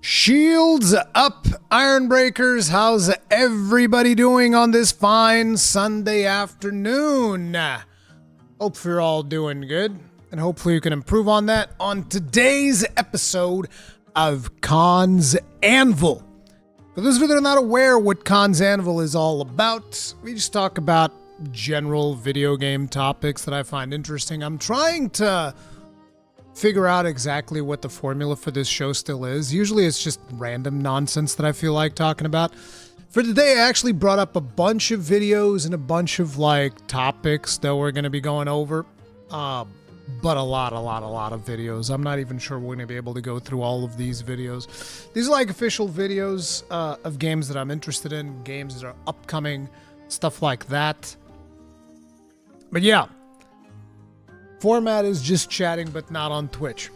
Shields up, Iron Breakers. How's everybody doing on this fine Sunday afternoon? Hope you're all doing good, and hopefully you can improve on that on today's episode of Con's Anvil. For those of you that are not aware what Con's Anvil is all about, we just talk about general video game topics that I find interesting. I'm trying to figure out exactly what the formula for this show still is. Usually it's just random nonsense that I feel like talking about. For today, I actually brought up a bunch of videos and a bunch of topics that we're going to be going over. But a lot of videos. I'm not even sure we're going to be able to go through all of these videos. These are official videos of games that I'm interested in, games that are upcoming, stuff like that. But yeah. Format is just chatting, but not on Twitch.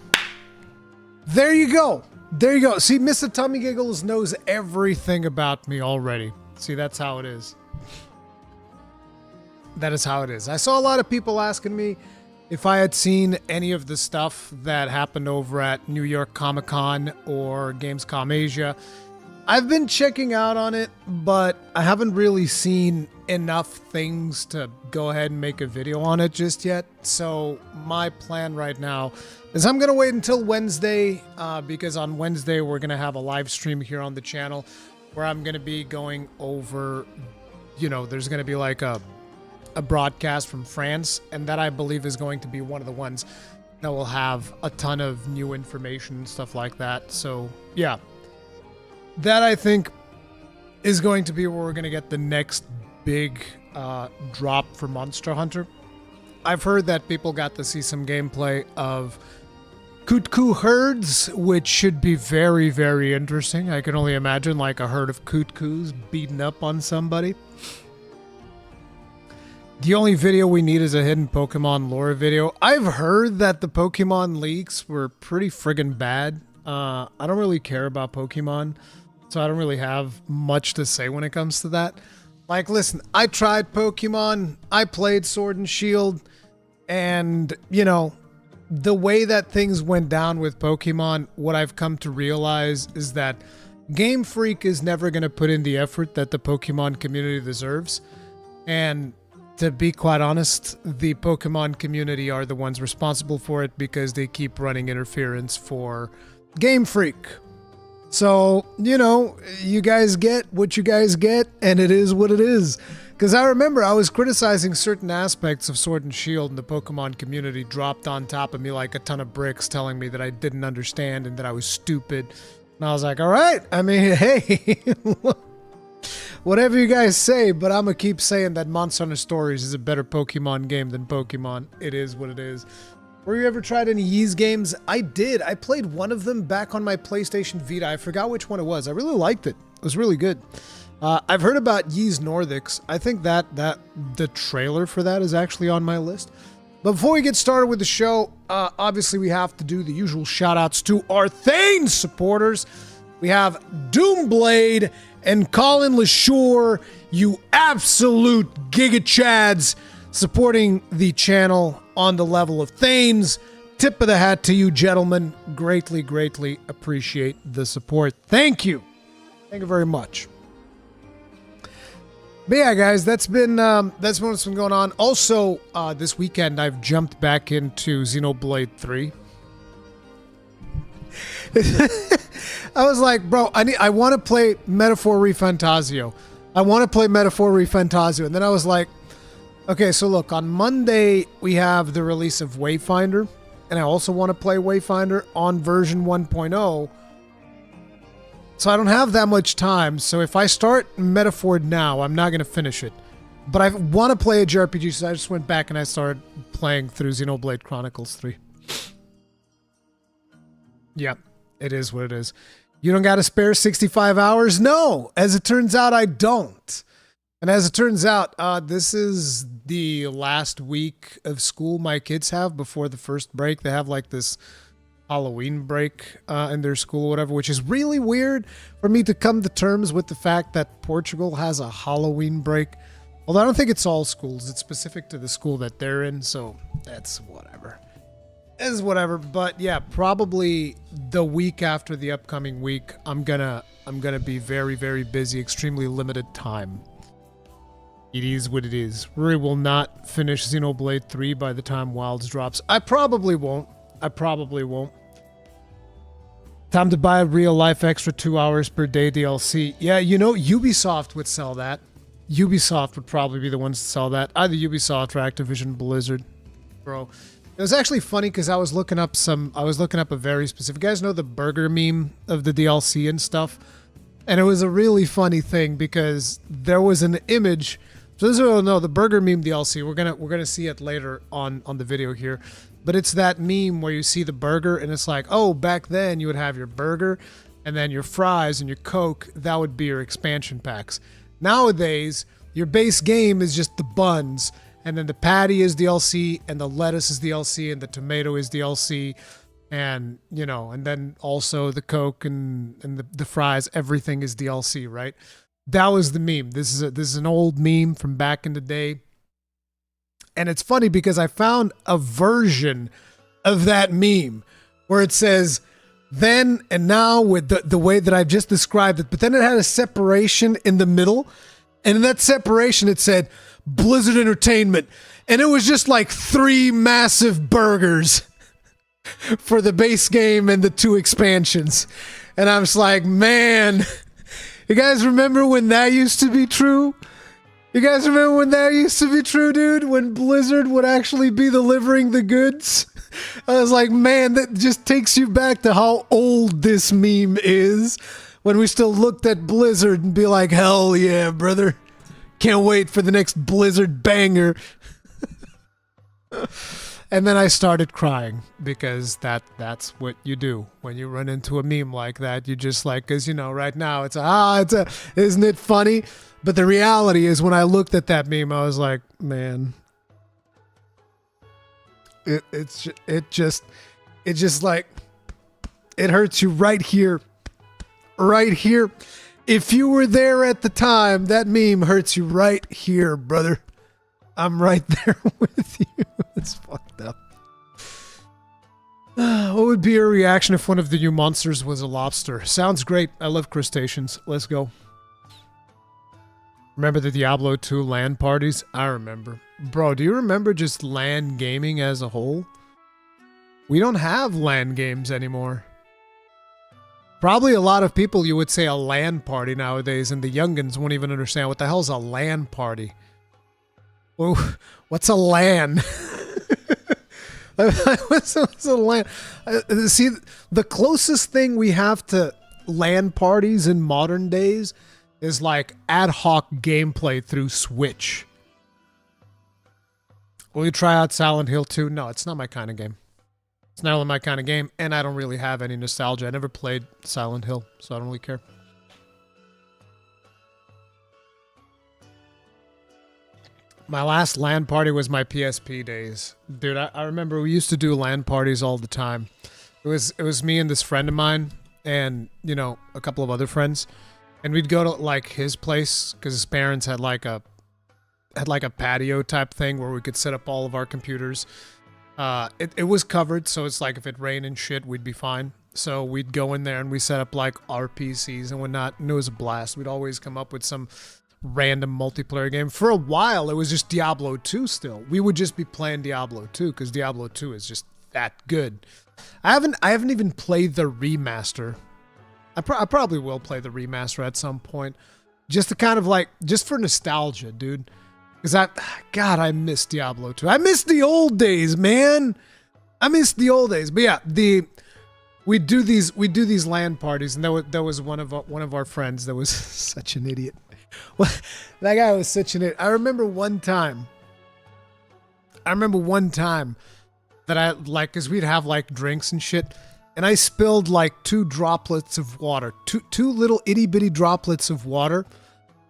There you go. There you go. See, Mr. Tummy Giggles knows everything about me already. See, that's how it is. That is how it is. I saw a lot of people asking me if I had seen any of the stuff that happened over at New York Comic Con or Gamescom Asia. I've been checking out on it, but I haven't really seen enough things to go ahead and make a video on it just yet. So my plan right now is I'm going to wait until Wednesday, because on Wednesday we're going to have a live stream here on the channel where I'm going to be going over, there's going to be a broadcast from France, and that I believe is going to be one of the ones that will have a ton of new information and stuff like that. So yeah. That, I think, is going to be where we're going to get the next big drop for Monster Hunter. I've heard that people got to see some gameplay of Kutku herds, which should be very, very interesting. I can only imagine a herd of Kutkus beating up on somebody. The only video we need is a hidden Pokemon lore video. I've heard that the Pokemon leaks were pretty friggin' bad. I don't really care about Pokemon, so I don't really have much to say when it comes to that. Listen, I tried Pokemon, I played Sword and Shield, and, the way that things went down with Pokemon, what I've come to realize is that Game Freak is never going to put in the effort that the Pokemon community deserves. And to be quite honest, the Pokemon community are the ones responsible for it because they keep running interference for Game Freak. So, you guys get what you guys get, and it is what it is. Because I remember I was criticizing certain aspects of Sword and Shield, and the Pokemon community dropped on top of me like a ton of bricks, telling me that I didn't understand and that I was stupid. And I was like, all right, hey, whatever you guys say, but I'm going to keep saying that Monster Hunter Stories is a better Pokemon game than Pokemon. It is what it is. Were you ever tried any Ys games? I did. I played one of them back on my PlayStation Vita. I forgot which one it was. I really liked it. It was really good. I've heard about Ys Nordics. I think that the trailer for that is actually on my list. But before we get started with the show, obviously we have to do the usual shout-outs to our Thane supporters. We have Doomblade and Colin LaSure, you absolute Giga Chads, supporting the channel on the level of Thanes. Tip of the hat to you, gentlemen. Greatly, greatly appreciate the support. Thank you. Thank you very much. But yeah, guys, that's what's been going on. Also, this weekend, I've jumped back into Xenoblade 3. I was like, bro, I want to play Metaphor ReFantazio. And then I was like, okay, so look, on Monday, we have the release of Wayfinder, and I also want to play Wayfinder on version 1.0, so I don't have that much time, so if I start Metaphor now, I'm not going to finish it, but I want to play a JRPG, so I just went back and I started playing through Xenoblade Chronicles 3. Yeah, it is what it is. You don't got to spare 65 hours? No, as it turns out, I don't. And as it turns out, this is the last week of school my kids have before the first break. They have this Halloween break in their school or whatever, which is really weird for me to come to terms with the fact that Portugal has a Halloween break. Although I don't think it's all schools. It's specific to the school that they're in, so that's whatever. It's whatever. But yeah, probably the week after the upcoming week, I'm gonna be very, very busy, extremely limited time. It is what it is. Rory will not finish Xenoblade 3 by the time Wilds drops. I probably won't. Time to buy a real life extra 2 hours per day DLC. Yeah, you know, Ubisoft would sell that. Ubisoft would probably be the ones to sell that. Either Ubisoft or Activision Blizzard. Bro. It was actually funny because I was looking up a very specific, you guys know the burger meme of the DLC and stuff? And it was a really funny thing because there was an image. So this is what I know, the burger meme DLC. We're gonna see it later on the video here. But it's that meme where you see the burger and it's like, oh, back then you would have your burger and then your fries and your Coke, that would be your expansion packs. Nowadays, your base game is just the buns, and then the patty is DLC, and the lettuce is DLC, and the tomato is DLC, and, you know, and then also the Coke and the fries, everything is DLC, right? That was the meme. This is an old meme from back in the day. And it's funny because I found a version of that meme where it says then and now with the way that I've just described it, but then it had a separation in the middle. And in that separation, it said Blizzard Entertainment. And it was just like 3 massive burgers for the base game and the 2 expansions. And I was like, man, you guys remember when that used to be true? You guys remember when that used to be true, dude? When Blizzard would actually be delivering the goods? I was like, man, that just takes you back to how old this meme is. When we still looked at Blizzard and be like, hell yeah, brother. Can't wait for the next Blizzard banger. And then I started crying because that's what you do when you run into a meme like that. You just like, because, you know, right now isn't it funny? But the reality is when I looked at that meme, I was like, man, it's just like, it hurts you right here. Right here. If you were there at the time, that meme hurts you right here, brother. I'm right there with you. It's fucked up. What would be your reaction if one of the new monsters was a lobster? Sounds great. I love crustaceans. Let's go. Remember the Diablo 2 LAN parties? I remember. Bro, do you remember just LAN gaming as a whole? We don't have LAN games anymore. Probably a lot of people, you would say a LAN party nowadays, and the youngins won't even understand what the hell's a LAN party. Well, what's a LAN? What's a LAN? See, the closest thing we have to LAN parties in modern days is like ad hoc gameplay through Switch. Will you try out Silent Hill 2? No, it's not my kind of game. It's not really my kind of game, and I don't really have any nostalgia. I never played Silent Hill, so I don't really care. My last LAN party was my PSP days. Dude, I remember we used to do LAN parties all the time. It was me and this friend of mine and, you know, a couple of other friends. And we'd go to, like, his place because his parents had like a patio type thing where we could set up all of our computers. It was covered, so it's like if it rained and shit, we'd be fine. So we'd go in there and we set up like our PCs and whatnot, and it was a blast. We'd always come up with some random multiplayer game. For a while, it was just Diablo 2 still. We would just be playing Diablo 2 because Diablo 2 is just that good. I haven't even played the remaster. I probably will play the remaster at some point. Just to kind of like, just for nostalgia, dude. Because I miss Diablo 2. I miss the old days, man. I miss the old days. But yeah, we do these LAN parties, and there was one of our friends that was such an idiot. Well, that guy was such an idiot. I remember one time that I like, cause we'd have like drinks and shit, and I spilled like 2 droplets of water, two little itty bitty droplets of water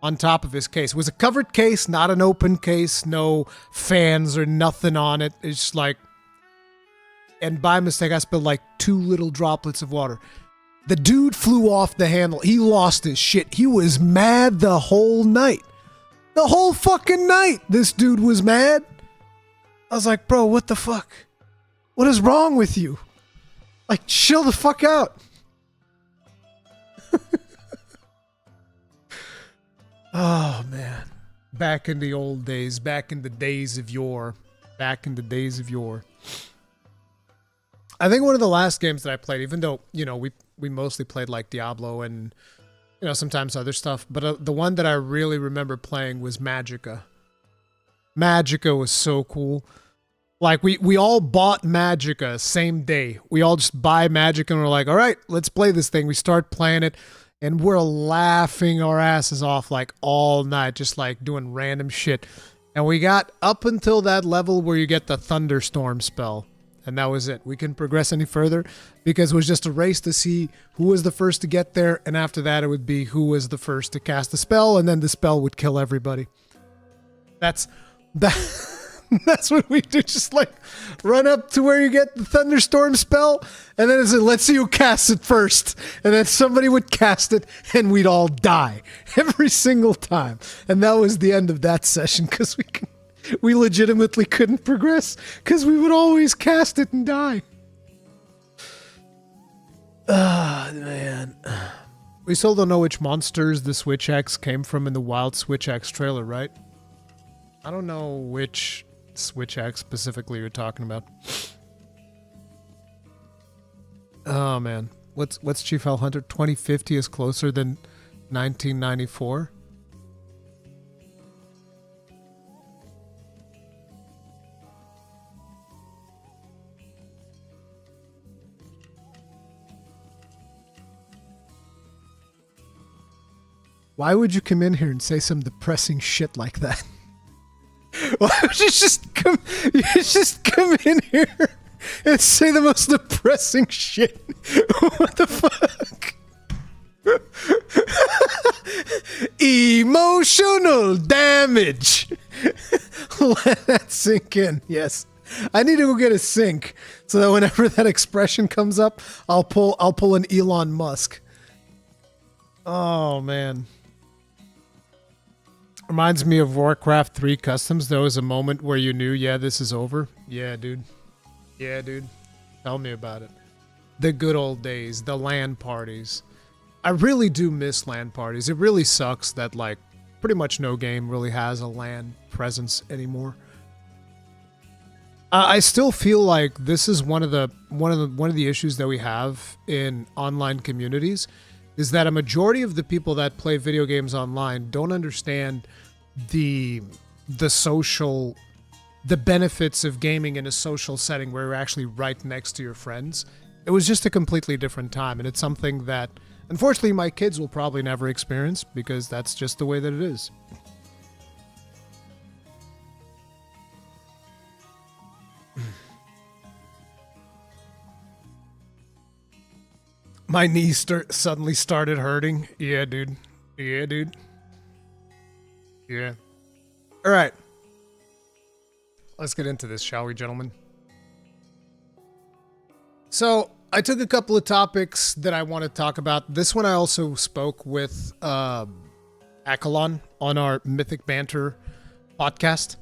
on top of his case. It was a covered case, not an open case, no fans or nothing on it. It's just like, and by mistake, I spilled like 2 little droplets of water. The dude flew off the handle. He lost his shit. He was mad the whole night. The whole fucking night, this dude was mad. I was like, bro, what the fuck? What is wrong with you? Like, chill the fuck out. Oh, man. Back in the old days. Back in the days of yore. Back in the days of yore. I think one of the last games that I played, even though, you know, we mostly played like Diablo and, you know, sometimes other stuff, but the one that I really remember playing was Magicka. Magicka was so cool. Like, we all bought Magicka same day. We all just buy Magicka and we're like, all right, let's play this thing. We start playing it and we're laughing our asses off like all night, just like doing random shit. And we got up until that level where you get the thunderstorm spell. And that was it. We couldn't progress any further because it was just a race to see who was the first to get there. And after that, it would be who was the first to cast the spell. And then the spell would kill everybody. That's what we do. Just like run up to where you get the thunderstorm spell. And then it's let's see who casts it first. And then somebody would cast it and we'd all die every single time. And that was the end of that session because we legitimately couldn't progress because we would always cast it and die. Ah, man. We still don't know which monsters the Switch X came from in the Wild Switch X trailer, right? I don't know which Switch X specifically you're talking about. Oh, man. What's Chief Hell Hunter? 2050 is closer than 1994? Why would you come in here and say some depressing shit like that? Why would you just come in here and say the most depressing shit? What the fuck? Emotional damage. Let that sink in. Yes. I need to go get a sink so that whenever that expression comes up, I'll pull an Elon Musk. Oh, man. Reminds me of Warcraft 3 Customs. There was a moment where you knew, yeah, this is over. Yeah, dude. Yeah, dude. Tell me about it. The good old days, the LAN parties. I really do miss LAN parties. It really sucks that, like, pretty much no game really has a LAN presence anymore. I still feel like this is one of the issues that we have in online communities, is that a majority of the people that play video games online don't understand the benefits of gaming in a social setting where you're actually right next to your friends. It was just a completely different time, and it's something that unfortunately my kids will probably never experience because that's just the way that it is. My knees suddenly started hurting. Yeah, dude. Yeah, dude. Yeah. All right. Let's get into this, shall we, gentlemen? So, I took a couple of topics that I want to talk about. This one I also spoke with Akalon on our Mythic Banter podcast.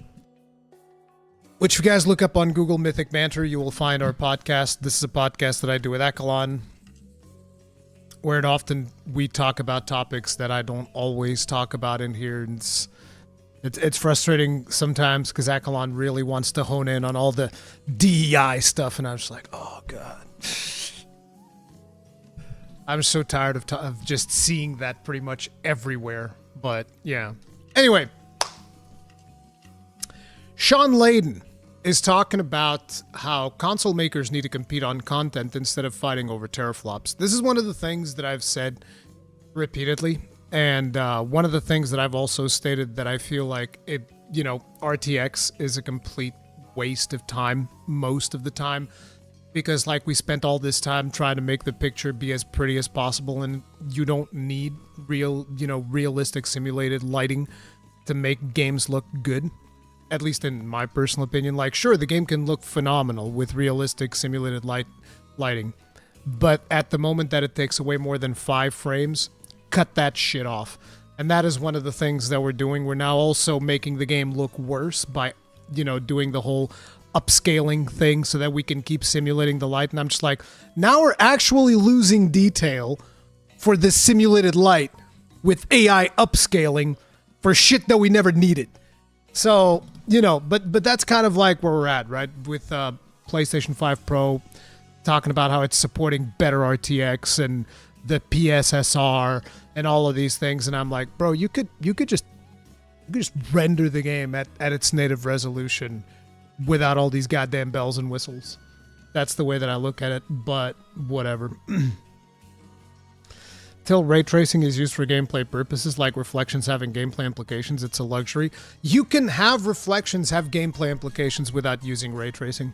Which if you guys look up on Google Mythic Banter, you will find our podcast. This is a podcast that I do with Akalon, where often we talk about topics that I don't always talk about in here. And it's frustrating sometimes because Akalon really wants to hone in on all the DEI stuff, and I'm just like, oh god. I'm so tired of just seeing that pretty much everywhere. But yeah. Anyway, Sean Layden is talking about how console makers need to compete on content instead of fighting over teraflops. This is one of the things that I've said repeatedly, and one of the things that I've also stated that I feel like RTX is a complete waste of time most of the time, because like we spent all this time trying to make the picture be as pretty as possible, and you don't need realistic simulated lighting to make games look good. At least in my personal opinion. Like, sure, the game can look phenomenal with realistic simulated lighting, but at the moment that it takes away more than 5 frames, cut that shit off. And that is one of the things that we're doing. We're now also making the game look worse by, doing the whole upscaling thing so that we can keep simulating the light. And I'm just like, now we're actually losing detail for this simulated light with AI upscaling for shit that we never needed. So, you know, but that's kind of like where we're at, right? With PlayStation 5 Pro talking about how it's supporting better RTX and the PSSR and all of these things. And I'm like, bro, you could just render the game at its native resolution without all these goddamn bells and whistles. That's the way that I look at it, but whatever. Till ray tracing is used for gameplay purposes, like reflections having gameplay implications, it's a luxury. You can have reflections have gameplay implications without using ray tracing.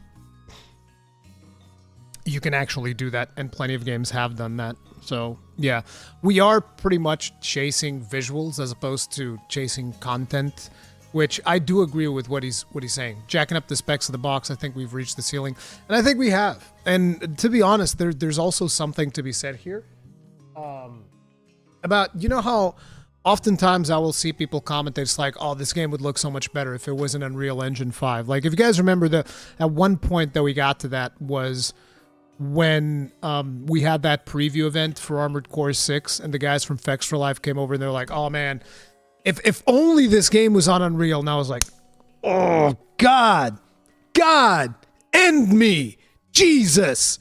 You can actually do that, and plenty of games have done that. So, yeah. We are pretty much chasing visuals as opposed to chasing content, which I do agree with what he's saying. Jacking up the specs of the box, I think we've reached the ceiling. And I think we have. And to be honest, there's also something to be said here. About, you know how oftentimes I will see people comment, it's like, oh, this game would look so much better if it was an Unreal Engine 5. Like, if you guys remember, at one point that we got to that was when we had that preview event for Armored Core 6, and the guys from Fex for Life came over and they're like, oh man, if only this game was on Unreal. And I was like, oh, God, end me, Jesus,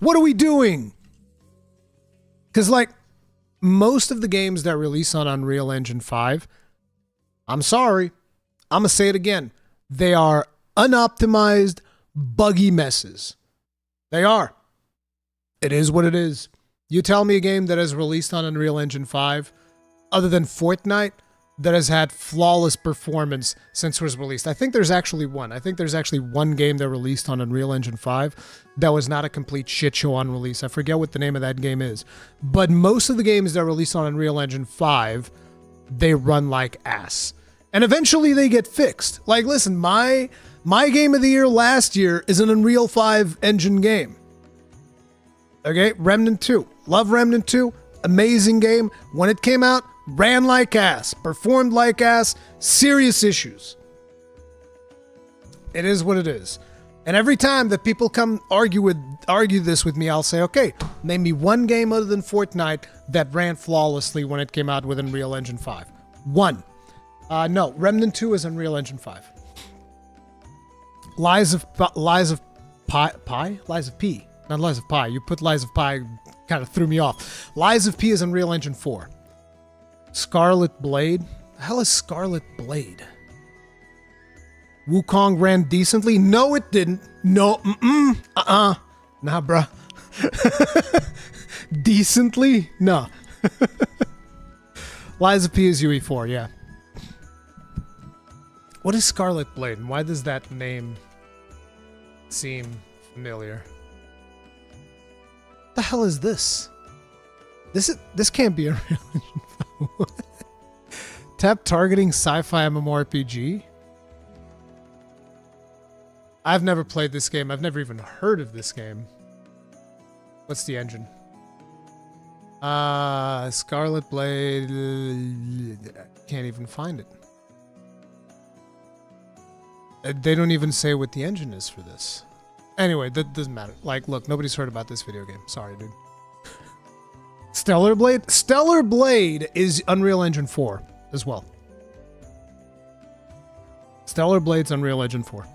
what are we doing? Because, like, most of the games that release on Unreal Engine 5, I'm sorry, I'm going to say it again, they are unoptimized, buggy messes. They are. It is what it is. You tell me a game that has released on Unreal Engine 5, other than Fortnite, that has had flawless performance since it was released. I think there's actually one. I think there's actually one game that released on Unreal Engine 5 that was not a complete shit show on release. I forget what the name of that game is. But most of the games that release on Unreal Engine 5, they run like ass. And eventually they get fixed. Like, listen, my game of the year last year is an Unreal 5 engine game. Okay, Remnant 2. Love Remnant 2. Amazing game. When it came out, ran like ass, performed like ass, serious issues. It is what it is. And every time that people come argue this with me, I'll say, okay, name me one game other than Fortnite that ran flawlessly when it came out with Unreal Engine 5. One. No, Remnant 2 is Unreal Engine 5. Lies of P? Not Lies of Pi. You put Lies of Pi, kind of threw me off. Lies of P is Unreal Engine 4. Scarlet Blade? The hell is Scarlet Blade? Wukong ran decently? No, it didn't. No, Nah, bruh. Decently? No. Lies of P is UE4, yeah. What is Scarlet Blade, and why does that name seem familiar? What the hell is this? This can't be a real Tap targeting sci-fi MMORPG? I've never played this game. I've never even heard of this game. What's the engine? Scarlet Blade. Can't even find it. They don't even say what the engine is for this. Anyway, that doesn't matter. Like, look, nobody's heard about this video game. Sorry, dude. Stellar Blade? Stellar Blade is Unreal Engine 4 as well. Stellar Blade's Unreal Engine 4.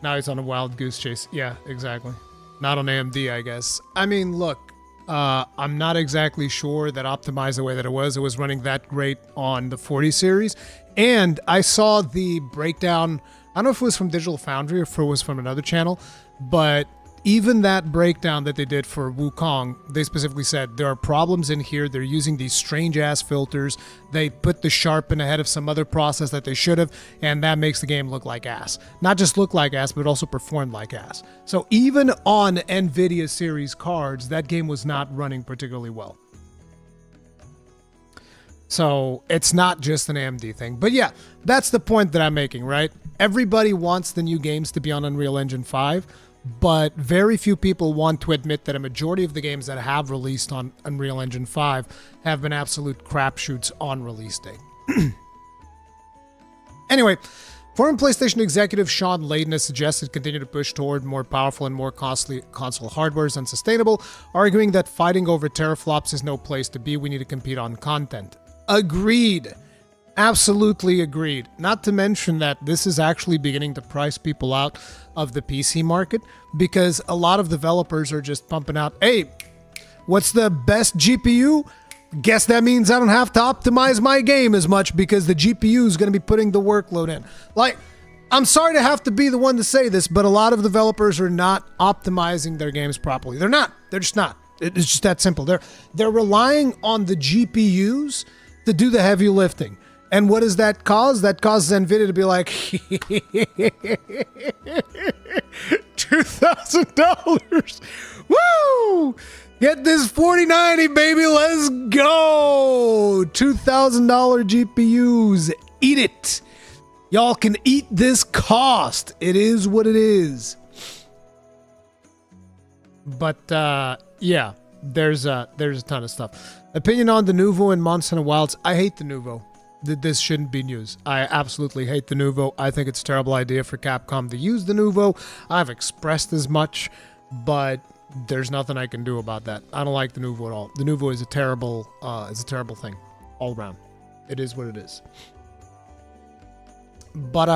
Now he's on a wild goose chase. Yeah, exactly. Not on AMD, I guess. I mean, look, I'm not exactly sure that optimized the way that it was running that great on the 40 series. And I saw the breakdown, I don't know if it was from Digital Foundry or if it was from another channel, but even that breakdown that they did for Wukong, they specifically said there are problems in here. They're using these strange ass filters. They put the sharpen ahead of some other process that they should have, and that makes the game look like ass. Not just look like ass, but also perform like ass. So even on NVIDIA series cards, that game was not running particularly well. So it's not just an AMD thing. But yeah, that's the point that I'm making, right? Everybody wants the new games to be on Unreal Engine 5, but very few people want to admit that a majority of the games that have released on Unreal Engine 5 have been absolute crapshoots on release date. Anyway, Former PlayStation executive Sean Layden has suggested continue to push toward more powerful and more costly console hardware is unsustainable, arguing that fighting over teraflops is no place to be. We need to compete on content. Agreed. Absolutely agreed. Not to mention that this is actually beginning to price people out of the PC market because a lot of developers are just pumping out, hey, what's the best GPU? Guess that means I don't have to optimize my game as much because the GPU is going to be putting the workload in. Like, I'm sorry to have to be the one to say this, but a lot of developers are not optimizing their games properly. They're not. They're just not. It's just that simple. They're relying on the GPUs to do the heavy lifting. And what does that cause? That causes NVIDIA to be like, $2,000. Woo! Get this 4090, baby. Let's go. $2,000 GPUs. Eat it. Y'all can eat this cost. It is what it is. But, yeah, there's a ton of stuff. Opinion on the Nouveau and Monster Hunter Wilds. I hate the Nouveau. This shouldn't be news. I absolutely hate the Nouveau. I think it's a terrible idea for Capcom to use the Nouveau. I've expressed as much, but there's nothing I can do about that. I don't like the Nouveau at all. The Nouveau is a terrible thing all around. It is what it is. But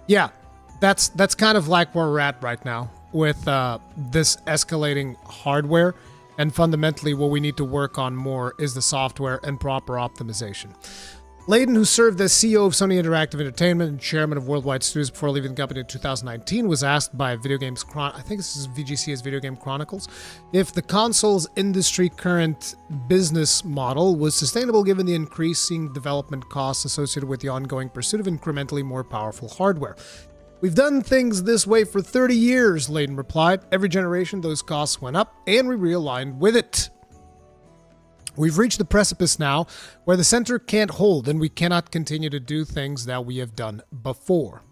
yeah, that's kind of like where we're at right now with this escalating hardware. And fundamentally, what we need to work on more is the software and proper optimization. Layden, who served as CEO of Sony Interactive Entertainment and chairman of Worldwide Studios before leaving the company in 2019, was asked by Video Games I think this is VGC's Video Game Chronicles, if the consoles industry current business model was sustainable given the increasing development costs associated with the ongoing pursuit of incrementally more powerful hardware. We've done things this way for 30 years, Layden replied. Every generation, those costs went up, and we realigned with it. We've reached the precipice now where the center can't hold, and we cannot continue to do things that we have done before.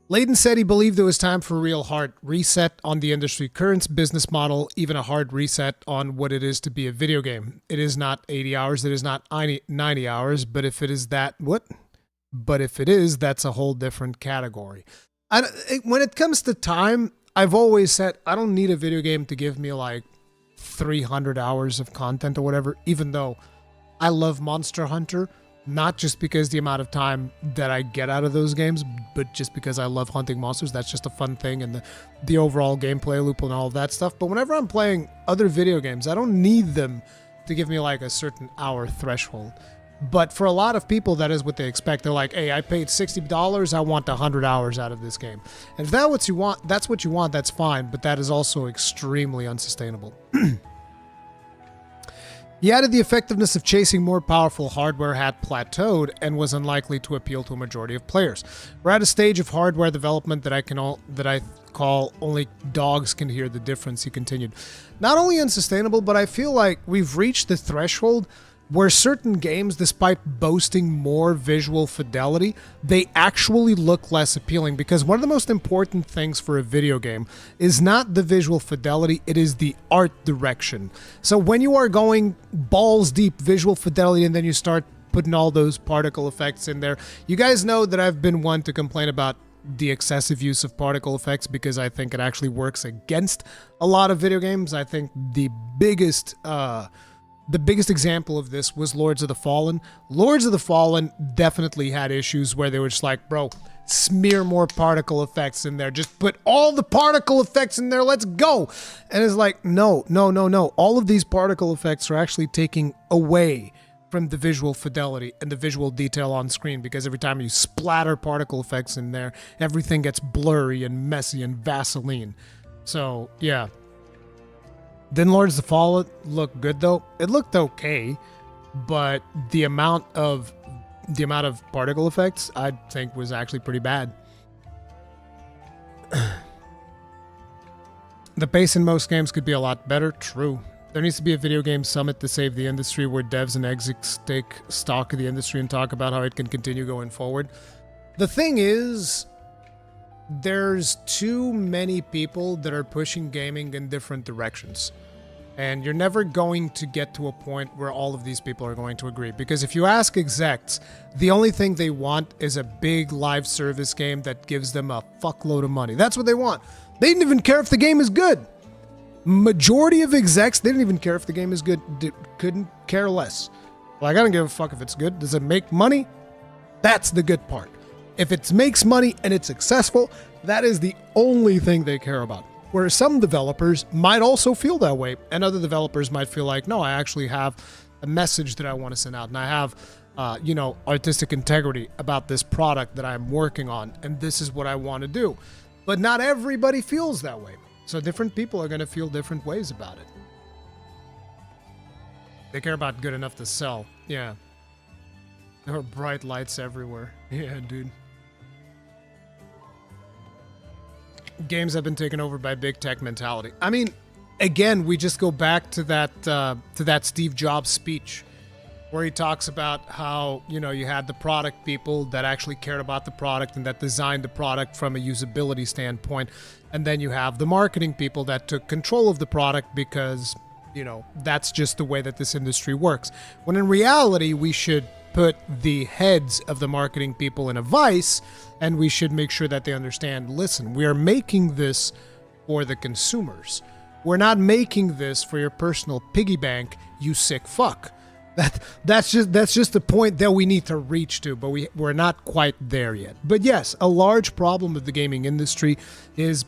Layden said he believed it was time for a real hard reset on the industry current business model, even a hard reset on what it is to be a video game. It is not 80 hours, it is not 90 hours, but if it is that, what? But if it is, that's a whole different category. When it comes to time, I've always said I don't need a video game to give me like 300 hours of content or whatever, even though I love Monster Hunter, not just because the amount of time that I get out of those games, but just because I love hunting monsters. That's just a fun thing, and the overall gameplay loop and all of that stuff. But whenever I'm playing other video games, I don't need them to give me like a certain hour threshold. But for a lot of people, that is what they expect. They're like, hey, I paid $60. I want 100 hours out of this game. And if that's what you want, that's fine. But that is also extremely unsustainable. He added the effectiveness of chasing more powerful hardware had plateaued and was unlikely to appeal to a majority of players. We're at a stage of hardware development that I call only dogs can hear the difference, he continued. Not only unsustainable, but I feel like we've reached the threshold where certain games, despite boasting more visual fidelity, they actually look less appealing, because one of the most important things for a video game is not the visual fidelity, it is the art direction. So when you are going balls deep visual fidelity and then you start putting all those particle effects in there, you guys know that I've been one to complain about the excessive use of particle effects because I think it actually works against a lot of video games. I think the biggest example of this was Lords of the Fallen. Lords of the Fallen definitely had issues where they were just like, bro, smear more particle effects in there. Just put all the particle effects in there. Let's go. And it's like, no. All of these particle effects are actually taking away from the visual fidelity and the visual detail on screen, because every time you splatter particle effects in there, everything gets blurry and messy and Vaseline. So, yeah. Didn't Lords of the Fallen look good though? It looked okay, but the amount of particle effects I think was actually pretty bad. The pace in most games could be a lot better. True. There needs to be a video game summit to save the industry where devs and execs take stock of the industry and talk about how it can continue going forward. The thing is, there's too many people that are pushing gaming in different directions. And you're never going to get to a point where all of these people are going to agree. Because if you ask execs, the only thing they want is a big live service game that gives them a fuckload of money. That's what they want. They didn't even care if the game is good. Majority of execs, they didn't even care if the game is good. Couldn't care less. Like, I don't give a fuck if it's good. Does it make money? That's the good part. If it makes money and it's successful, that is the only thing they care about. Whereas some developers might also feel that way, and other developers might feel like, no, I actually have a message that I want to send out, and I have, artistic integrity about this product that I'm working on, and this is what I want to do. But not everybody feels that way. So different people are going to feel different ways about it. They care about good enough to sell. Yeah. There are bright lights everywhere. Yeah, dude. Games have been taken over by big tech mentality. I mean, again, we just go back to that Steve Jobs speech where he talks about how, you had the product people that actually cared about the product and that designed the product from a usability standpoint. And then you have the marketing people that took control of the product because, that's just the way that this industry works. When in reality, we should put the heads of the marketing people in a vice, and we should make sure that they understand, listen, we are making this for the consumers. We're not making this for your personal piggy bank, you sick fuck. That's just the point that we need to reach to, but we're not quite there yet. But yes, a large problem of the gaming industry is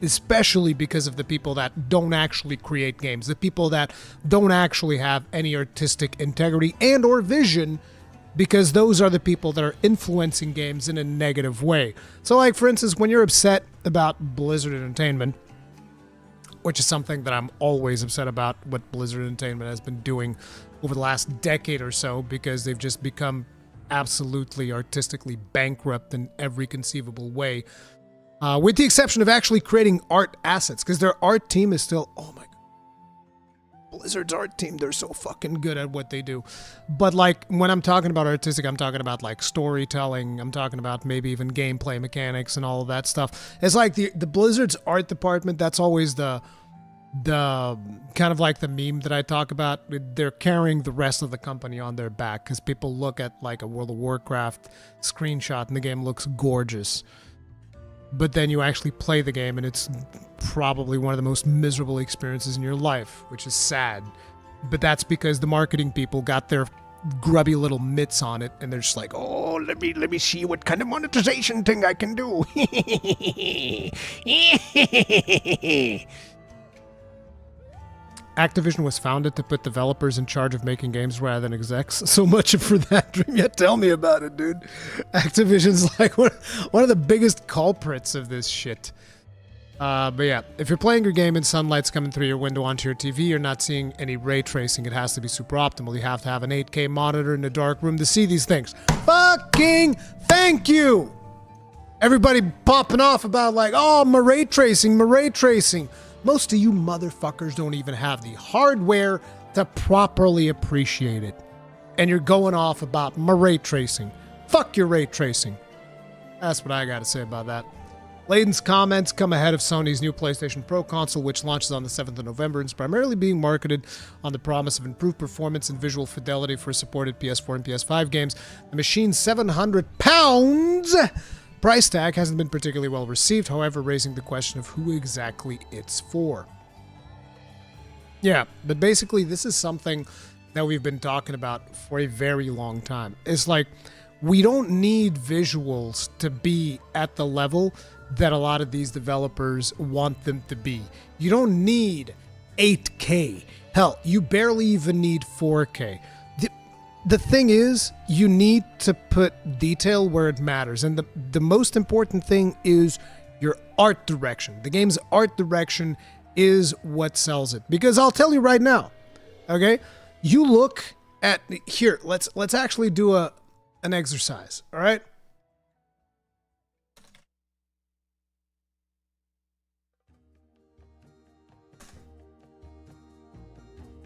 especially because of the people that don't actually create games, the people that don't actually have any artistic integrity and or vision, because those are the people that are influencing games in a negative way. So like, for instance, when you're upset about Blizzard Entertainment, which is something that I'm always upset about, what Blizzard Entertainment has been doing over the last decade or so, because they've just become absolutely artistically bankrupt in every conceivable way, with the exception of actually creating art assets, because their art team is still, oh my god, Blizzard's art team, they're so fucking good at what they do. But like, when I'm talking about artistic, I'm talking about like storytelling, I'm talking about maybe even gameplay mechanics and all of that stuff. It's like the Blizzard's art department, that's always the kind of like the meme that I talk about. They're carrying the rest of the company on their back, because people look at like a World of Warcraft screenshot and the game looks gorgeous. But then you actually play the game and it's probably one of the most miserable experiences in your life, which is sad. But that's because the marketing people got their grubby little mitts on it, and they're just like, oh, let me see what kind of monetization thing I can do. Activision was founded to put developers in charge of making games rather than execs. So much for that dream. Yeah, tell me about it, dude. Activision's like one of the biggest culprits of this shit. But yeah, if you're playing your game and sunlight's coming through your window onto your TV, you're not seeing any ray tracing. It has to be super optimal. You have to have an 8K monitor in a dark room to see these things. Fucking thank you! Everybody popping off about like, oh, my ray tracing, my ray tracing. Most of you motherfuckers don't even have the hardware to properly appreciate it. And you're going off about my ray tracing. Fuck your ray tracing. That's what I gotta say about that. Layden's comments come ahead of Sony's new PlayStation Pro console, which launches on the 7th of November and is primarily being marketed on the promise of improved performance and visual fidelity for supported PS4 and PS5 games. The machine's £700 price tag hasn't been particularly well received, however, raising the question of who exactly it's for. Yeah, but basically this is something that we've been talking about for a very long time. It's like, we don't need visuals to be at the level that a lot of these developers want them to be. You don't need 8K. Hell, you barely even need 4K. The thing is, you need to put detail where it matters. And the most important thing is your art direction. The game's art direction is what sells it. Because I'll tell you right now, okay? You look at... Here, let's actually do an exercise, all right?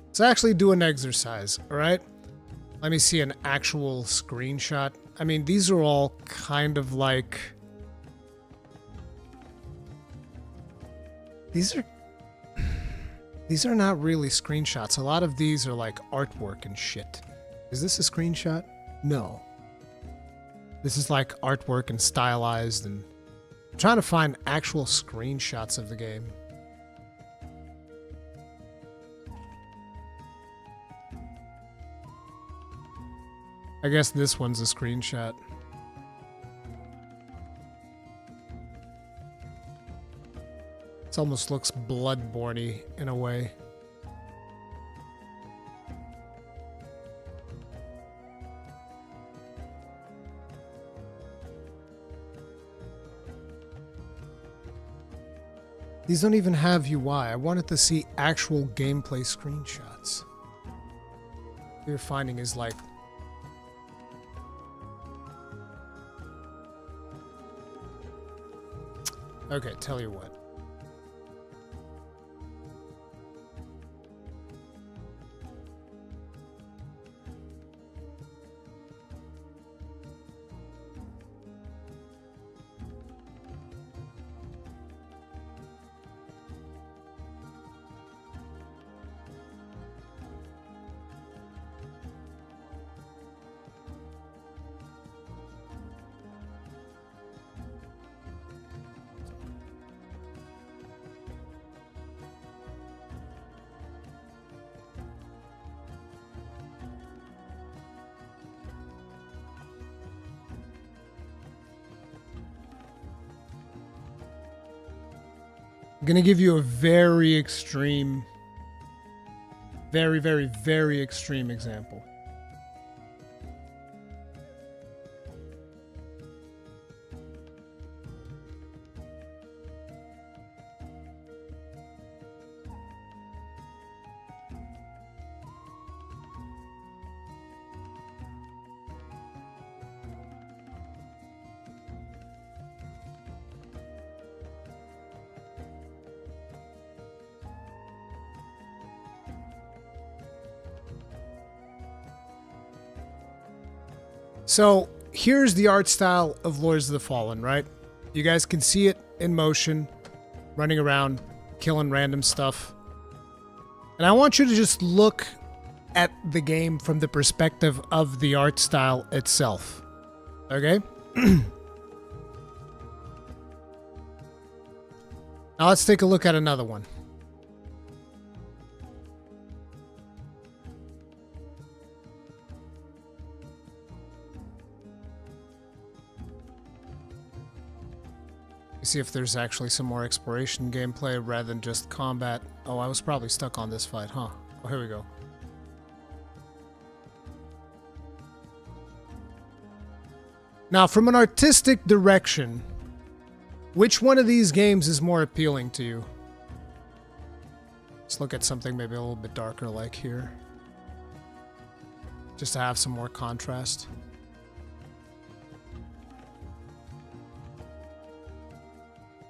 Let's actually do an exercise, all right? Let me see an actual screenshot. I mean, these are all kind of like... These are... These are not really screenshots. A lot of these are like artwork and shit. Is this a screenshot? No. This is like artwork and stylized, and I'm trying to find actual screenshots of the game. I guess this one's a screenshot. This almost looks Bloodborne-y in a way. These don't even have UI. I wanted to see actual gameplay screenshots. What you're finding is like... Okay, tell you what. I'm gonna give you a very extreme, very extreme example. So here's the art style of Lords of the Fallen, right? You guys can see it in motion, running around, killing random stuff. And I want you to just look at the game from the perspective of the art style itself. Okay? Now let's take a look at another one. See if there's actually some more exploration gameplay rather than just combat. Oh, I was probably stuck on this fight, huh? Oh, here we go. Now, from an artistic direction, which one of these games is more appealing to you? Let's look at something maybe a little bit darker like here. Just to have some more contrast.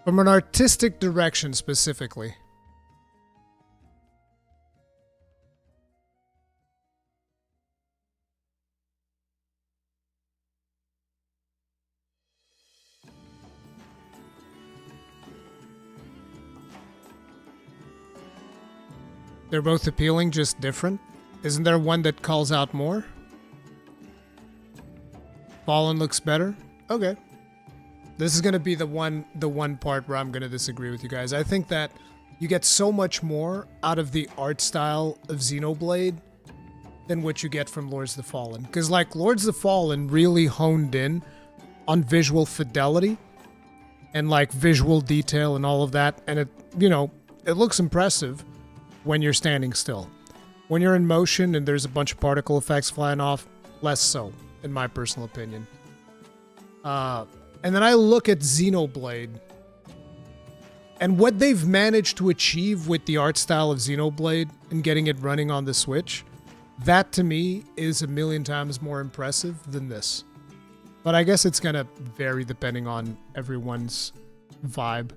From an artistic direction specifically. They're both appealing, just different. Isn't there one that calls out more? Fallen looks better? Okay. This is going to be the one part where I'm going to disagree with you guys. I think that you get so much more out of the art style of Xenoblade than what you get from Lords of the Fallen. Because like Lords of the Fallen really honed in on visual fidelity and like visual detail and all of that. And it, you know, it looks impressive when you're standing still. When you're in motion and there's a bunch of particle effects flying off, less so, in my personal opinion. And then I look at Xenoblade, and what they've managed to achieve with the art style of Xenoblade and getting it running on the Switch, that to me is a million times more impressive than this. But I guess it's gonna vary depending on everyone's vibe.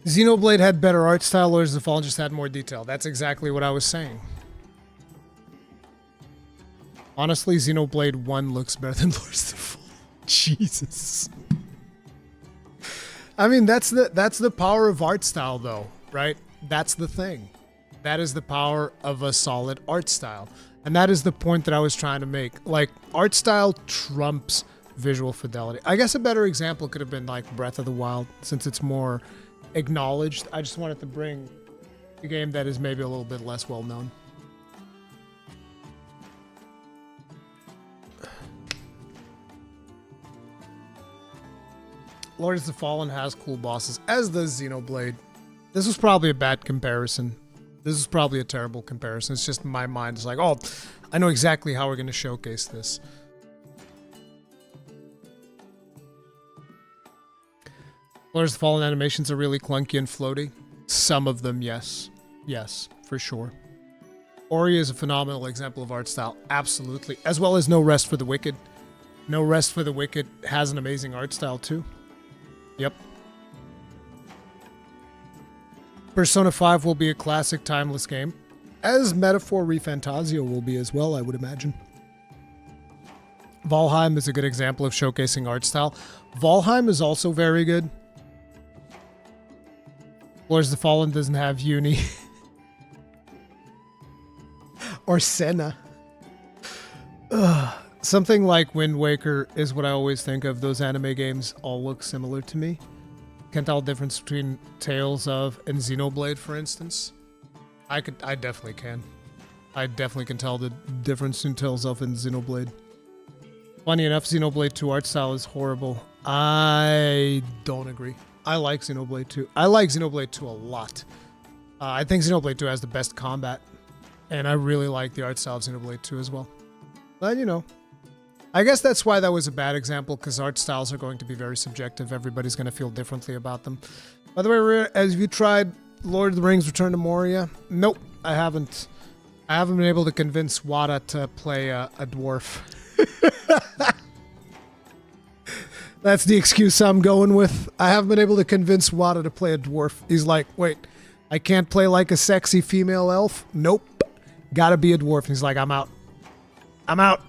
Xenoblade had better art style, Lords of the Fallen just had more detail. That's exactly what I was saying. Honestly, Xenoblade 1 looks better than Lords of the Fallen. Jesus. I mean, that's the power of art style, though, right? That's the thing. That is the power of a solid art style. And that is the point that I was trying to make. Like, art style trumps visual fidelity. I guess a better example could have been like Breath of the Wild, since it's more acknowledged. I just wanted to bring a game that is maybe a little bit less well known. Lords of the Fallen has cool bosses, as does Xenoblade. This was probably a bad comparison. This is probably a terrible comparison. It's just my mind is like, oh, I know exactly how we're going to showcase this. Lords of the Fallen animations are really clunky and floaty. Some of them, yes. Yes, for sure. Ori is a phenomenal example of art style. Absolutely. As well as No Rest for the Wicked. No Rest for the Wicked has an amazing art style too. Yep. Persona 5 will be a classic, timeless game. As Metaphor ReFantazio will be as well, I would imagine. Valheim is a good example of showcasing art style. Valheim is also very good. Lords of the Fallen doesn't have Uni. Or Senna. Ugh. Something like Wind Waker is what I always think of. Those anime games all look similar to me. Can't tell the difference between Tales of and Xenoblade, for instance. I definitely can. I definitely can tell the difference between Tales of and Xenoblade. Funny enough, Xenoblade 2 art style is horrible. I don't agree. I like Xenoblade 2. I like Xenoblade 2 a lot. I think Xenoblade 2 has the best combat. And I really like the art style of Xenoblade 2 as well. But, you know, I guess that's why that was a bad example, because art styles are going to be very subjective. Everybody's going to feel differently about them. By the way, have you tried Lord of the Rings Return to Moria? Nope, I haven't. I haven't been able to convince Wada to play a dwarf. That's the excuse I'm going with. I haven't been able to convince Wada to play a dwarf. He's like, wait, I can't play like a sexy female elf? Nope. Gotta be a dwarf. And he's like, I'm out. I'm out.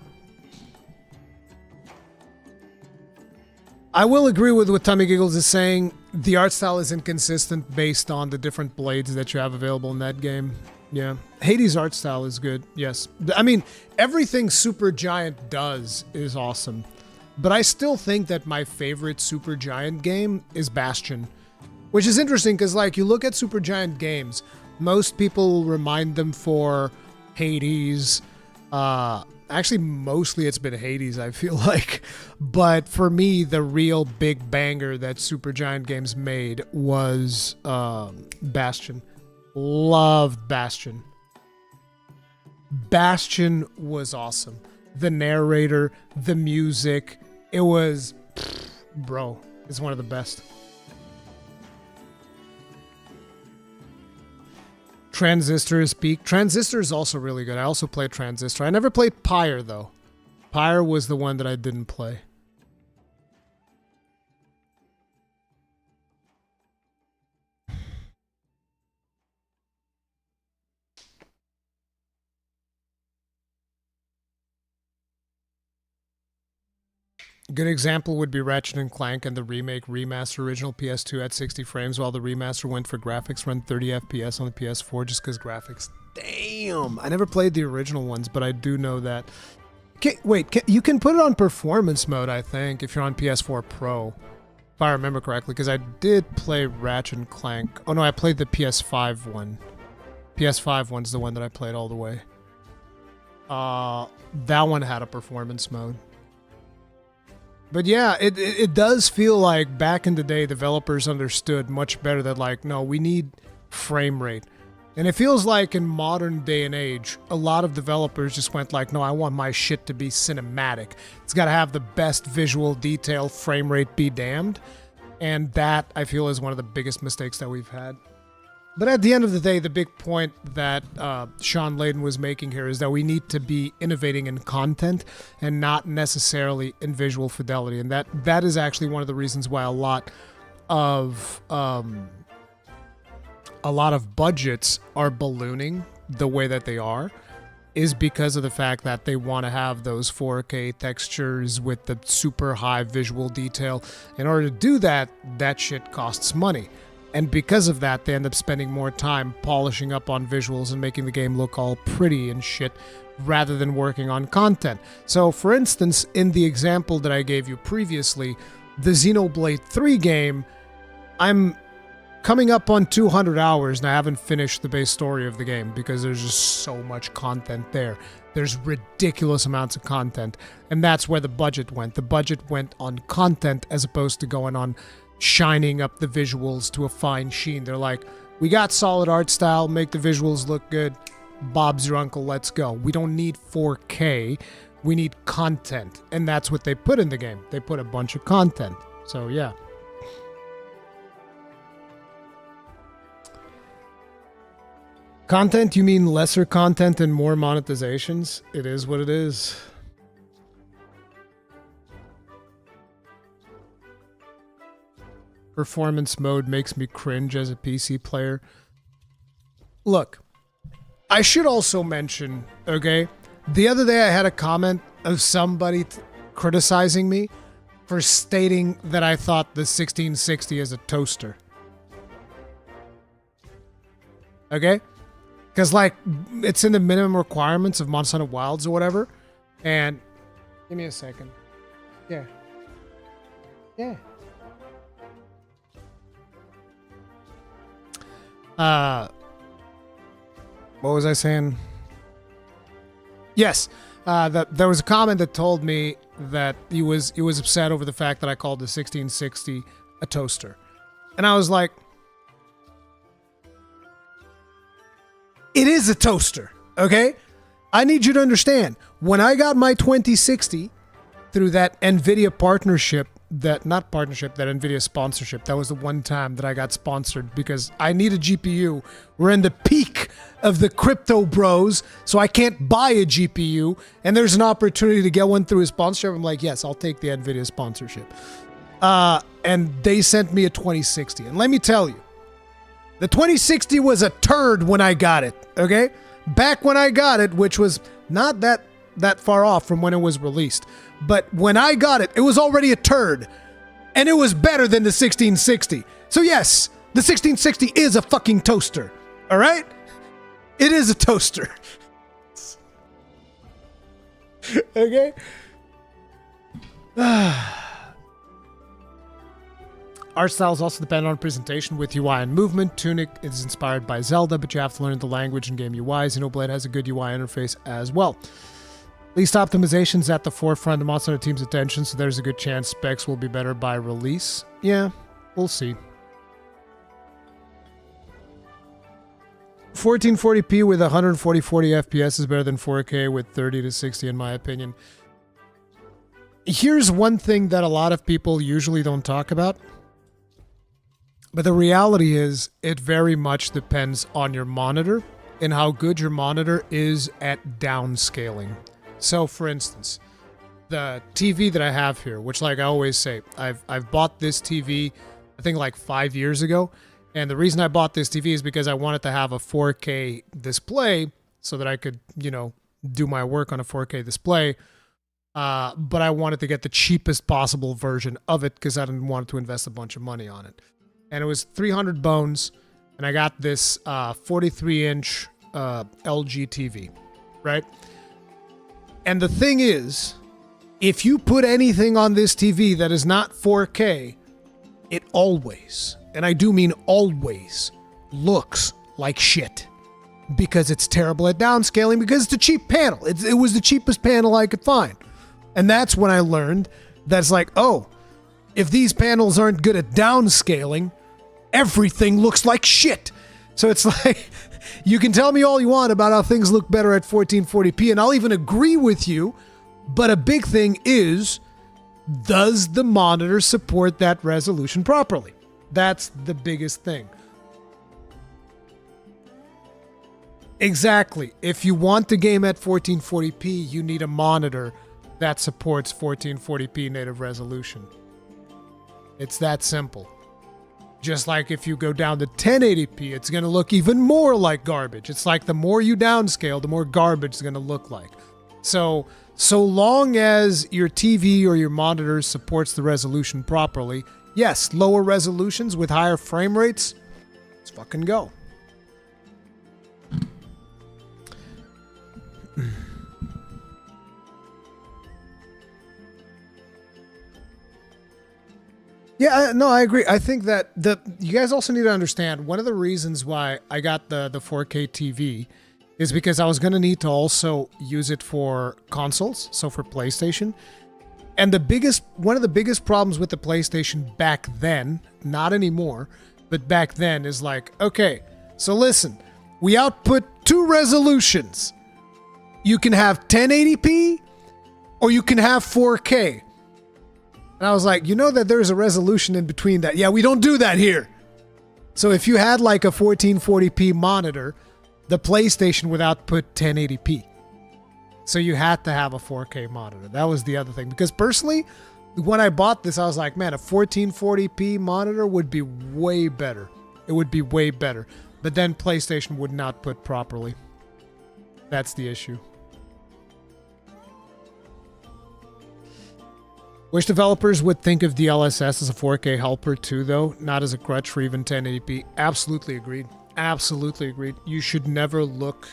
I will agree with what Tummy Giggles is saying. The art style is inconsistent based on the different blades that you have available in that game. Yeah. Hades' art style is good, yes. I mean, everything Supergiant does is awesome. But I still think that my favorite Supergiant game is Bastion. Which is interesting because, like, you look at Supergiant games, most people remind them for Hades. Actually, mostly it's been Hades, I feel like. But for me, the real big banger that Supergiant Games made was Bastion. Loved Bastion. Bastion was awesome. The narrator, the music, it was... bro, it's one of the best. Transistor is peak. Transistor is also really good. I also played Transistor. I never played Pyre, though. Pyre was the one that I didn't play. A good example would be Ratchet & Clank and the remake remaster original PS2 at 60 frames while the remaster went for graphics run 30 FPS on the PS4 just because graphics. Damn! I never played the original ones, but I do know that. You can put it on performance mode, I think, if you're on PS4 Pro. If I remember correctly, because I did play Ratchet & Clank. Oh no, I played the PS5 one. PS5 one's the one that I played all the way. That one had a performance mode. But yeah, it does feel like back in the day, developers understood much better that, like, no, we need frame rate. And it feels like in modern day and age, a lot of developers just went like, no, I want my shit to be cinematic. It's got to have the best visual detail, frame rate be damned. And that, I feel, is one of the biggest mistakes that we've had. But at the end of the day, the big point that Sean Layden was making here is that we need to be innovating in content and not necessarily in visual fidelity. And that is actually one of the reasons why a lot of budgets are ballooning the way that they are. is because of the fact that they want to have those 4K textures with the super high visual detail. In order to do that, that shit costs money. And because of that, they end up spending more time polishing up on visuals and making the game look all pretty and shit rather than working on content. So, for instance, in the example that I gave you previously, the Xenoblade 3 game, I'm coming up on 200 hours and I haven't finished the base story of the game because there's just so much content there. There's ridiculous amounts of content, and that's where the budget went. The budget went on content as opposed to going on shining up the visuals to a fine sheen. They're like, we got solid art style, make the visuals look good. Bob's your uncle, let's go. We don't need 4K, we need content. And that's what they put in the game. They put a bunch of content. So yeah. Content, you mean lesser content and more monetizations? It is what it is. Performance mode makes me cringe as a PC player. Look, I should also mention, okay, the other day I had a comment of somebody criticizing me for stating that I thought the 1660 is a toaster. Okay? Because, like, it's in the minimum requirements of Monster Hunter Wilds or whatever. And, give me a second. Yeah. Yeah. What was I saying? Yes, that there was a comment that told me that he was upset over the fact that I called the 1660 a toaster, and I was like, it is a toaster, okay? I need you to understand. When I got my 2060 through that NVIDIA partnership, that NVIDIA sponsorship, that was the one time that I got sponsored because I need a GPU. We're in the peak of the crypto bros, so I can't buy a GPU, and there's an opportunity to get one through a sponsorship. I'm like, yes, I'll take the NVIDIA sponsorship. And they sent me a 2060. And let me tell you, the 2060 was a turd when I got it, okay? Back when I got it, which was not that far off from when it was released. But when I got it, it was already a turd. And it was better than the 1660. So yes, the 1660 is a fucking toaster. All right? It is a toaster. Okay? Art styles also depend on presentation with UI and movement. Tunic is inspired by Zelda, but you have to learn the language and game UI. Xenoblade has a good UI interface as well. Least optimization's at the forefront of Monster Hunter team's attention, so there's a good chance specs will be better by release. Yeah, we'll see. 1440p with 140 FPS is better than 4K with 30 to 60 in my opinion. Here's one thing that a lot of people usually don't talk about. But the reality is, it very much depends on your monitor and how good your monitor is at downscaling. So, for instance, the TV that I have here, which, like I always say, I've bought this TV, I think like 5 years ago. And the reason I bought this TV is because I wanted to have a 4K display so that I could, do my work on a 4K display. But I wanted to get the cheapest possible version of it because I didn't want to invest a bunch of money on it. And it was 300 bones, and I got this 43-inch LG TV, right? And the thing is, if you put anything on this TV that is not 4K, it always, and I do mean always, looks like shit. Because it's terrible at downscaling, because it's a cheap panel. It was the cheapest panel I could find. And that's when I learned that's like, oh, if these panels aren't good at downscaling, everything looks like shit. So it's like, you can tell me all you want about how things look better at 1440p, and I'll even agree with you, but a big thing is, does the monitor support that resolution properly? That's the biggest thing. Exactly. If you want the game at 1440p, you need a monitor that supports 1440p native resolution. It's that simple. Just like if you go down to 1080p, it's going to look even more like garbage. It's like the more you downscale, the more garbage it's going to look like. So long as your TV or your monitor supports the resolution properly, yes, lower resolutions with higher frame rates, let's fucking go. Yeah, no, I agree. I think that you guys also need to understand one of the reasons why I got the 4K TV is because I was going to need to also use it for consoles, so for PlayStation. And one of the biggest problems with the PlayStation back then, not anymore, but back then is like, okay, so listen, we output 2 resolutions. You can have 1080p or you can have 4K. And I was like, you know that there's a resolution in between that. Yeah, we don't do that here. So if you had like a 1440p monitor, the PlayStation would output 1080p. So you had to have a 4K monitor. That was the other thing. Because personally, when I bought this, I was like, man, a 1440p monitor would be way better. It would be way better. But then PlayStation wouldn't output properly. That's the issue. Wish developers would think of DLSS as a 4K helper too, though, not as a crutch for even 1080p. Absolutely agreed. Absolutely agreed. You should never look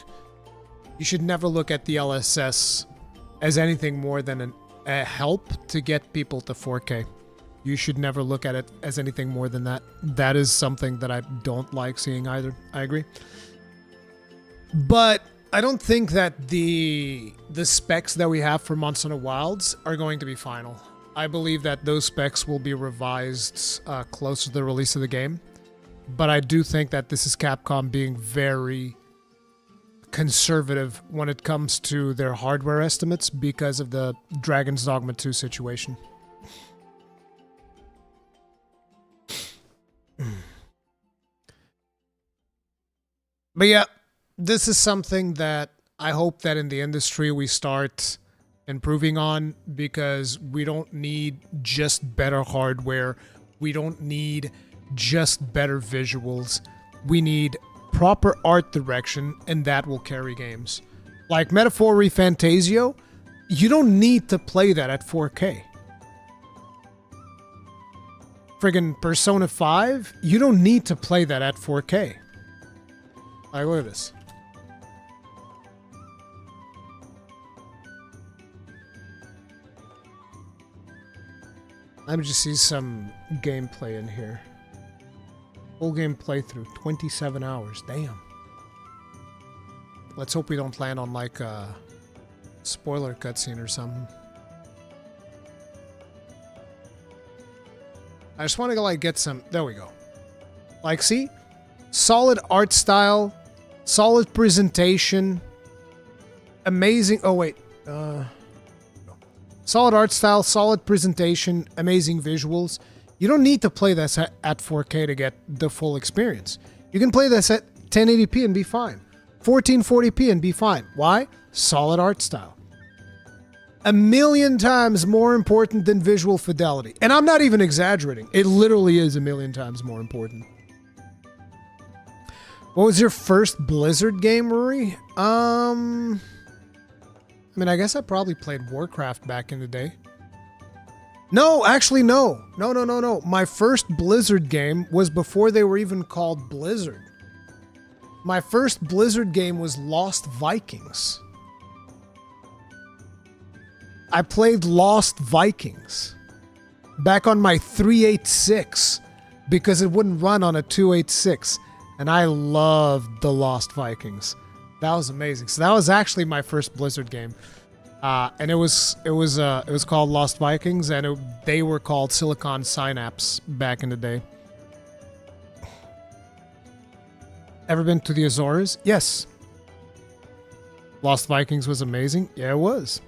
at DLSS as anything more than a help to get people to 4K. You should never look at it as anything more than that. That is something that I don't like seeing either. I agree. But I don't think that the specs that we have for Monster Hunter Wilds are going to be final. I believe that those specs will be revised closer to the release of the game. But I do think that this is Capcom being very conservative when it comes to their hardware estimates because of the Dragon's Dogma 2 situation. But yeah, this is something that I hope that in the industry we start improving on, because we don't need just better hardware. We don't need just better visuals. We need proper art direction, and that will carry games. Like Metaphor ReFantasio, you don't need to play that at 4K. Friggin' Persona 5, you don't need to play that at 4K. Like, look at this. Let me just see some gameplay in here. Full game playthrough, 27 hours. Damn. Let's hope we don't land on like a spoiler cutscene or something. I just want to like get some. There we go. Like, see, solid art style, solid presentation, amazing. Oh wait. Solid art style, solid presentation, amazing visuals. You don't need to play this at 4K to get the full experience. You can play this at 1080p and be fine. 1440p and be fine. Why? Solid art style. 1,000,000 times more important than visual fidelity. And I'm not even exaggerating. It literally is 1,000,000 times more important. What was your first Blizzard game, Rory? I mean, I guess I probably played Warcraft back in the day. No, actually, no. No. My first Blizzard game was before they were even called Blizzard. My first Blizzard game was Lost Vikings. I played Lost Vikings back on my 386 because it wouldn't run on a 286. And I loved the Lost Vikings. That was amazing. So that was actually my first Blizzard game, and it was called Lost Vikings, and they were called Silicon Synapse back in the day. Ever been to the Azores? Yes. Lost Vikings was amazing. Yeah, it was.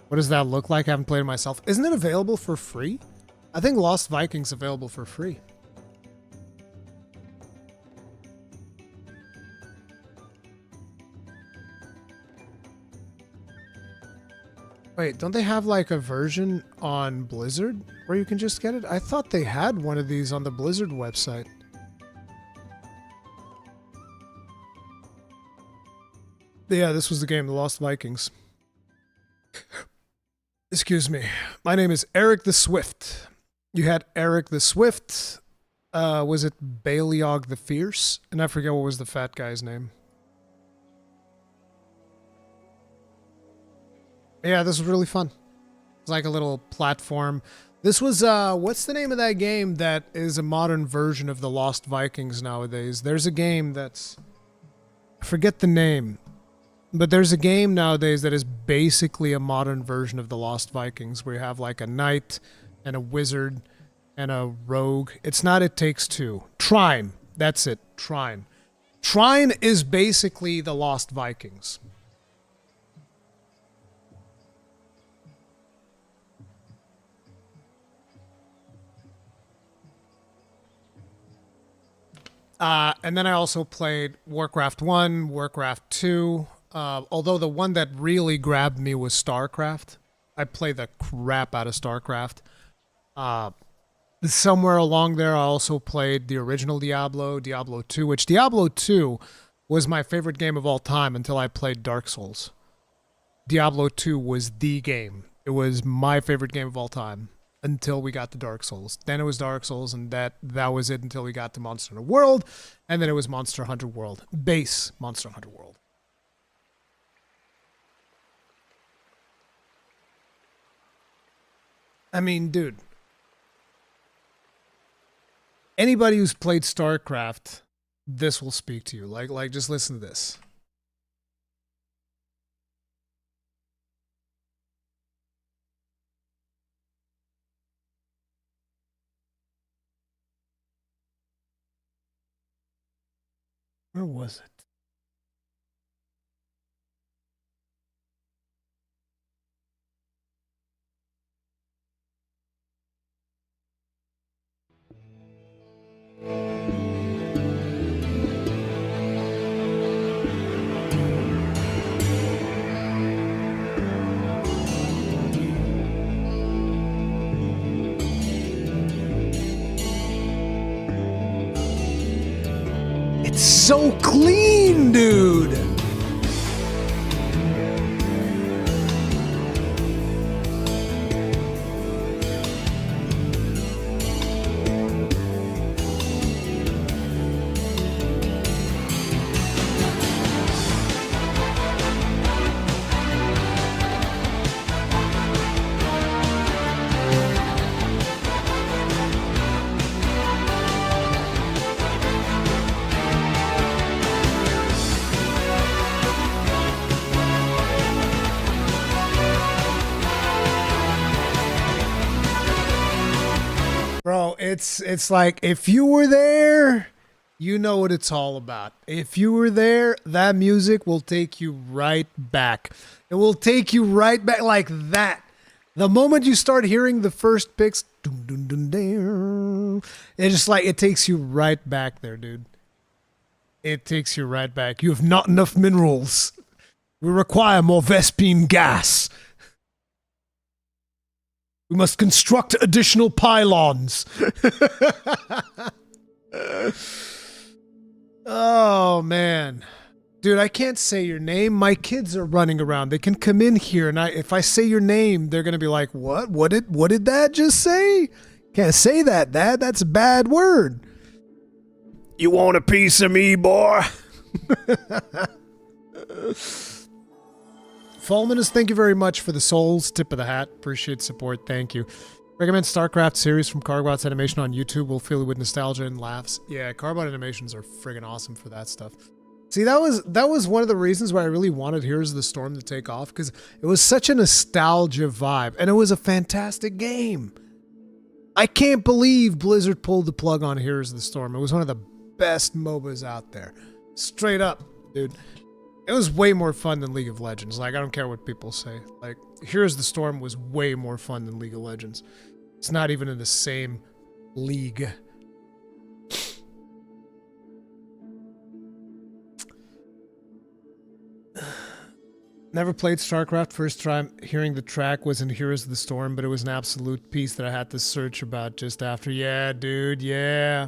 What does that look like? I haven't played it myself. Isn't it available for free? I think Lost Vikings available for free. Wait, don't they have like a version on Blizzard where you can just get it? I thought they had one of these on the Blizzard website. Yeah, this was the game, The Lost Vikings. Excuse me. My name is Eric the Swift. You had Eric the Swift. Was it Baleog the Fierce? And I forget what was the fat guy's name. Yeah, this was really fun. It's like a little platform. This was, what's the name of that game that is a modern version of The Lost Vikings nowadays? There's a game that's... I forget the name. But there's a game nowadays that is basically a modern version of The Lost Vikings, where you have like a knight and a wizard and a rogue. It's not It Takes Two. Trine. That's it. Trine. Trine is basically The Lost Vikings. And then I also played Warcraft 1, Warcraft 2, although the one that really grabbed me was StarCraft. I played the crap out of StarCraft. Somewhere along there, I also played the original Diablo, Diablo 2, which Diablo 2 was my favorite game of all time until I played Dark Souls. Diablo 2 was the game. It was my favorite game of all time until we got to Dark Souls. Then it was Dark Souls, and that was it until we got to Monster Hunter World, and then it was Monster Hunter World. Base Monster Hunter World. I mean, dude. Anybody who's played StarCraft, this will speak to you. Like just listen to this. Where was it? It's so clean, dude. Bro, it's like if you were there, you know what it's all about. If you were there, that music will take you right back. It will take you right back like that. The moment you start hearing the first picks, it's just like it takes you right back there, dude. It takes you right back. You have not enough minerals. We require more Vespine gas. We must construct additional pylons. Oh, man. Dude, I can't say your name. My kids are running around. They can come in here, and if I say your name, they're going to be like, what? What did Dad just say? Can't say that, Dad. That's a bad word. You want a piece of me, boy? Fulminus, thank you very much for the souls. Tip of the hat. Appreciate support. Thank you. Recommend StarCraft series from Carbot's Animation on YouTube. Will fill you with nostalgia and laughs. Yeah, Carbot animations are friggin' awesome for that stuff. See, that was one of the reasons why I really wanted Heroes of the Storm to take off, because it was such a nostalgia vibe, and it was a fantastic game. I can't believe Blizzard pulled the plug on Heroes of the Storm. It was one of the best MOBAs out there. Straight up, dude. It was way more fun than League of Legends. Like, I don't care what people say. Like, Heroes of the Storm was way more fun than League of Legends. It's not even in the same league. Never played StarCraft. First time hearing the track was in Heroes of the Storm, but it was an absolute piece that I had to search about just after. Yeah, dude, yeah.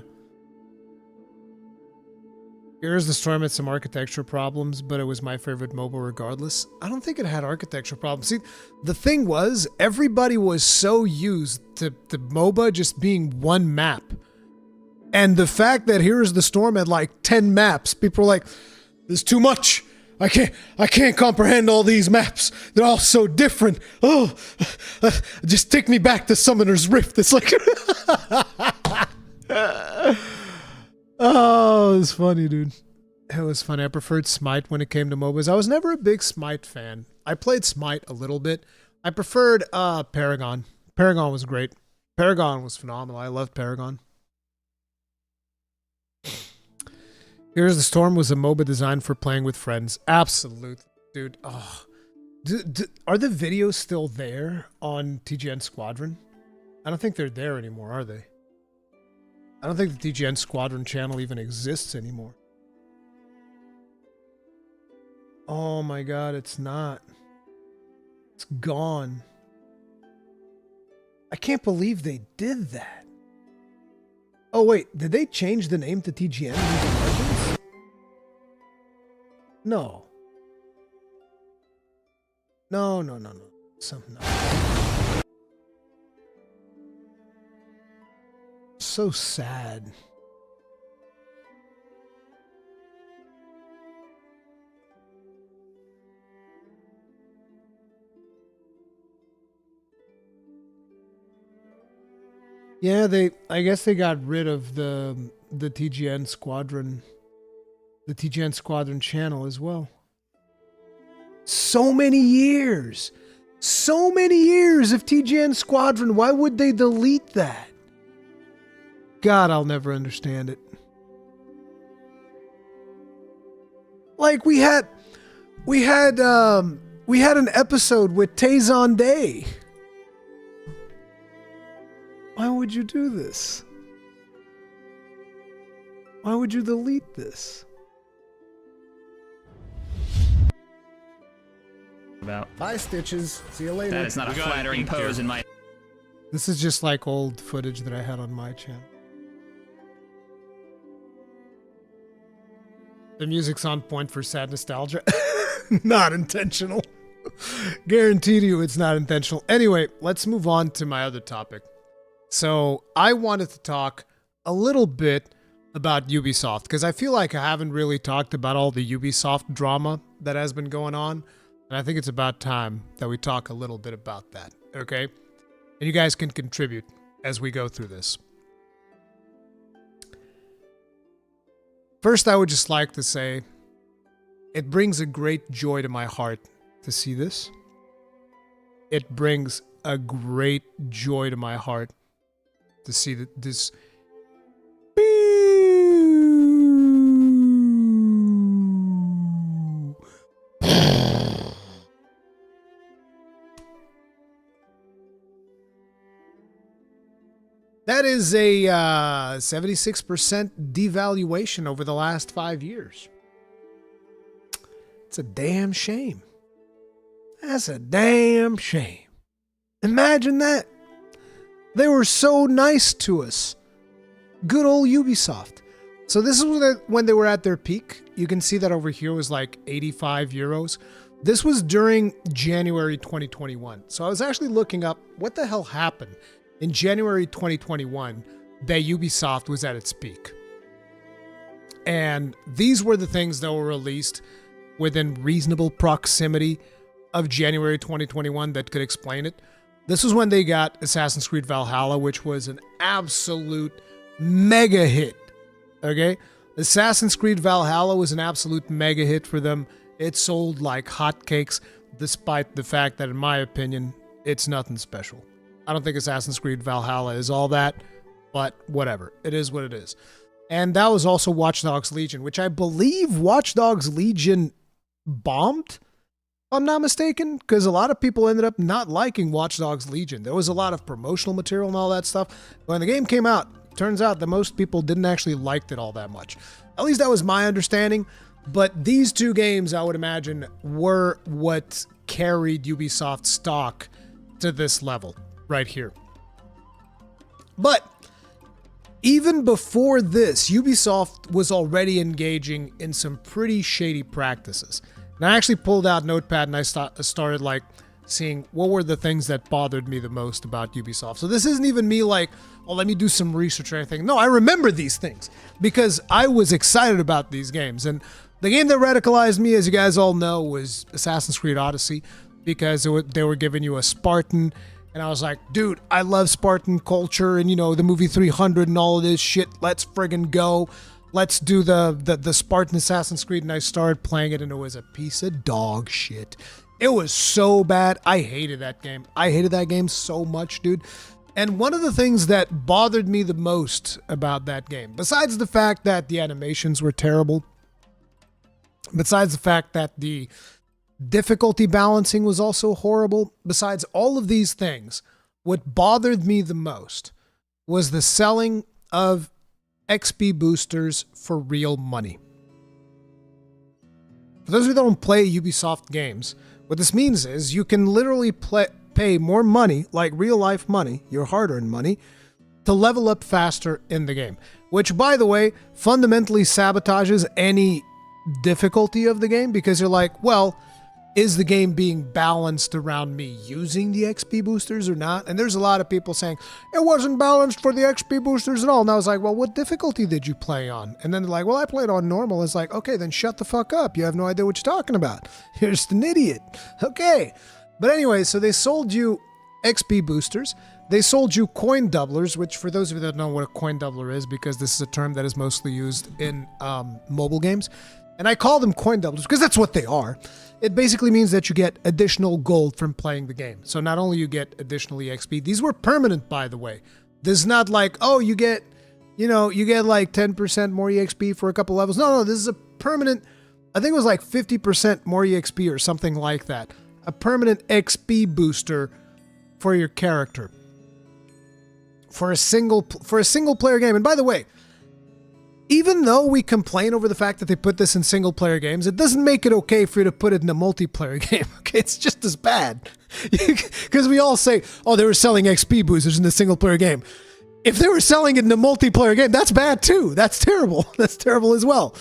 Heroes of the Storm had some architecture problems, but it was my favorite MOBA regardless. I don't think it had architecture problems. See, the thing was, everybody was so used to MOBA just being one map. And the fact that Heroes of the Storm had like 10 maps, people were like, this is too much. I can't comprehend all these maps. They're all so different. Oh, just take me back to Summoner's Rift. It's like, oh, it was funny, dude. It was funny. I preferred Smite when it came to MOBAs. I was never a big Smite fan. I played Smite a little bit. I preferred Paragon. Paragon was great. Paragon was phenomenal. I loved Paragon. Here's the Storm was a MOBA designed for playing with friends. Absolutely, dude. Oh. Are the videos still there on TGN Squadron? I don't think they're there anymore, are they? I don't think the TGN Squadron channel even exists anymore. Oh my god, it's not. It's gone. I can't believe they did that. Oh wait, did they change the name to TGN Legends? No. No. Something else. So sad. Yeah, I guess they got rid of the TGN Squadron, the TGN Squadron channel as well. So many years. So many years of TGN Squadron. Why would they delete that? God, I'll never understand it. Like we had an episode with Tazon Day. Why would you do this? Why would you delete this? About. Bye, Stitches. See you later. That is not a flattering pose in my... This is just like old footage that I had on my channel. The music's on point for sad nostalgia. Not intentional. Guaranteed you it's not intentional. Anyway, let's move on to my other topic. So I wanted to talk a little bit about Ubisoft because I feel like I haven't really talked about all the Ubisoft drama that has been going on. And I think it's about time that we talk a little bit about that, okay? And you guys can contribute as we go through this. First, I would just like to say it brings a great joy to my heart to see this. It brings a great joy to my heart to see that this... That is a 76% devaluation over the last 5 years. It's a damn shame. That's a damn shame. Imagine that. They were so nice to us. Good old Ubisoft. So this is when they were at their peak. You can see that over here was like 85 euros. This was during January 2021. So I was actually looking up what the hell happened in January 2021 that Ubisoft was at its peak. And these were the things that were released within reasonable proximity of January 2021 that could explain it. This was when they got Assassin's Creed Valhalla, which was an absolute mega hit. Okay? Assassin's Creed Valhalla was an absolute mega hit for them. It sold like hotcakes, despite the fact that, in my opinion, it's nothing special. I don't think Assassin's Creed Valhalla is all that, but whatever. It is what it is. And that was also Watch Dogs Legion, which I believe Watch Dogs Legion bombed, if I'm not mistaken, because a lot of people ended up not liking Watch Dogs Legion. There was a lot of promotional material and all that stuff. When the game came out, turns out that most people didn't actually like it all that much. At least that was my understanding. But these two games, I would imagine, were what carried Ubisoft stock to this level right here. But even before this, Ubisoft was already engaging in some pretty shady practices. And I actually pulled out Notepad and I started like seeing what were the things that bothered me the most about Ubisoft. So this isn't even me like, oh, let me do some research or anything. No, I remember these things because I was excited about these games. And the game that radicalized me, as you guys all know, was Assassin's Creed Odyssey, because they were giving you a Spartan. And I was like, dude, I love Spartan culture and, you know, the movie 300 and all of this shit. Let's friggin' go. Let's do the Spartan Assassin's Creed. And I started playing it and it was a piece of dog shit. It was so bad. I hated that game. I hated that game so much, dude. And one of the things that bothered me the most about that game, besides the fact that the animations were terrible, besides the fact that the difficulty balancing was also horrible, besides all of these things, what bothered me the most was the selling of XP boosters for real money. For those who don't play Ubisoft games, what this means is you can literally pay more money, like real life money, your hard-earned money, to level up faster in the game. Which, by the way, fundamentally sabotages any difficulty of the game, because you're like, well, is the game being balanced around me using the XP boosters or not? And there's a lot of people saying, it wasn't balanced for the XP boosters at all. And I was like, well, what difficulty did you play on? And then they're like, well, I played on normal. It's like, okay, then shut the fuck up. You have no idea what you're talking about. You're just an idiot. Okay. But anyway, so they sold you XP boosters. They sold you coin doublers, which for those of you that don't know what a coin doubler is, because this is a term that is mostly used in mobile games. And I call them coin doublers because that's what they are. It basically means that you get additional gold from playing the game. So not only you get additional EXP, these were permanent, by the way. This is not like, oh, you get like 10% more EXP for a couple levels. No, this is a permanent, I think it was like 50% more EXP or something like that. A permanent XP booster for your character. For a single player game. And by the way, even though we complain over the fact that they put this in single player games, it doesn't make it okay for you to put it in a multiplayer game. Okay, it's just as bad. Because we all say, oh, they were selling XP boosters in the single player game. If they were selling it in a multiplayer game, that's bad too. That's terrible. That's terrible as well.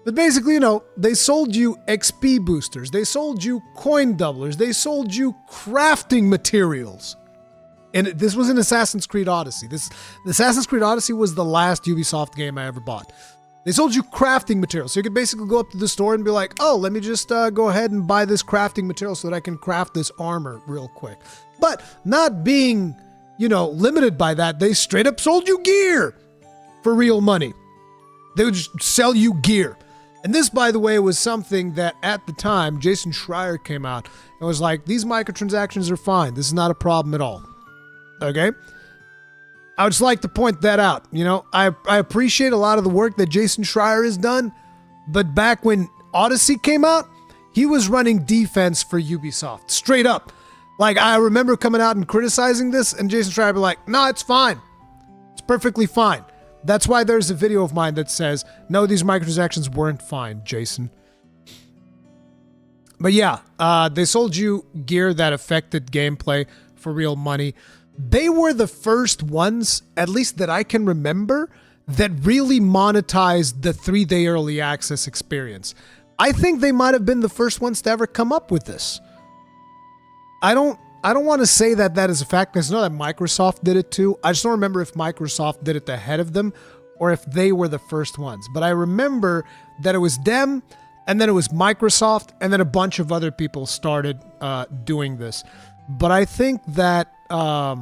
But basically, you know, they sold you XP boosters. They sold you coin doublers. They sold you crafting materials. And this was in Assassin's Creed Odyssey. The Assassin's Creed Odyssey was the last Ubisoft game I ever bought. They sold you crafting materials. So you could basically go up to the store and be like, oh, let me just go ahead and buy this crafting material so that I can craft this armor real quick. But not being, you know, limited by that, they straight up sold you gear for real money. They would just sell you gear. And this, by the way, was something that at the time, Jason Schreier came out and was like, these microtransactions are fine. This is not a problem at all. Okay? I would just like to point that out. You know, I appreciate a lot of the work that Jason Schreier has done, but back when Odyssey came out, he was running defense for Ubisoft. Straight up. Like, I remember coming out and criticizing this, and Jason Schreier would be like, no, it's fine. It's perfectly fine. That's why there's a video of mine that says, no, these microtransactions weren't fine, Jason. But yeah, they sold you gear that affected gameplay for real money. They were the first ones, at least that I can remember, that really monetized the 3-day early access experience. I think they might have been the first ones to ever come up with this. I don't want to say that that is a fact, because I know that Microsoft did it too. I just don't remember if Microsoft did it ahead of them or if they were the first ones. But I remember that it was them, and then it was Microsoft, and then a bunch of other people started doing this. But I think that I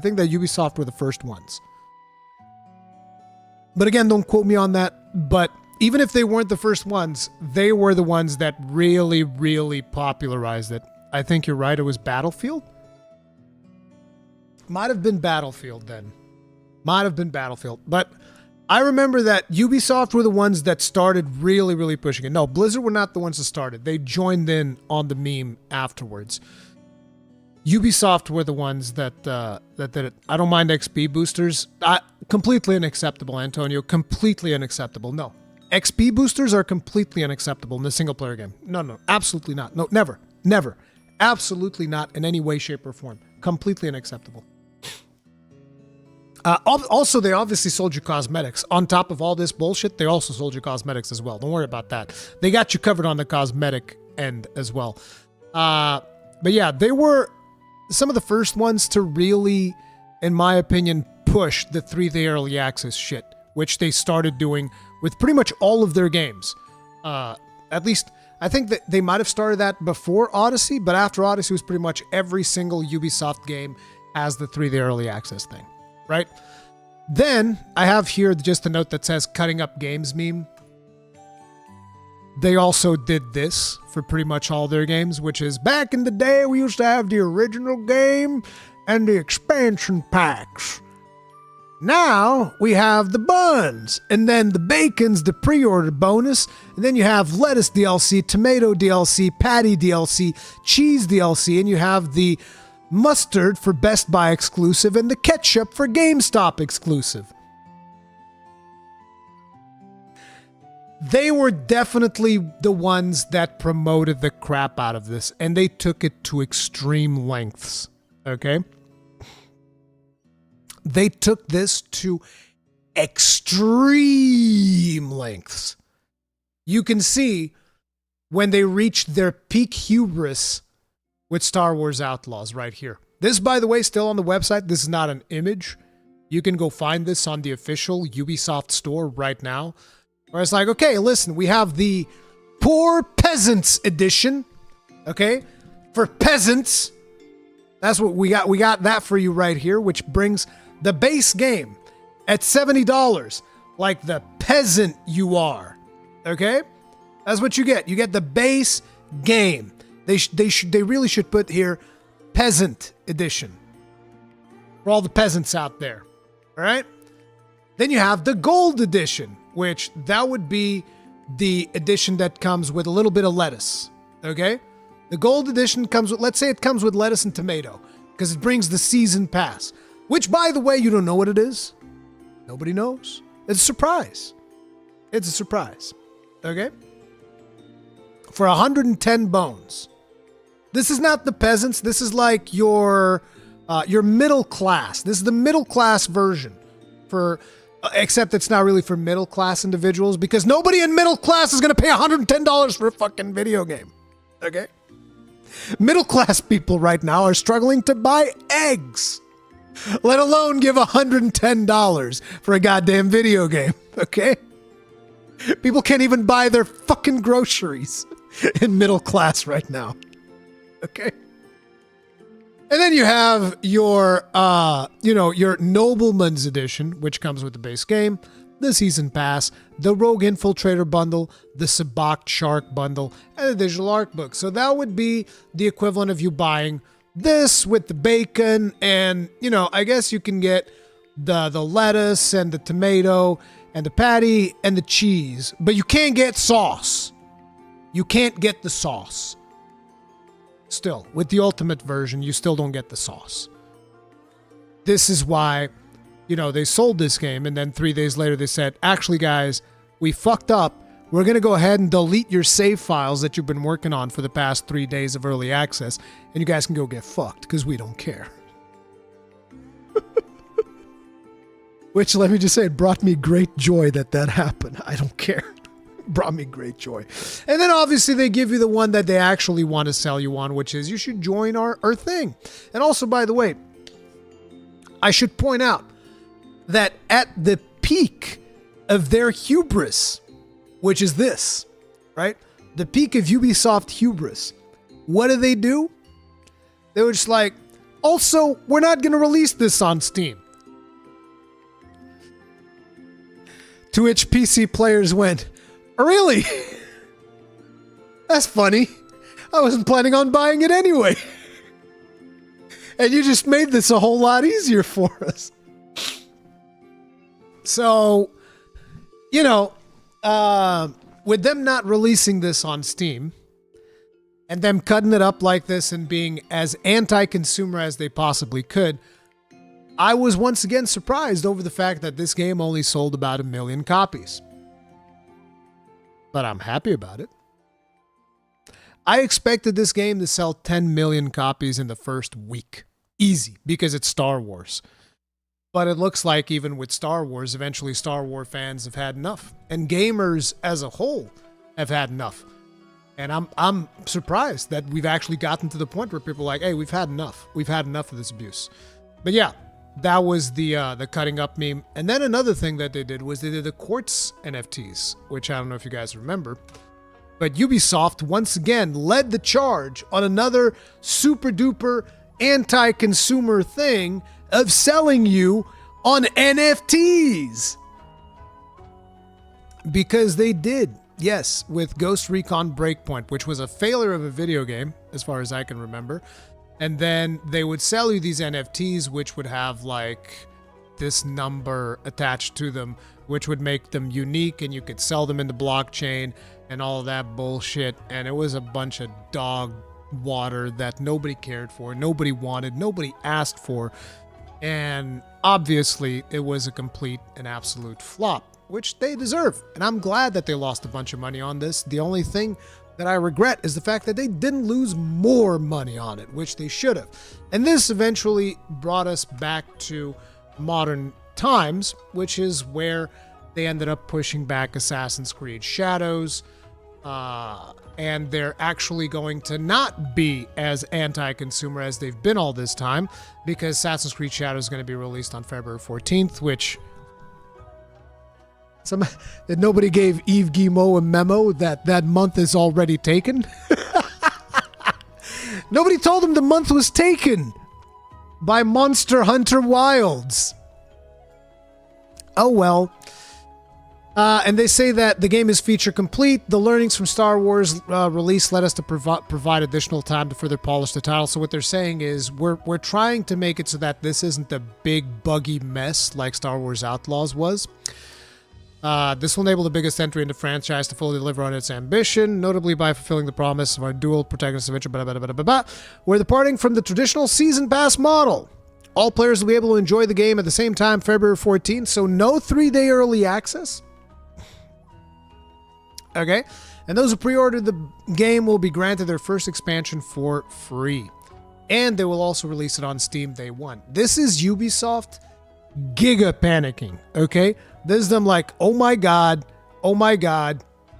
think that Ubisoft were the first ones. But again, don't quote me on that. But even if they weren't the first ones, they were the ones that really, really popularized it. I think you're right. It was Battlefield. Might have been Battlefield then. Might have been Battlefield. But I remember that Ubisoft were the ones that started really, really pushing it. No, Blizzard were not the ones that started. They joined in on the meme afterwards. Ubisoft were the ones that did it. I don't mind XP boosters. Completely unacceptable, Antonio. Completely unacceptable. No. XP boosters are completely unacceptable in a single player game. No, absolutely not. No, never. Absolutely not in any way, shape, or form. Completely unacceptable. Also, they obviously sold you cosmetics. On top of all this bullshit, they also sold you cosmetics as well. Don't worry about that. They got you covered on the cosmetic end as well. But yeah, they were some of the first ones to really, in my opinion, push the 3-day early access shit, which they started doing with pretty much all of their games. At least, I think that they might have started that before Odyssey, but after Odyssey was pretty much every single Ubisoft game has the 3-day early access thing. Right? Then I have here just a note that says cutting up games meme. They also did this for pretty much all their games, which is back in the day we used to have the original game and the expansion packs. Now we have the buns, and then the bacon's the pre-order bonus, and then you have lettuce DLC, tomato DLC, patty DLC, cheese DLC, and you have the mustard for Best Buy exclusive, and the ketchup for GameStop exclusive. They were definitely the ones that promoted the crap out of this, and they took it to extreme lengths, okay? They took this to extreme lengths. You can see when they reached their peak hubris with Star Wars Outlaws right here. This, by the way, still on the website. This is not an image. You can go find this on the official Ubisoft store right now. Where it's like, okay, listen, we have the Poor Peasants edition. Okay? For peasants. That's what we got. We got that for you right here, which brings the base game at $70. Like the peasant you are. Okay? That's what you get. You get the base game. They really should put here Peasant Edition for all the peasants out there. All right? Then you have the Gold Edition, which that would be the edition that comes with a little bit of lettuce. Okay? The Gold Edition comes with, let's say it comes with lettuce and tomato, because it brings the Season Pass, which, by the way, you don't know what it is. Nobody knows. It's a surprise. It's a surprise. Okay? For 110 bones. This is not the peasants. This is like your middle class. This is the middle class version, for except it's not really for middle class individuals, because nobody in middle class is going to pay $110 for a fucking video game. Okay? Middle class people right now are struggling to buy eggs, let alone give $110 for a goddamn video game. Okay? People can't even buy their fucking groceries in middle class right now. Okay. And then you have your, your Nobleman's Edition, which comes with the base game, the Season Pass, the Rogue Infiltrator Bundle, the Sabacc Shark Bundle, and the Digital Art Book. So that would be the equivalent of you buying this with the bacon, and, I guess you can get the lettuce and the tomato and the patty and the cheese, but you can't get sauce. You can't get the sauce. Still, with the ultimate version, you still don't get the sauce. This is why, they sold this game, and then 3 days later they said, actually, guys, we fucked up. We're going to go ahead and delete your save files that you've been working on for the past 3 days of early access, and you guys can go get fucked, because we don't care. Which, let me just say, it brought me great joy that happened. I don't care. Brought me great joy. And then obviously they give you the one that they actually want to sell you on, which is you should join our thing. And also, by the way, I should point out that at the peak of their hubris, which is this, right? The peak of Ubisoft hubris, what do? They were just like, also, we're not going to release this on Steam. To which PC players went, really? That's funny. I wasn't planning on buying it anyway. And you just made this a whole lot easier for us. So, with them not releasing this on Steam, and them cutting it up like this and being as anti-consumer as they possibly could, I was once again surprised over the fact that this game only sold about 1 million copies. but I'm happy about it. I expected this game to sell 10 million copies in the first week. Easy, because it's Star Wars. But it looks like even with Star Wars, eventually Star Wars fans have had enough. And gamers as a whole have had enough. And I'm surprised that we've actually gotten to the point where people are like, hey, we've had enough. We've had enough of this abuse. But yeah, that was the cutting up meme. And then another thing that they did was they did the Quartz NFTs, which I don't know if you guys remember. But Ubisoft once again led the charge on another super duper anti-consumer thing of selling you on NFTs. Because they did, yes, with Ghost Recon Breakpoint, which was a failure of a video game, as far as I can remember. And then they would sell you these NFTs, which would have like this number attached to them, which would make them unique, and you could sell them in the blockchain and all of that bullshit. And it was a bunch of dog water that nobody cared for, nobody wanted, nobody asked for. And obviously it was a complete and absolute flop, which they deserve. And I'm glad that they lost a bunch of money on this. The only thing that I regret is the fact that they didn't lose more money on it, which they should have. And this eventually brought us back to modern times, which is where they ended up pushing back Assassin's Creed Shadows, and they're actually going to not be as anti-consumer as they've been all this time, because Assassin's Creed Shadows is going to be released on February 14th, which that nobody gave Yves Guillemot a memo that month is already taken. Nobody told him the month was taken by Monster Hunter Wilds. Oh well. And they say that the game is feature complete. The learnings from Star Wars release led us to provide additional time to further polish the title. So what they're saying is we're trying to make it so that this isn't a big buggy mess like Star Wars Outlaws was. This will enable the biggest entry into franchise to fully deliver on its ambition, notably by fulfilling the promise of our dual protagonist adventure, we're departing from the traditional season pass model. All players will be able to enjoy the game at the same time, February 14th, so no 3-day early access. Okay, and those who pre-ordered the game will be granted their first expansion for free. And they will also release it on Steam day one. This is Ubisoft giga panicking, okay? This is them like, oh my god,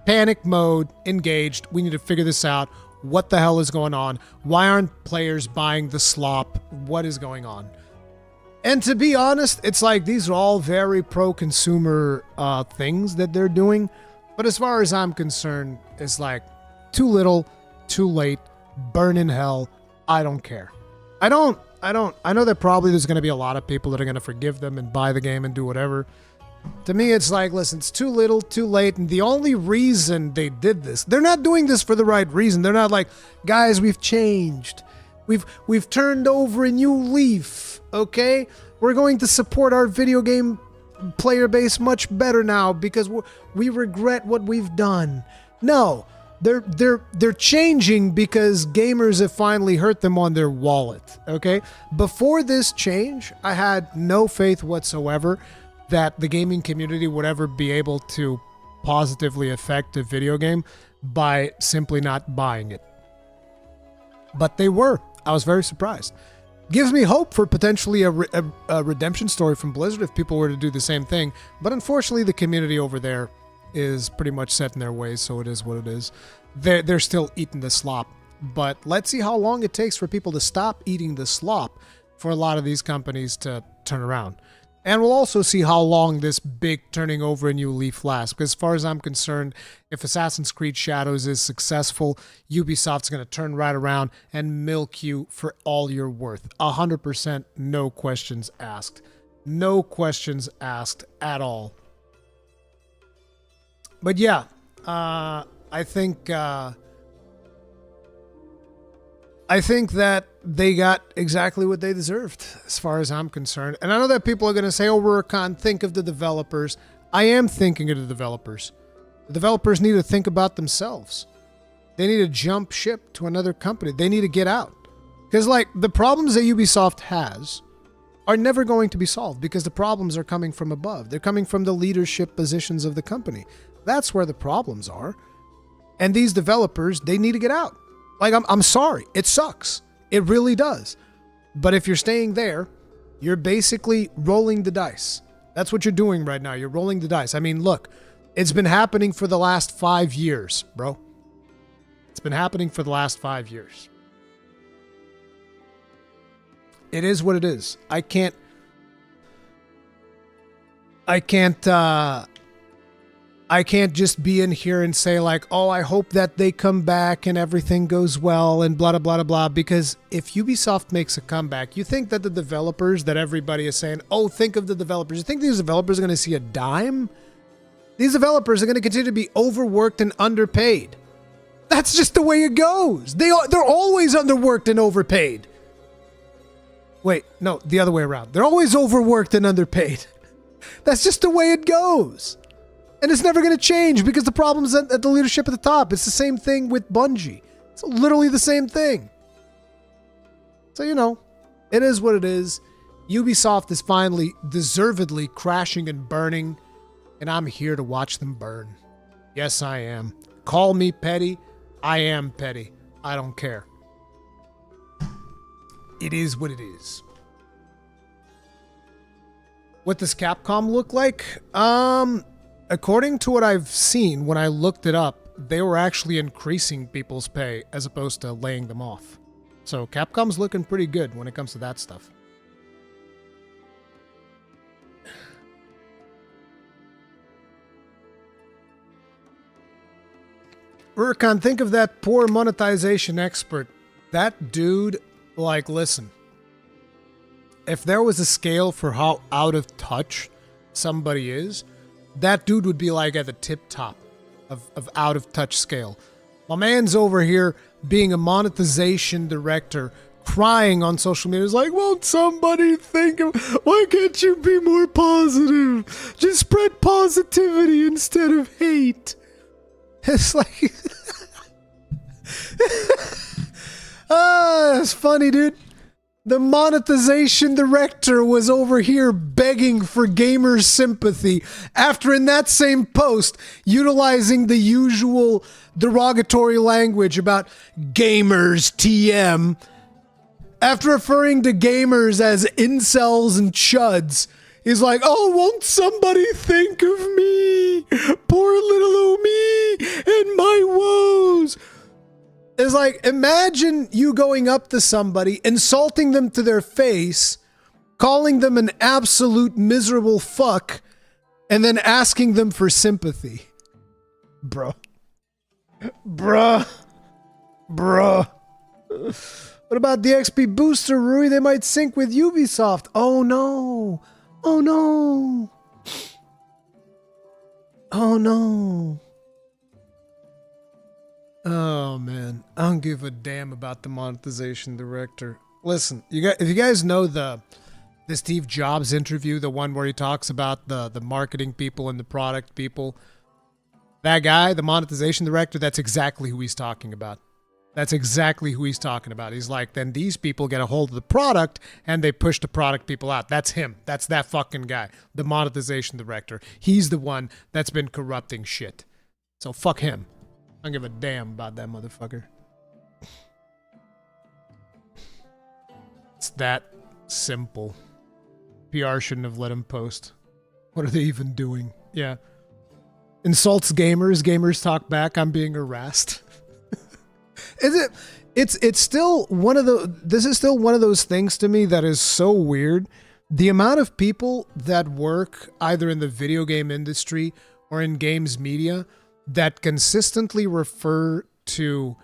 panic mode, engaged, we need to figure this out. What the hell is going on? Why aren't players buying the slop? What is going on? And to be honest, it's like these are all very pro-consumer things that they're doing. But as far as I'm concerned, it's like too little, too late, burn in hell. I don't care. I know that probably there's going to be a lot of people that are going to forgive them and buy the game and do whatever. To me, it's like, listen, it's too little, too late. And the only reason they did this, they're not doing this for the right reason. They're not like, guys, we've changed. We've turned over a new leaf, okay? We're going to support our video game player base much better now because we regret what we've done. No, they're changing because gamers have finally hurt them on their wallet, okay? Before this change, I had no faith whatsoever that the gaming community would ever be able to positively affect a video game by simply not buying it. But they were. I was very surprised. Gives me hope for potentially a redemption story from Blizzard if people were to do the same thing. But unfortunately, the community over there is pretty much set in their ways, so it is what it is. They're still eating the slop. But let's see how long it takes for people to stop eating the slop for a lot of these companies to turn around. And we'll also see how long this big turning over a new leaf lasts. Because as far as I'm concerned, if Assassin's Creed Shadows is successful, Ubisoft's going to turn right around and milk you for all you're worth. 100%, no questions asked. No questions asked at all. But yeah, I think that they got exactly what they deserved, as far as I'm concerned. And I know that people are going to say, oh, Rurikon, think of the developers. I am thinking of the developers. The developers need to think about themselves. They need to jump ship to another company. They need to get out. Because, like, the problems that Ubisoft has are never going to be solved because the problems are coming from above. They're coming from the leadership positions of the company. That's where the problems are. And these developers, they need to get out. Like, I'm sorry. It sucks. It really does. But if you're staying there, you're basically rolling the dice. That's what you're doing right now. You're rolling the dice. I mean, look, it's been happening for the last 5 years, bro. It's been happening for the last 5 years. It is what it is. I can't just be in here and say like, oh, I hope that they come back and everything goes well and blah, blah, blah, blah. Because if Ubisoft makes a comeback, you think that the developers that everybody is saying, oh, think of the developers. You think these developers are going to see a dime? These developers are going to continue to be overworked and underpaid. That's just the way it goes. They're always underworked and overpaid. Wait, no, the other way around. They're always overworked and underpaid. That's just the way it goes. And it's never going to change because the problem's at the leadership at the top. It's the same thing with Bungie. It's literally the same thing. So, you know, it is what it is. Ubisoft is finally deservedly crashing and burning, and I'm here to watch them burn. Yes, I am. Call me petty. I am petty. I don't care. It is what it is. What does Capcom look like? According to what I've seen, when I looked it up, they were actually increasing people's pay as opposed to laying them off. So Capcom's looking pretty good when it comes to that stuff. Urkan, think of that poor monetization expert. That dude, like, listen. If there was a scale for how out of touch somebody is, that dude would be like at the tip top of out of touch scale. My man's over here being a monetization director, crying on social media. He's like, won't somebody think of, why can't you be more positive? Just spread positivity instead of hate. It's like, it's funny, dude. The monetization director was over here begging for gamers' sympathy after in that same post utilizing the usual derogatory language about gamers TM. After referring to gamers as incels and chuds, he's like, oh, won't somebody think of me? Poor little old me and my woes. It's like, imagine you going up to somebody, insulting them to their face, calling them an absolute miserable fuck, and then asking them for sympathy. Bruh. What about the XP booster, Rui? They might sync with Ubisoft. Oh no. Oh no. Oh no. Oh man, I don't give a damn about the monetization director. Listen, if you guys know the Steve Jobs interview, the one where he talks about the marketing people and the product people, that guy, the monetization director, that's exactly who he's talking about. That's exactly who he's talking about. He's like, then these people get a hold of the product and they push the product people out. That's him. That's that fucking guy, the monetization director. He's the one that's been corrupting shit. So fuck him. I don't give a damn about that motherfucker. It's that simple. PR shouldn't have let him post. What are they even doing? Yeah. Insults gamers. Gamers talk back. I'm being harassed. It's still one of the. This is still one of those things to me that is so weird. The amount of people that work either in the video game industry or in games media that consistently refer to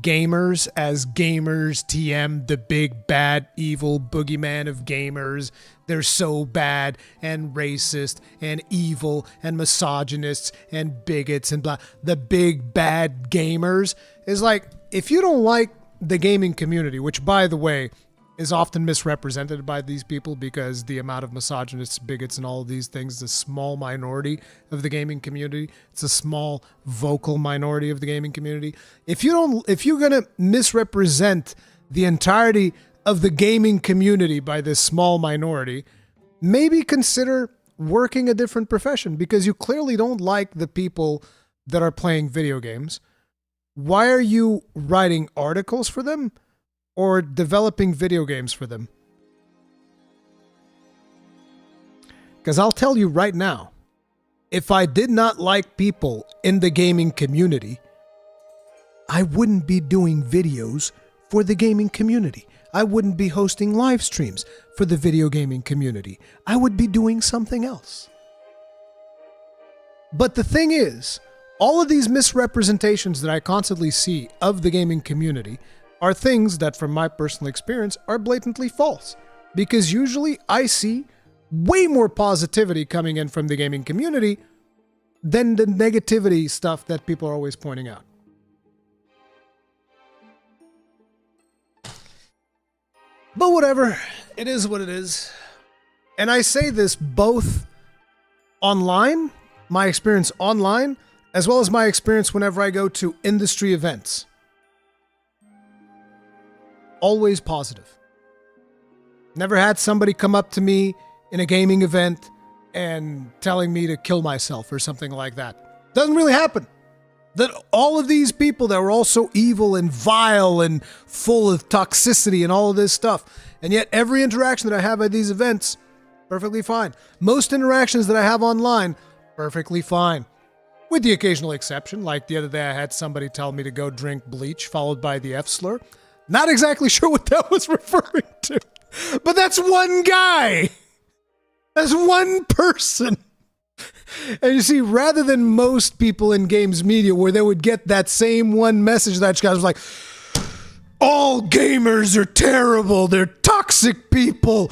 gamers as gamers TM, the big bad evil boogeyman of gamers. They're so bad and racist and evil and misogynists and bigots and blah. The big bad gamers is like, if you don't like the gaming community, which by the way is often misrepresented by these people because the amount of misogynists, bigots, and all of these things is a small minority of the gaming community. It's a small vocal minority of the gaming community. If you're gonna misrepresent the entirety of the gaming community by this small minority, maybe consider working a different profession because you clearly don't like the people that are playing video games. Why are you writing articles for them or developing video games for them? Because I'll tell you right now, if I did not like people in the gaming community, I wouldn't be doing videos for the gaming community. I wouldn't be hosting live streams for the video gaming community. I would be doing something else. But the thing is, all of these misrepresentations that I constantly see of the gaming community are things that, from my personal experience, are blatantly false. Because usually I see way more positivity coming in from the gaming community than the negativity stuff that people are always pointing out. But whatever, it is what it is. And I say this both online, my experience online, as well as my experience whenever I go to industry events. Always positive. Never had somebody come up to me in a gaming event and telling me to kill myself or something like that. Doesn't really happen. That all of these people that were all so evil and vile and full of toxicity and all of this stuff, and yet every interaction that I have at these events, perfectly fine. Most interactions that I have online, perfectly fine. With the occasional exception, like the other day I had somebody tell me to go drink bleach followed by the F slur. Not exactly sure what that was referring to, but that's one guy. That's one person. And you see, rather than most people in games media where they would get that same one message that guy was like, all gamers are terrible, they're toxic people,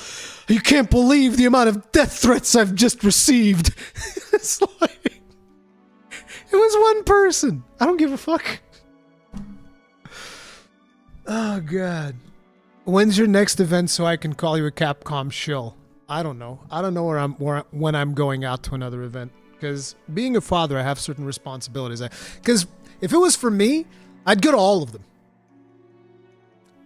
you can't believe the amount of death threats I've just received. It's like, it was one person. I don't give a fuck. Oh, God. When's your next event so I can call you a Capcom shill? I don't know. I don't know when I'm going out to another event. Because being a father, I have certain responsibilities. Because if it was for me, I'd go to all of them.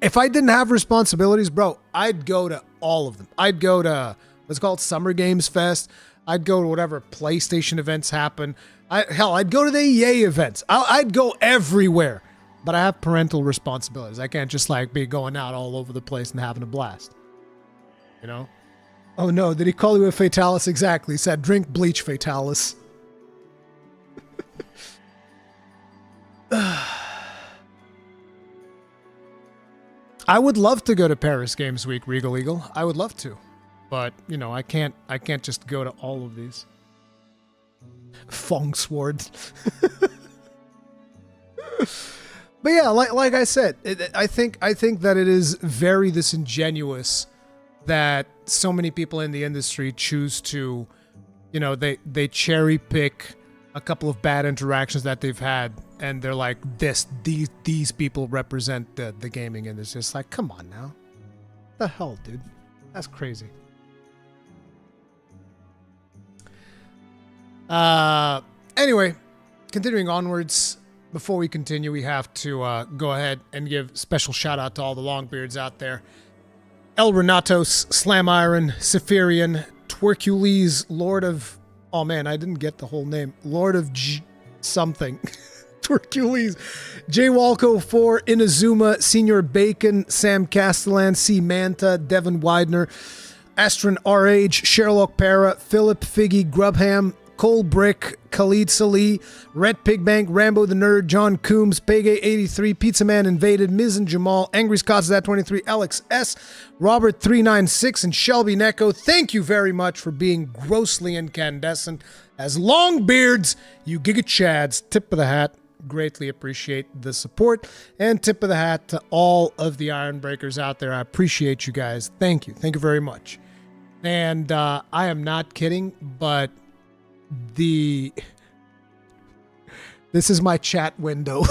If I didn't have responsibilities, bro, I'd go to all of them. I'd go to what's called Summer Games Fest. I'd go to whatever PlayStation events happen. I'd go to the EA events. I'd go everywhere. But I have parental responsibilities. I can't just like be going out all over the place and having a blast. You know? Oh no, did he call you a Fatalis? Exactly. He said, drink bleach, Fatalis. I would love to go to Paris Games Week, Regal Eagle. I would love to. But, you know, I can't just go to all of these. Fong Sword. But yeah, like I said, I think that it is very disingenuous that so many people in the industry choose to, you know, they cherry pick a couple of bad interactions that they've had, and they're like, these people represent the gaming industry. It's like, come on now. What the hell, dude? That's crazy. Anyway, continuing onwards. Before we continue, we have to go ahead and give special shout out to all the Longbeards out there. El Renatos, Slam Iron, Sephirian, Twercules, Lord of... Oh man, I didn't get the whole name. Lord of something. Twercules. J. Walco 4, Inazuma, Senior Bacon, Sam Castellan, C. Manta, Devin Widener, Astron RH, Sherlock Para, Philip Figgy, Grubham, Cole Brick, Khalid Salih, Red Pigbank, Rambo the Nerd, John Coombs, Pegay83, Pizza Man Invaded, Miz and Jamal, Angry Scott's That 23, Alex S, Robert 396, and Shelby Necco. Thank you very much for being grossly incandescent. As Longbeards, you Giga Chads, tip of the hat. Greatly appreciate the support. And tip of the hat to all of the Iron Breakers out there. I appreciate you guys. Thank you. Thank you very much. And I am not kidding, but this is my chat window.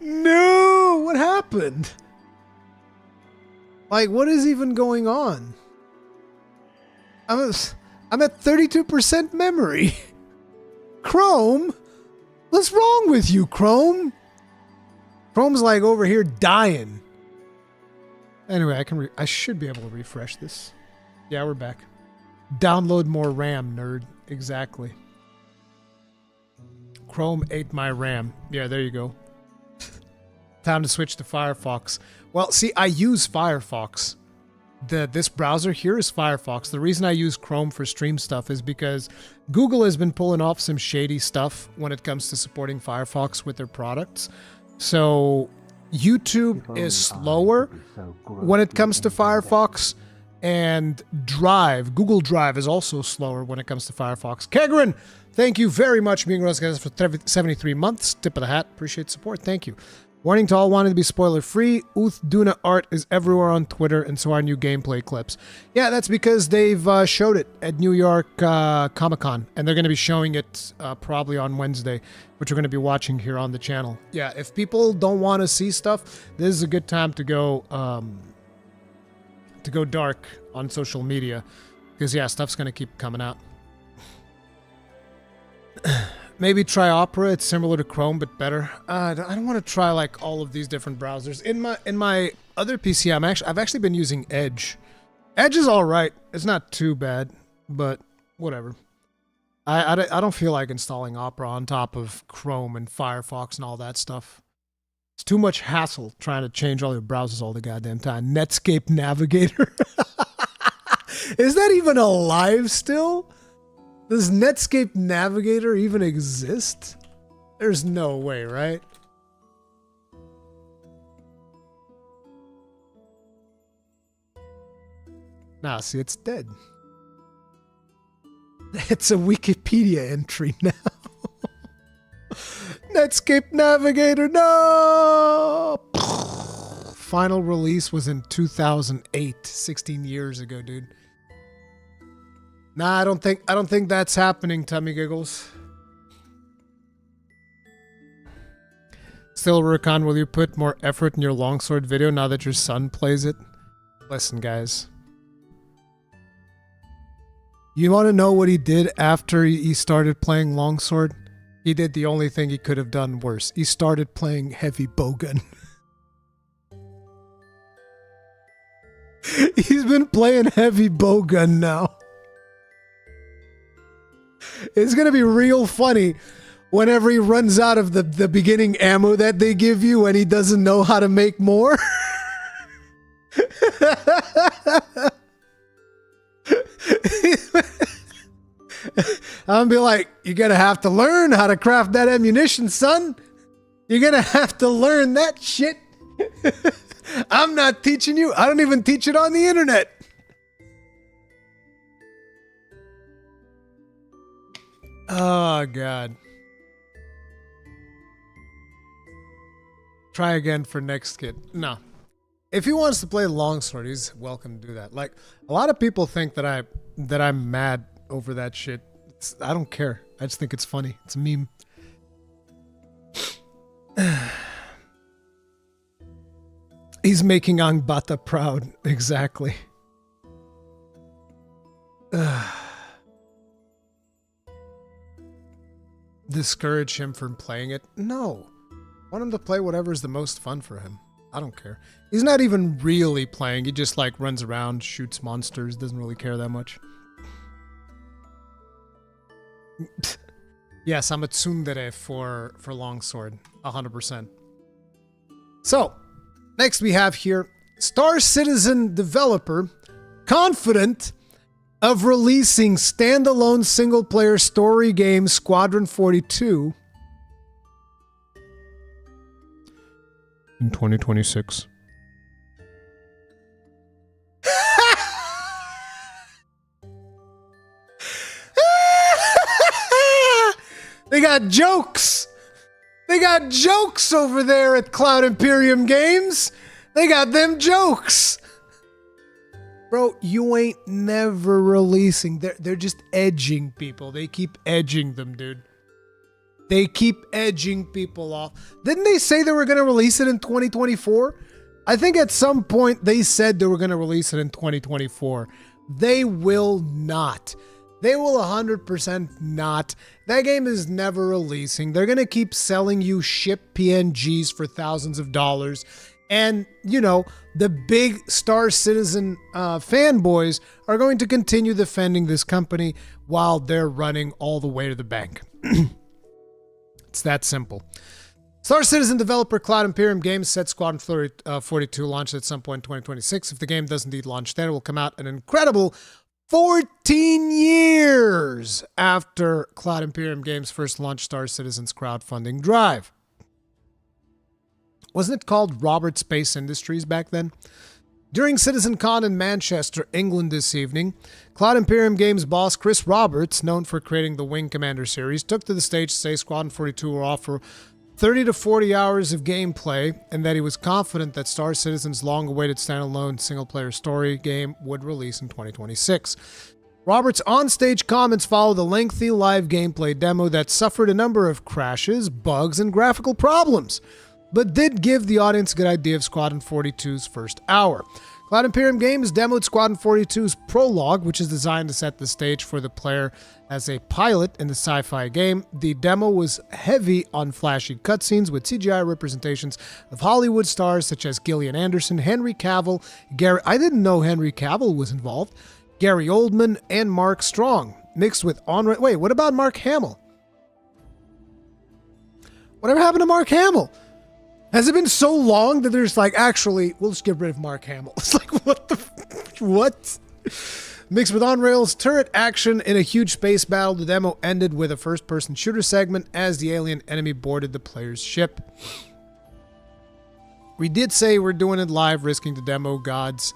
No, what happened? Like, what is even going on? I'm at 32% memory. Chrome? What's wrong with you, Chrome? Chrome's like over here dying. Anyway, I should be able to refresh this. Yeah, we're back. Download more RAM, nerd. Exactly. Chrome ate my RAM. Yeah, there you go. Time to switch to Firefox. Well, see, I use Firefox. This browser here is Firefox. The reason I use Chrome for stream stuff is because Google has been pulling off some shady stuff when it comes to supporting Firefox with their products. So YouTube is slower when it comes to Firefox, and Google Drive is also slower when it comes to Firefox. Kegrin, thank you very much, being with us guys for 73 months. Tip of the hat. Appreciate the support. Thank you. Warning to all wanting to be spoiler-free, Uth Duna art is everywhere on Twitter, and so are new gameplay clips. Yeah, that's because they've showed it at New York Comic-Con, and they're going to be showing it probably on Wednesday, which we're going to be watching here on the channel. Yeah, if people don't want to see stuff, this is a good time to go dark on social media, because yeah, stuff's going to keep coming out. Maybe try Opera. It's similar to Chrome, but better. I don't want to try like all of these different browsers. In my other PC, I've actually been using Edge. Edge is all right. It's not too bad, but whatever. I don't feel like installing Opera on top of Chrome and Firefox and all that stuff. It's too much hassle trying to change all your browsers all the goddamn time. Netscape Navigator. Is that even alive still? Does Netscape Navigator even exist? There's no way, right? Nah, see, it's dead. It's a Wikipedia entry now. Netscape Navigator, no! Final release was in 2008, 16 years ago, dude. Nah, I don't think that's happening, Tummy Giggles. Still, Rurikhan, will you put more effort in your longsword video now that your son plays it? Listen, guys. You want to know what he did after he started playing longsword? He did the only thing he could have done worse. He started playing heavy bowgun. He's been playing heavy bowgun now. It's going to be real funny whenever he runs out of the beginning ammo that they give you and he doesn't know how to make more. I'm going to be like, you're going to have to learn how to craft that ammunition, son. You're going to have to learn that shit. I'm not teaching you. I don't even teach it on the internet. Oh, God. Try again for next kid. No. If he wants to play longsword, he's welcome to do that. Like, a lot of people think that I'm mad over that shit. I don't care. I just think it's funny. It's a meme. He's making Angbata proud. Exactly. Discourage him from playing it? No. I want him to play whatever's the most fun for him. I don't care. He's not even really playing. He just like runs around, shoots monsters, doesn't really care that much. Yes, I'm a tsundere for longsword. 100%. So, next we have here Star Citizen developer confident of releasing standalone single-player story game Squadron 42 in 2026. They got jokes. They got jokes over there at Cloud Imperium Games. They got them jokes. Bro, you ain't never releasing. They're just edging people. They keep edging them, dude. They keep edging people off. Didn't they say they were going to release it in 2024? I think at some point they said they were going to release it in 2024. They will not. They will 100% not. That game is never releasing. They're going to keep selling you ship PNGs for thousands of dollars. And, you know, the big Star Citizen fanboys are going to continue defending this company while they're running all the way to the bank. It's that simple. Star Citizen developer Cloud Imperium Games said Squadron 42 launch at some point in 2026. If the game does indeed launch then, it will come out an incredible 14 years after Cloud Imperium Games first launched Star Citizen's crowdfunding drive. Wasn't it called Robert Space Industries back then? During CitizenCon in Manchester, England this evening, Cloud Imperium Games boss Chris Roberts, known for creating the Wing Commander series, took to the stage to say Squadron 42 will offer 30 to 40 hours of gameplay, and that he was confident that Star Citizen's long-awaited standalone single-player story game would release in 2026. Roberts' on-stage comments followed a lengthy live gameplay demo that suffered a number of crashes, bugs, and graphical problems, but did give the audience a good idea of Squadron 42's first hour. Cloud Imperium Games demoed Squadron 42's prologue, which is designed to set the stage for the player as a pilot in the sci-fi game. The demo was heavy on flashy cutscenes with CGI representations of Hollywood stars such as Gillian Anderson, Henry Cavill, I didn't know Henry Cavill was involved, Gary Oldman, and Mark Strong, mixed with Wait, what about Mark Hamill? Whatever happened to Mark Hamill? Has it been so long that there's like, actually, we'll just get rid of Mark Hamill? It's like, what? Mixed with on-rails turret action in a huge space battle, the demo ended with a first-person shooter segment as the alien enemy boarded the player's ship. We did say we're doing it live, risking the demo gods,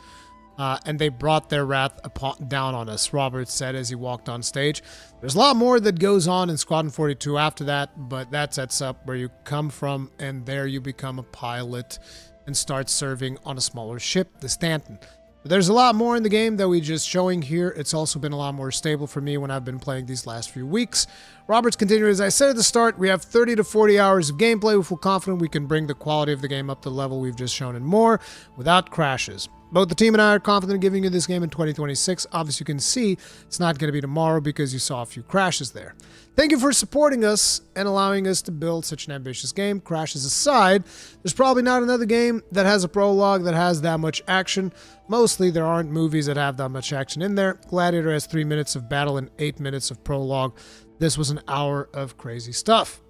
and they brought their wrath down on us, Roberts said as he walked on stage. There's a lot more that goes on in Squadron 42 after that, but that sets up where you come from, and there you become a pilot and start serving on a smaller ship, the Stanton. But there's a lot more in the game that we're just showing here. It's also been a lot more stable for me when I've been playing these last few weeks. Roberts continued, as I said at the start, we have 30 to 40 hours of gameplay. We feel confident we can bring the quality of the game up to the level we've just shown and more without crashes. Both the team and I are confident in giving you this game in 2026. Obviously, you can see it's not going to be tomorrow because you saw a few crashes there. Thank you for supporting us and allowing us to build such an ambitious game. Crashes aside, there's probably not another game that has a prologue that has that much action. Mostly, there aren't movies that have that much action in there. Gladiator has 3 minutes of battle and 8 minutes of prologue. This was an hour of crazy stuff.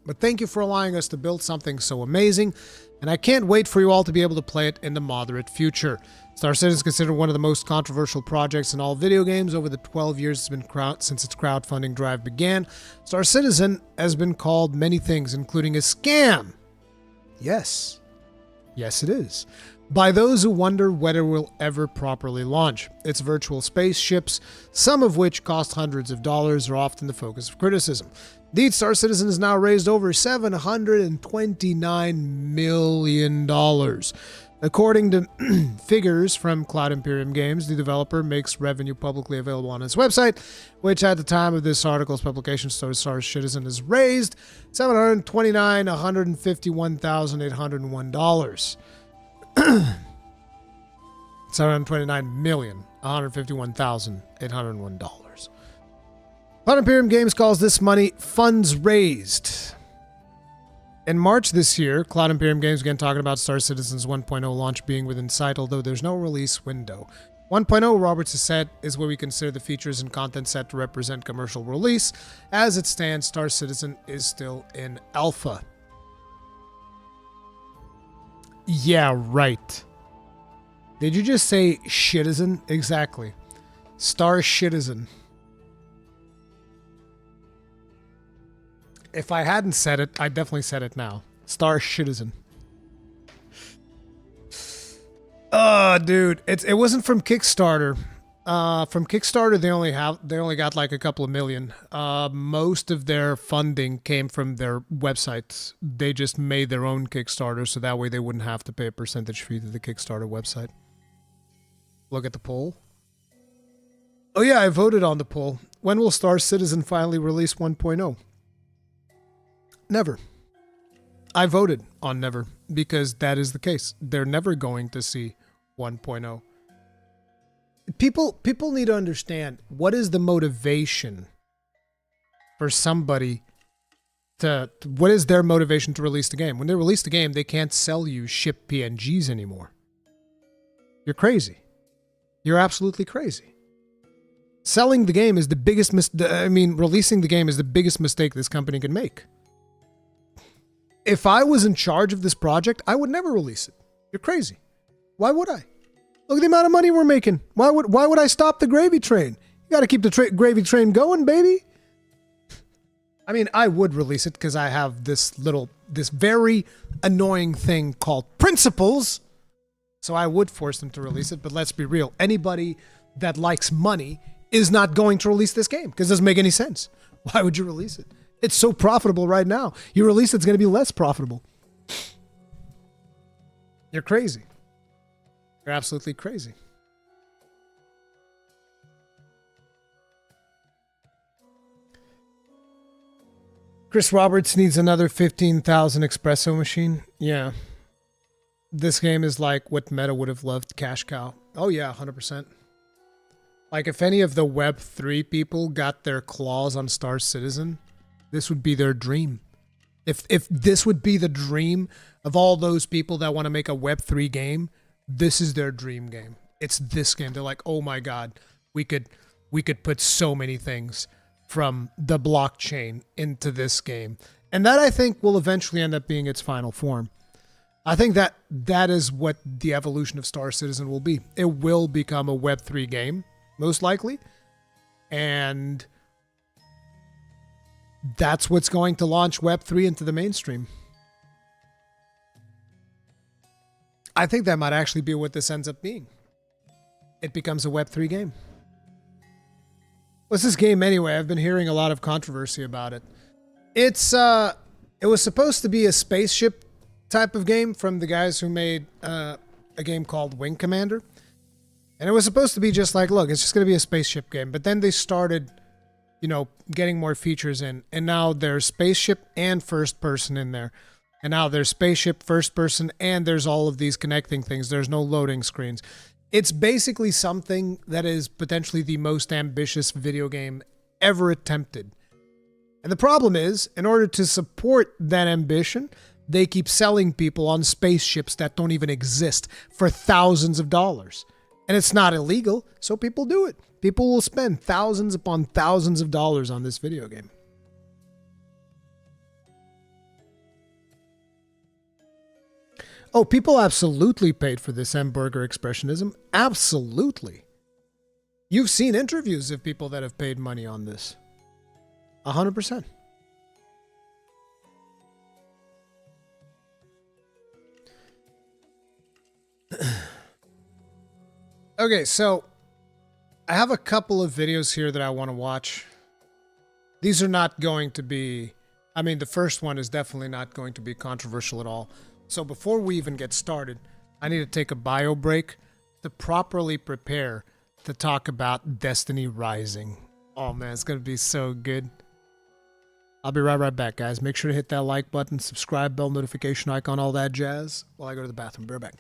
But thank you for allowing us to build something so amazing, and I can't wait for you all to be able to play it in the moderate future. Star Citizen is considered one of the most controversial projects in all video games over the 12 years it's been since its crowdfunding drive began. Star Citizen has been called many things, including a scam. Yes. Yes, it is. By those who wonder whether it will ever properly launch. Its virtual spaceships, some of which cost hundreds of dollars, are often the focus of criticism. Indeed, Star Citizen has now raised over $729 million. According to figures from Cloud Imperium Games, the developer makes revenue publicly available on its website, which at the time of this article's publication, Star Citizen has raised $729,151,801. $729,151,801. Cloud Imperium Games calls this money funds raised. In March this year, Cloud Imperium Games began talking about Star Citizen's 1.0 launch being within sight, although there's no release window. 1.0, Roberts has said, is where we consider the features and content set to represent commercial release. As it stands, Star Citizen is still in alpha. Yeah, right. Did you just say shitizen? Exactly. Star Citizen. If I hadn't said it, I definitely said it now. Star Citizen. Oh, dude, it wasn't from Kickstarter. From Kickstarter, they only got like a couple of million. Most of their funding came from their websites. They just made their own Kickstarter, so that way they wouldn't have to pay a percentage fee to the Kickstarter website. Look at the poll. Oh yeah, I voted on the poll. When will Star Citizen finally release 1.0? Never. I voted on never because that is the case. They're never going to see 1.0. People need to understand what is the motivation for somebody what is their motivation to release the game? When they release the game, they can't sell you ship PNGs anymore. You're crazy. You're absolutely crazy. Selling the game is the biggest releasing the game is the biggest mistake this company can make. If I was in charge of this project, I would never release it. You're crazy. Why would I? Look at the amount of money we're making. Why would I stop the gravy train? You got to keep the gravy train going, baby. I mean, I would release it because I have this very annoying thing called principles. So I would force them to release it. But let's be real. Anybody that likes money is not going to release this game because it doesn't make any sense. Why would you release it? It's so profitable right now. You release it's going to be less profitable. You're crazy. You're absolutely crazy. Chris Roberts needs another 15,000 espresso machine. Yeah. This game is like what Meta would have loved, Cash Cow. Oh yeah, 100%. Like if any of the Web3 people got their claws on Star Citizen, this would be their dream. If this would be the dream of all those people that want to make a Web3 game, this is their dream game. It's this game. They're like, oh my God, we could put so many things from the blockchain into this game. And that I think will eventually end up being its final form. I think that is what the evolution of Star Citizen will be. It will become a Web3 game, most likely. And that's what's going to launch Web3 into the mainstream. I think that might actually be what this ends up being. It becomes a Web3 game. What's this game anyway? I've been hearing a lot of controversy about it. It was supposed to be a spaceship type of game from the guys who made a game called Wing Commander. And it was supposed to be just like, look, it's just going to be a spaceship game. But then they started, getting more features in. And now there's spaceship and first person in there. And now there's spaceship, first person, and there's all of these connecting things. There's no loading screens. It's basically something that is potentially the most ambitious video game ever attempted. And the problem is, in order to support that ambition, they keep selling people on spaceships that don't even exist for thousands of dollars. And it's not illegal, so people do it. People will spend thousands upon thousands of dollars on this video game. Oh, people absolutely paid for this hamburger expressionism. Absolutely. You've seen interviews of people that have paid money on this. 100%. Okay, so I have a couple of videos here that I want to watch. These are not going to be... the first one is definitely not going to be controversial at all. So before we even get started, I need to take a bio break to properly prepare to talk about Destiny Rising. Oh man, it's going to be so good. I'll be right back, guys. Make sure to hit that like button, subscribe, bell notification icon, all that jazz while I go to the bathroom. Be right back.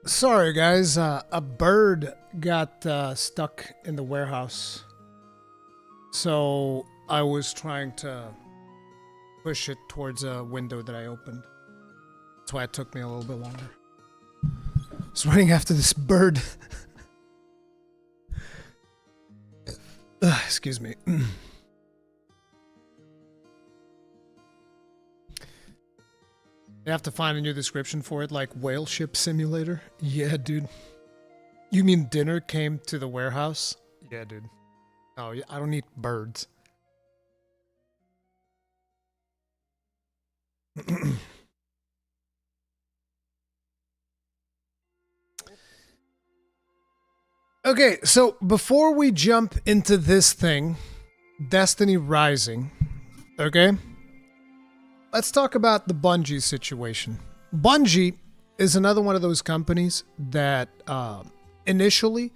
Sorry, guys. A bird got stuck in the warehouse. So I was trying to push it towards a window that I opened. That's why it took me a little bit longer. I was running after this bird. Excuse me. You have to find a new description for it, like whale ship simulator. Yeah, dude. You mean dinner came to the warehouse? Yeah, dude. Oh, yeah, I don't eat birds. Okay, so before we jump into this thing, Destiny Rising, okay? Let's talk about the Bungie situation. Bungie is another one of those companies that initially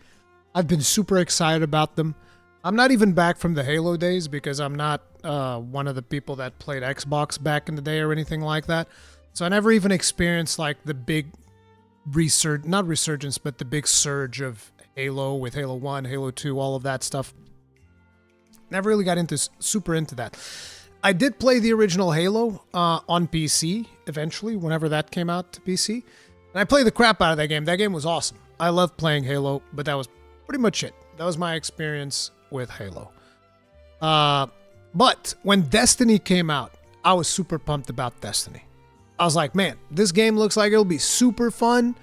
I've been super excited about them. I'm not even back from the Halo days because I'm not one of the people that played Xbox back in the day or anything like that. So I never even experienced like the big not resurgence, but the big surge of Halo with Halo 1, Halo 2, all of that stuff. Never really got super into that. I did play the original Halo on PC eventually, whenever that came out to PC. And I played the crap out of that game. That game was awesome. I loved playing Halo, but that was pretty much it. That was my experience with Halo. But when Destiny came out, I was super pumped about Destiny. I was like, man, this game looks like it'll be super fun.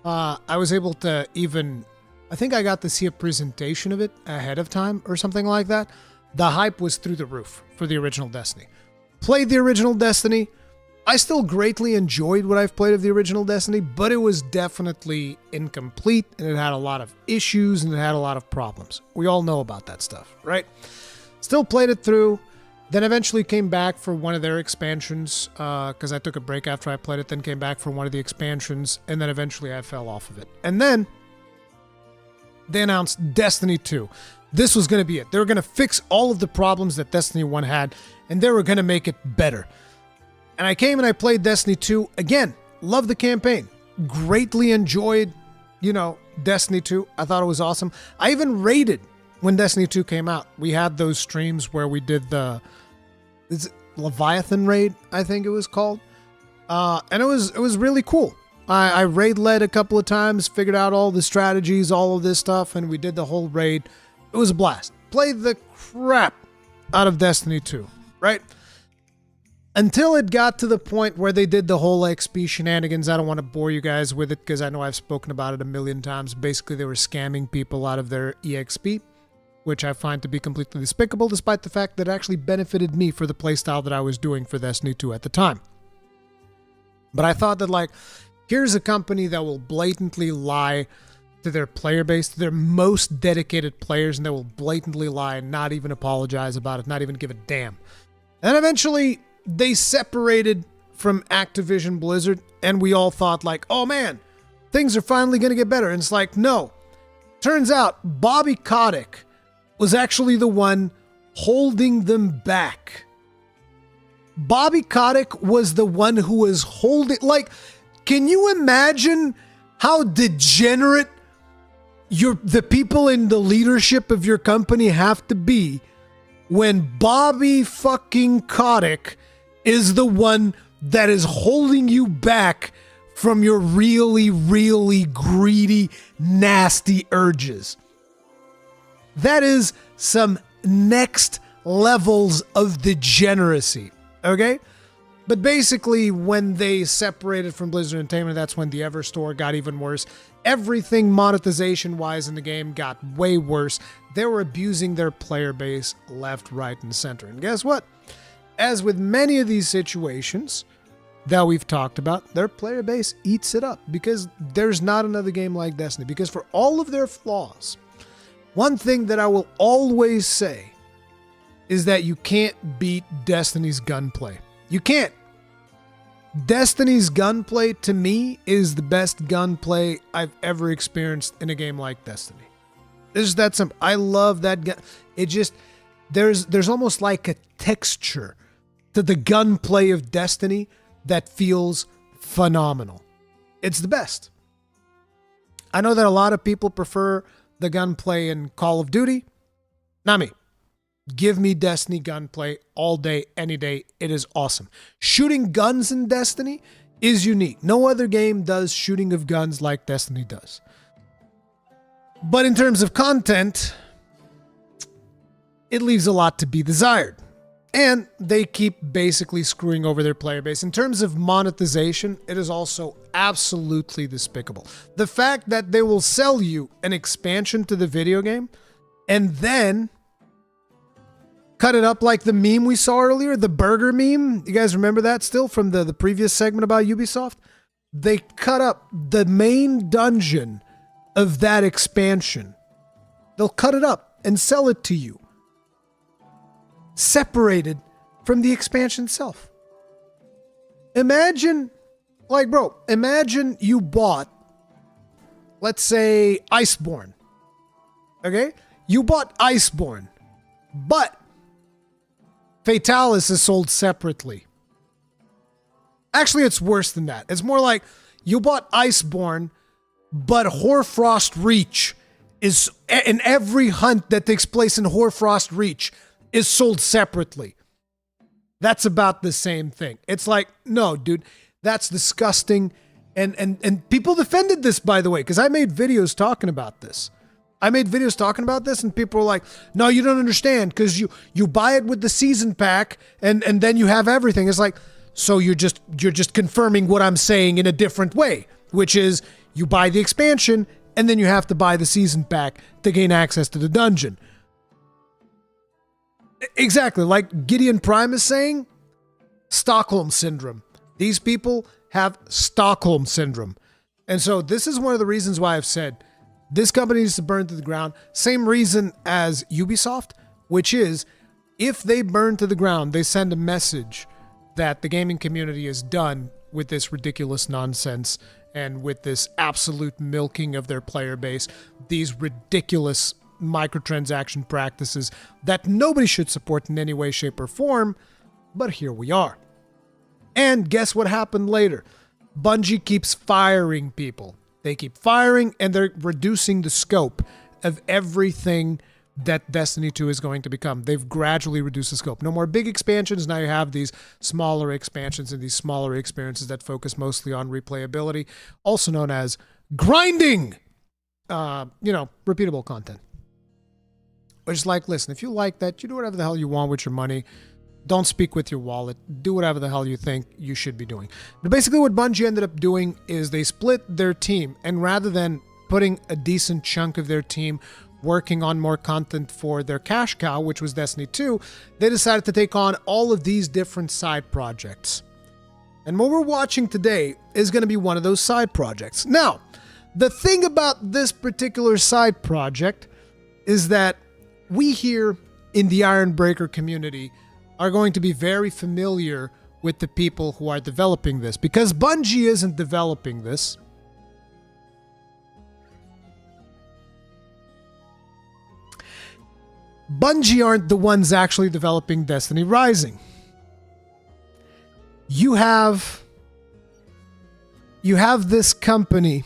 I was able to I think I got to see a presentation of it ahead of time or something like that. The hype was through the roof for the original Destiny. Played the original Destiny. I still greatly enjoyed what I've played of the original Destiny, but it was definitely incomplete, and it had a lot of issues, and it had a lot of problems. We all know about that stuff, right? Still played it through, then eventually came back for one of their expansions, because I took a break after I played it, then came back for one of the expansions, and then eventually I fell off of it. And then they announced Destiny 2. This was going to be it. They were going to fix all of the problems that Destiny 1 had, and they were going to make it better. And I came and I played Destiny 2. Again, loved the campaign. Greatly enjoyed, Destiny 2. I thought it was awesome. I even raided when Destiny 2 came out. We had those streams where we did the Leviathan raid, I think it was called. And it was really cool. I raid led a couple of times, figured out all the strategies, all of this stuff, and we did the whole raid. It was a blast. Played the crap out of Destiny 2, right? Until it got to the point where they did the whole XP shenanigans. I don't want to bore you guys with it because I know I've spoken about it a million times. Basically, they were scamming people out of their EXP, which I find to be completely despicable, despite the fact that it actually benefited me for the playstyle that I was doing for Destiny 2 at the time. But I thought that, here's a company that will blatantly lie to their player base, to their most dedicated players, and they will blatantly lie and not even apologize about it, not even give a damn. And eventually, they separated from Activision Blizzard, and we all thought oh man, things are finally going to get better. And it's no. Turns out, Bobby Kotick was actually the one holding them back. Bobby Kotick was the one who was holding... can you imagine how degenerate the people in the leadership of your company have to be when Bobby fucking Kotick is the one that is holding you back from your really, really greedy, nasty urges? That is some next levels of degeneracy, okay? But basically, when they separated from Blizzard Entertainment, that's when the Everstore got even worse. Everything monetization-wise in the game got way worse. They were abusing their player base left, right, and center. And guess what? As with many of these situations that we've talked about, their player base eats it up because there's not another game like Destiny. Because for all of their flaws, one thing that I will always say is that you can't beat Destiny's gunplay. You can't. Destiny's gunplay, to me, is the best gunplay I've ever experienced in a game like Destiny. It's just that simple. I love that gun. It just, there's almost like a texture to the gunplay of Destiny that feels phenomenal. It's the best. I know that a lot of people prefer the gunplay in Call of Duty. Not me. Give me Destiny gunplay all day, any day. It is awesome. Shooting guns in Destiny is unique. No other game does shooting of guns like Destiny does. But in terms of content, it leaves a lot to be desired. And they keep basically screwing over their player base. In terms of monetization, it is also absolutely despicable. The fact that they will sell you an expansion to the video game and then cut it up like the meme we saw earlier, the burger meme. You guys remember that still from the previous segment about Ubisoft? They cut up the main dungeon of that expansion. They'll cut it up and sell it to you, separated from the expansion itself. Imagine, imagine you bought, let's say, Iceborne. Okay? You bought Iceborne, but Fatalis is sold separately. Actually, it's worse than that. It's more like you bought Iceborne, but Hoarfrost Reach is, in every hunt that takes place in Hoarfrost Reach, is sold separately. That's about the same thing. It's like, no, dude, that's disgusting. And people defended this, by the way, because I made videos talking about this. And people were like, no, you don't understand, because you buy it with the season pack and then you have everything. It's like, so you're just confirming what I'm saying in a different way, which is you buy the expansion and then you have to buy the season pack to gain access to the dungeon. Exactly. Like Gideon Prime is saying, Stockholm Syndrome. These people have Stockholm Syndrome. And so this is one of the reasons why I've said this company needs to burn to the ground. Same reason as Ubisoft, which is if they burn to the ground, they send a message that the gaming community is done with this ridiculous nonsense and with this absolute milking of their player base, these ridiculous microtransaction practices that nobody should support in any way, shape, or form. But here we are. And guess what happened later? Bungie keeps firing people. They keep firing and they're reducing the scope of everything that Destiny 2 is going to become. They've gradually reduced the scope. No more big expansions. Now you have these smaller expansions and these smaller experiences that focus mostly on replayability, also known as grinding, repeatable content. Which is like, listen, if you like that, you do whatever the hell you want with your money. Don't speak with your wallet. Do whatever the hell you think you should be doing. But basically what Bungie ended up doing is they split their team, and rather than putting a decent chunk of their team working on more content for their cash cow, which was Destiny 2, they decided to take on all of these different side projects. And what we're watching today is going to be one of those side projects. Now, the thing about this particular side project is that we here in the Ironbreaker community are going to be very familiar with the people who are developing this, because Bungie isn't developing this. Bungie aren't the ones actually developing Destiny Rising. You have this company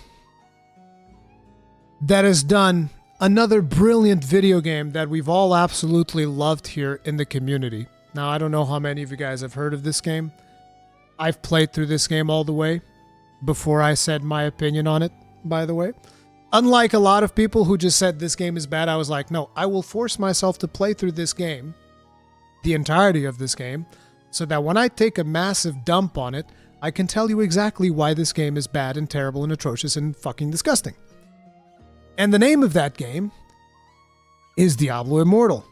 that has done another brilliant video game that we've all absolutely loved here in the community. Now, I don't know how many of you guys have heard of this game. I've played through this game all the way before I said my opinion on it, by the way. Unlike a lot of people who just said this game is bad, I was like, no, I will force myself to play through this game, the entirety of this game, so that when I take a massive dump on it, I can tell you exactly why this game is bad and terrible and atrocious and fucking disgusting. And the name of that game is Diablo Immortal.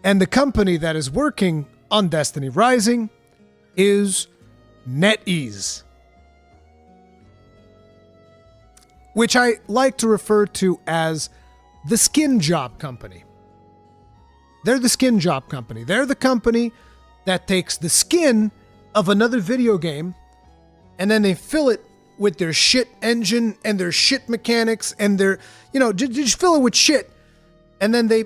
And the company that is working on Destiny Rising is NetEase, which I like to refer to as the skin job company. They're the skin job company. They're the company that takes the skin of another video game and then they fill it with their shit engine and their shit mechanics and their, just fill it with shit. And then they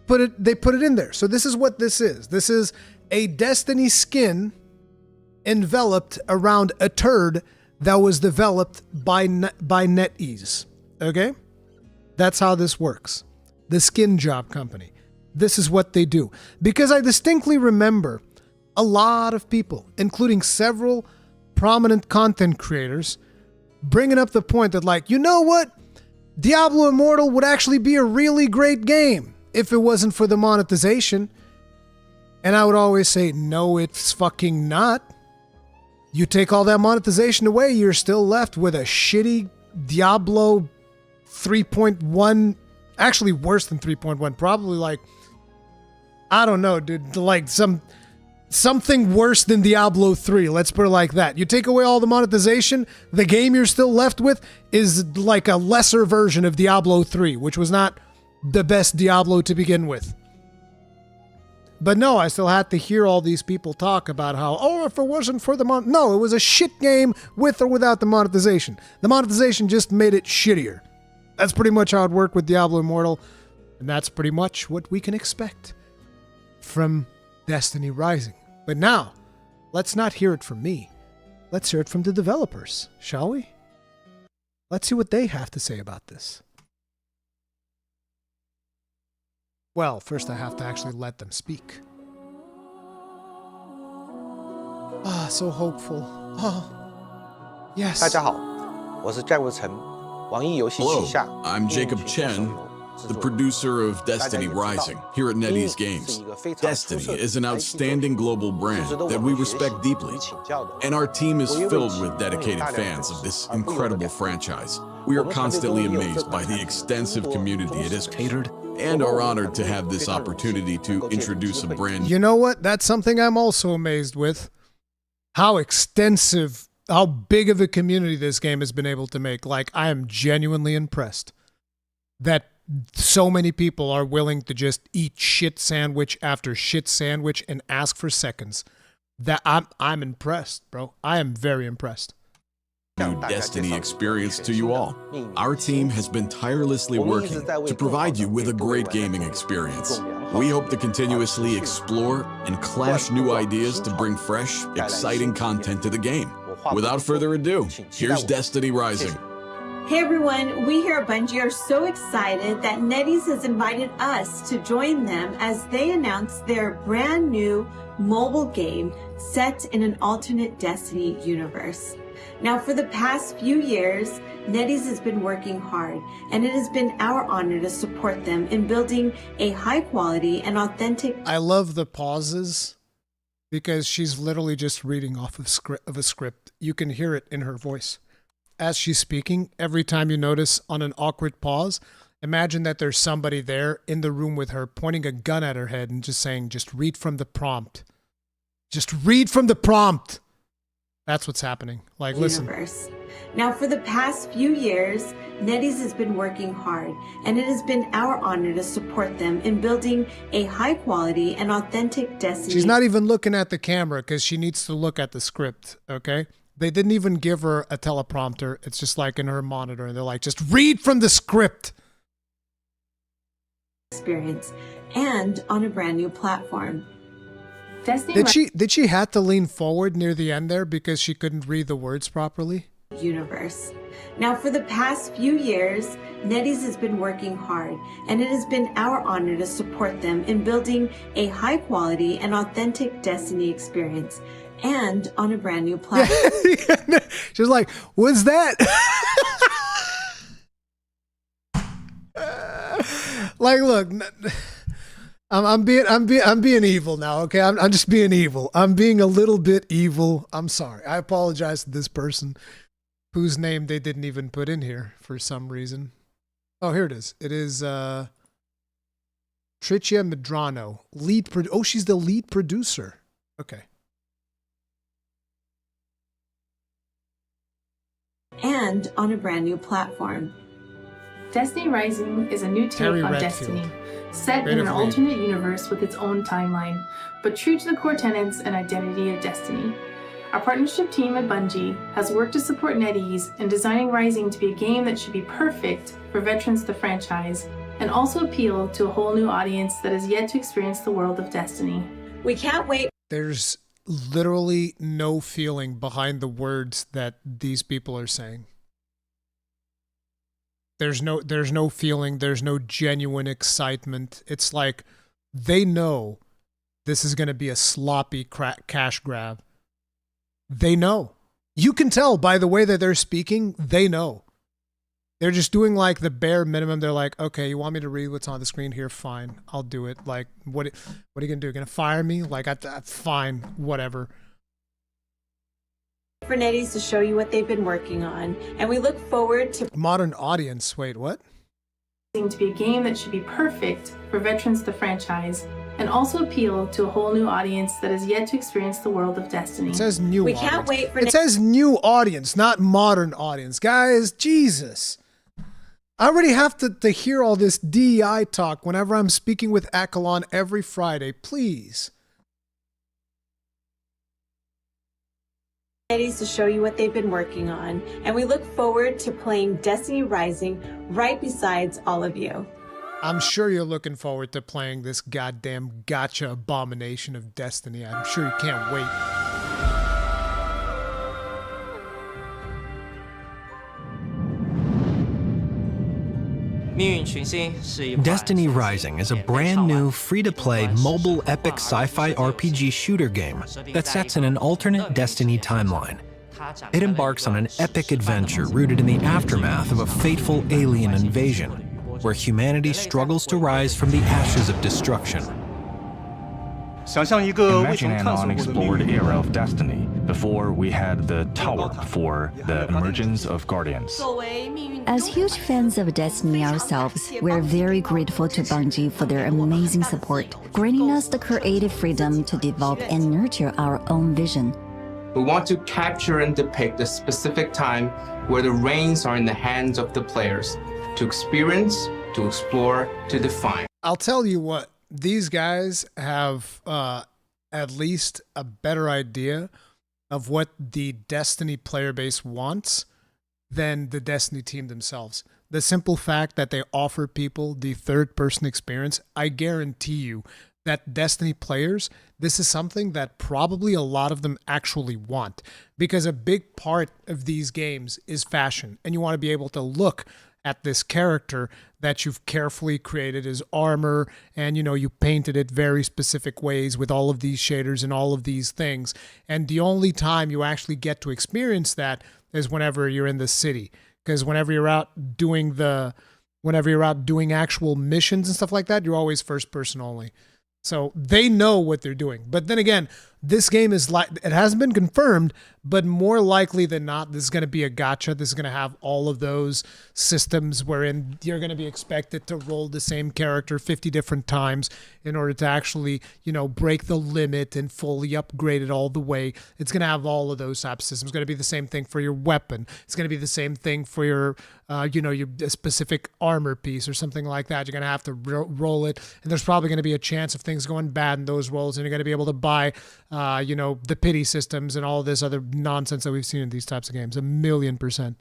put it in there. So this is what this is. This is a Destiny skin enveloped around a turd that was developed by NetEase. Okay? That's how this works. The skin job company. This is what they do. Because I distinctly remember a lot of people, including several prominent content creators, bringing up the point that, like, you know what? Diablo Immortal would actually be a really great game if it wasn't for the monetization. And I would always say, no, it's fucking not. You take all that monetization away, you're still left with a shitty Diablo 3.1, actually worse than 3.1, probably like, I don't know, dude, like something worse than Diablo 3, let's put it like that. You take away all the monetization, the game you're still left with is like a lesser version of Diablo 3, which was not the best Diablo to begin with. But no, I still had to hear all these people talk about how, oh, if it wasn't for the no, it was a shit game with or without the monetization. The monetization just made it shittier. That's pretty much how it worked with Diablo Immortal, and that's pretty much what we can expect from Destiny Rising. But now, let's not hear it from me. Let's hear it from the developers, shall we? Let's see what they have to say about this. Well, first I have to actually let them speak. Ah, so hopeful. Oh, yes. 大家好，我是战无成，网易游戏旗下。 Hello, I'm Jacob Chen, the producer of Destiny Rising here at NetEase Games. Destiny is an outstanding global brand that we respect deeply, and our team is filled with dedicated fans of this incredible franchise. We are constantly amazed by the extensive community it has catered, and are honored to have this opportunity to introduce a brand. You know what? That's something I'm also amazed with. How extensive, how big of a community this game has been able to make. Like, I am genuinely impressed that so many people are willing to just eat shit sandwich after shit sandwich and ask for seconds. That I'm impressed, bro. I am very impressed. New Destiny experience to you all. Our team has been tirelessly working to provide you with a great gaming experience. We hope to continuously explore and clash new ideas to bring fresh, exciting content to the game. Without further ado, here's Destiny Rising. Hey everyone, we here at Bungie are so excited that NetEase has invited us to join them as they announce their brand new mobile game set in an alternate Destiny universe. Now, for the past few years, NetEase has been working hard, and it has been our honor to support them in building a high-quality and authentic... I love the pauses because she's literally just reading off of a script. You can hear it in her voice. As she's speaking, every time you notice on an awkward pause, imagine that there's somebody there in the room with her pointing a gun at her head and just saying, just read from the prompt. Just read from the prompt. That's what's happening. Like, listen. Universe. Now, for the past few years, NetEase has been working hard, and it has been our honor to support them in building a high-quality and authentic Destiny. She's not even looking at the camera because she needs to look at the script, okay? They didn't even give her a teleprompter. It's just like in her monitor, and they're like, just read from the script. Experience, and on a brand new platform. Did she have to lean forward near the end there because she couldn't read the words properly? Universe. Now, for the past few years, NetEase has been working hard, and it has been our honor to support them in building a high-quality and authentic Destiny experience, and on a brand new platform. She's like, "What's that?" Like, look. I'm being evil now, okay? I'm just being evil. I'm being a little bit evil. I'm sorry. I apologize to this person whose name they didn't even put in here for some reason. Oh, here it is. It is Tricia Medrano, she's the lead producer. Okay. And on a brand new platform. Destiny Rising is a new take Terry on Redfield. Destiny, set in an alternate universe with its own timeline, but true to the core tenets and identity of Destiny. Our partnership team at Bungie has worked to support NetEase in designing Rising to be a game that should be perfect for veterans of the franchise, and also appeal to a whole new audience that has yet to experience the world of Destiny. We can't wait. There's literally no feeling behind the words that these people are saying. There's no feeling, there's no genuine excitement. It's like they know this is going to be a sloppy cash grab. They know. You can tell by the way that they're speaking, they know. They're just doing like the bare minimum. They're like, okay, you want me to read what's on the screen here? Fine, I'll do it. Like, what are you going to do? Going to fire me? Like, fine, whatever. For NetEase to show you what they've been working on, and we look forward to modern audience. Wait, what? To be a game that should be perfect for veterans of the franchise and also appeal to a whole new audience that has yet to experience the world of Destiny. It says new We audience. can't wait for it says new audience, not modern audience. Guys, Jesus. I already have to hear all this DEI talk whenever I'm speaking with Akalon every Friday. Please. NetEase to show you what they've been working on, and we look forward to playing Destiny Rising right besides all of you. I'm sure you're looking forward to playing this goddamn gotcha abomination of Destiny. I'm sure you can't wait. Destiny Rising is a brand new, free-to-play, mobile epic sci-fi RPG shooter game that sets in an alternate Destiny timeline. It embarks on an epic adventure rooted in the aftermath of a fateful alien invasion, where humanity struggles to rise from the ashes of destruction. Imagine an unexplored era of Destiny, before we had the tower for the emergence of Guardians. As huge fans of Destiny ourselves, we're very grateful to Bungie for their amazing support, granting us the creative freedom to develop and nurture our own vision. We want to capture and depict a specific time where the reins are in the hands of the players, to experience, to explore, to define. I'll tell you what, these guys have at least a better idea of what the Destiny player base wants than the Destiny team themselves. The simple fact that they offer people the third-person experience, I guarantee you that Destiny players, this is something that probably a lot of them actually want, because a big part of these games is fashion, and you want to be able to look at this character that you've carefully created as armor, and you painted it very specific ways with all of these shaders and all of these things. And the only time you actually get to experience that is whenever you're in the city, because whenever you're out doing actual missions and stuff like that, you're always first person only. So they know what they're doing. But then again, this game is it hasn't been confirmed, but more likely than not, this is going to be a gacha. This is going to have all of those systems wherein you're going to be expected to roll the same character 50 different times in order to actually, break the limit and fully upgrade it all the way. It's going to have all of those types of systems. It's going to be the same thing for your weapon. It's going to be the same thing for your, your specific armor piece or something like that. You're going to have to roll it, and there's probably going to be a chance of things going bad in those rolls, and you're going to be able to buy the pity systems and all this other nonsense that we've seen in these types of games. 1,000,000%.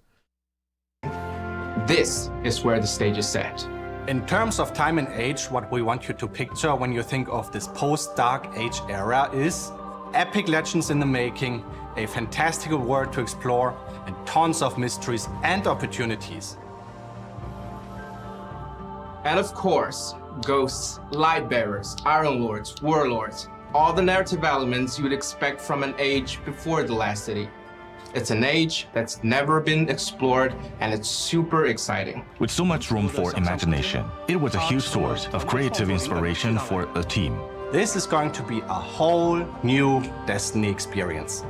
This is where the stage is set. In terms of time and age, what we want you to picture when you think of this post-Dark Age era is epic legends in the making, a fantastical world to explore, and tons of mysteries and opportunities. And of course, ghosts, light bearers, iron lords, warlords, all the narrative elements you would expect from an age before the last city. It's an age that's never been explored, and it's super exciting. With so much room for imagination, it was a huge source of creative inspiration for the team. This is going to be a whole new Destiny experience.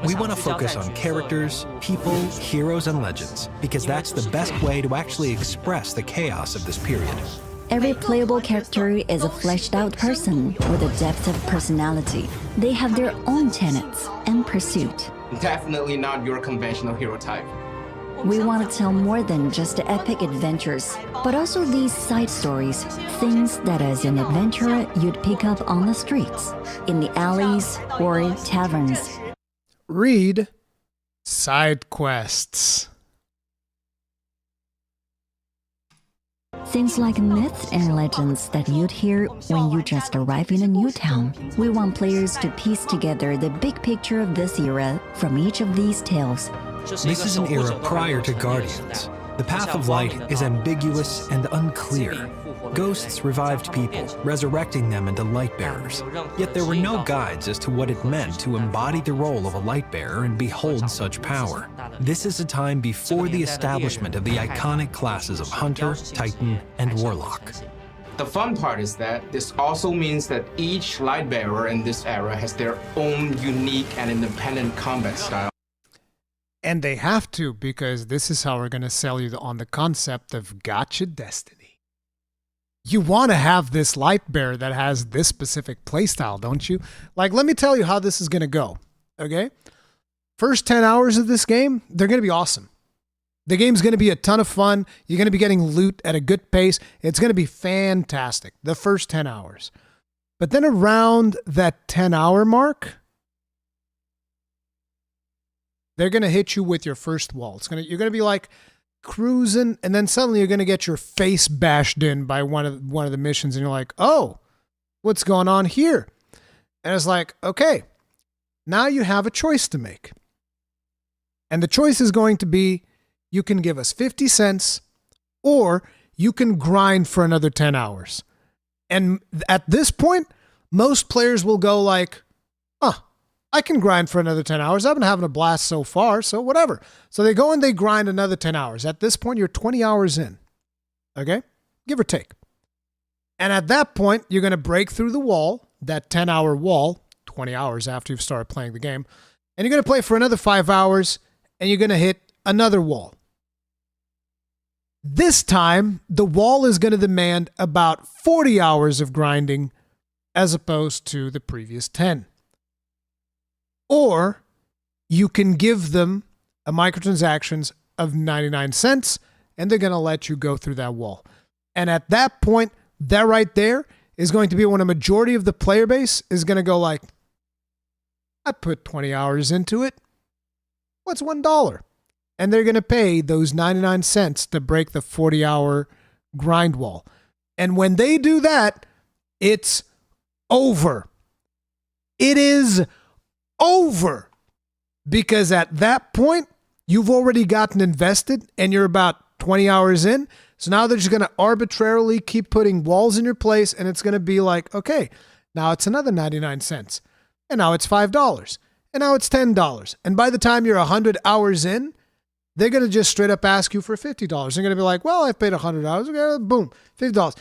We want to focus on characters, people, heroes, and legends, because that's the best way to actually express the chaos of this period. Every playable character is a fleshed-out person with a depth of personality. They have their own tenets and pursuit. Definitely not your conventional hero type. We want to tell more than just the epic adventures, but also these side stories, things that as an adventurer you'd pick up on the streets, in the alleys, or taverns. Read side quests. Things like myths and legends that you'd hear when you just arrive in a new town. We want players to piece together the big picture of this era from each of these tales. This is an era prior to Guardians. The path of light is ambiguous and unclear. Ghosts revived people, resurrecting them into light bearers. Yet there were no guides as to what it meant to embody the role of a light bearer and behold such power. This is a time before the establishment of the iconic classes of Hunter, Titan, and Warlock. The fun part is that this also means that each light bearer in this era has their own unique and independent combat style. And they have to, because this is how we're going to sell you on the concept of Gotcha Destiny. You want to have this light bearer that has this specific playstyle, don't you? Like, let me tell you how this is going to go, okay? First 10 hours of this game, they're going to be awesome. The game's going to be a ton of fun. You're going to be getting loot at a good pace. It's going to be fantastic, the first 10 hours. But then around that 10-hour mark, they're going to hit you with your first wall. You're going to be like cruising, and then suddenly you're going to get your face bashed in by one of the missions, and you're like, oh, what's going on here? And it's like, okay, now you have a choice to make. And the choice is going to be, you can give us 50 cents, or you can grind for another 10 hours. And at this point, most players will go like, I can grind for another 10 hours. I've been having a blast so far, so whatever. So they go and they grind another 10 hours. At this point, you're 20 hours in, okay? Give or take. And at that point, you're going to break through the wall, that 10-hour wall, 20 hours after you've started playing the game, and you're going to play for another 5 hours, and you're going to hit another wall. This time, the wall is going to demand about 40 hours of grinding as opposed to the previous 10. Or you can give them a microtransactions of 99 cents and they're going to let you go through that wall. And at that point, that right there is going to be when a majority of the player base is going to go like, I put 20 hours into it. What's $1? And they're going to pay those 99 cents to break the 40-hour grind wall. And when they do that, it's over. It is over, because at that point you've already gotten invested and you're about 20 hours in. So now they're just going to arbitrarily keep putting walls in your place, and it's going to be like, okay, now it's another 99 cents, and now it's $5, and now it's $10. And by the time you're 100 hours in, they're going to just straight up ask you for $50. They're going to be like, well, I've paid $100. Okay, boom, $50.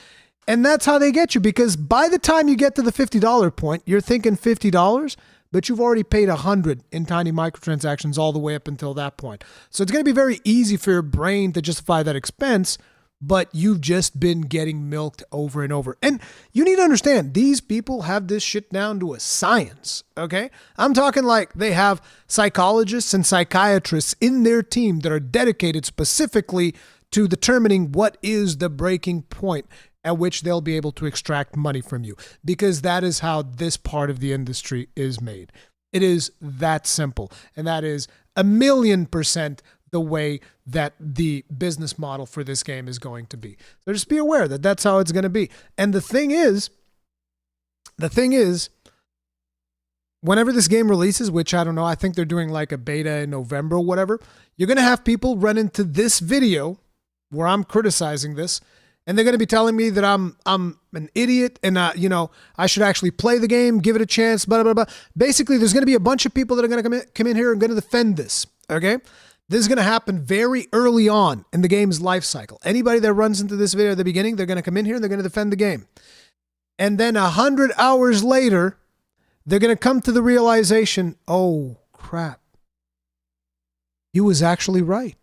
And that's how they get you, because by the time you get to the $50 point, you're thinking $50, but you've already paid 100 in tiny microtransactions all the way up until that point. So it's going to be very easy for your brain to justify that expense, but you've just been getting milked over and over. And you need to understand, these people have this shit down to a science, okay? I'm talking like they have psychologists and psychiatrists in their team that are dedicated specifically to determining what is the breaking point at which they'll be able to extract money from you, because that is how this part of the industry is made. It is that simple, and that is 1,000,000% the way that the business model for this game is going to be. So just be aware that that's how it's going to be. And the thing is, whenever this game releases, which I don't know, I think they're doing like a beta in November or whatever, you're going to have people run into this video where I'm criticizing this, and they're going to be telling me that I'm an idiot and I should actually play the game, give it a chance, blah, blah, blah. Basically, there's going to be a bunch of people that are going to come in here and going to defend this, okay? This is going to happen very early on in the game's life cycle. Anybody that runs into this video at the beginning, they're going to come in here and they're going to defend the game. And then 100 hours later, they're going to come to the realization, oh, crap. He was actually right.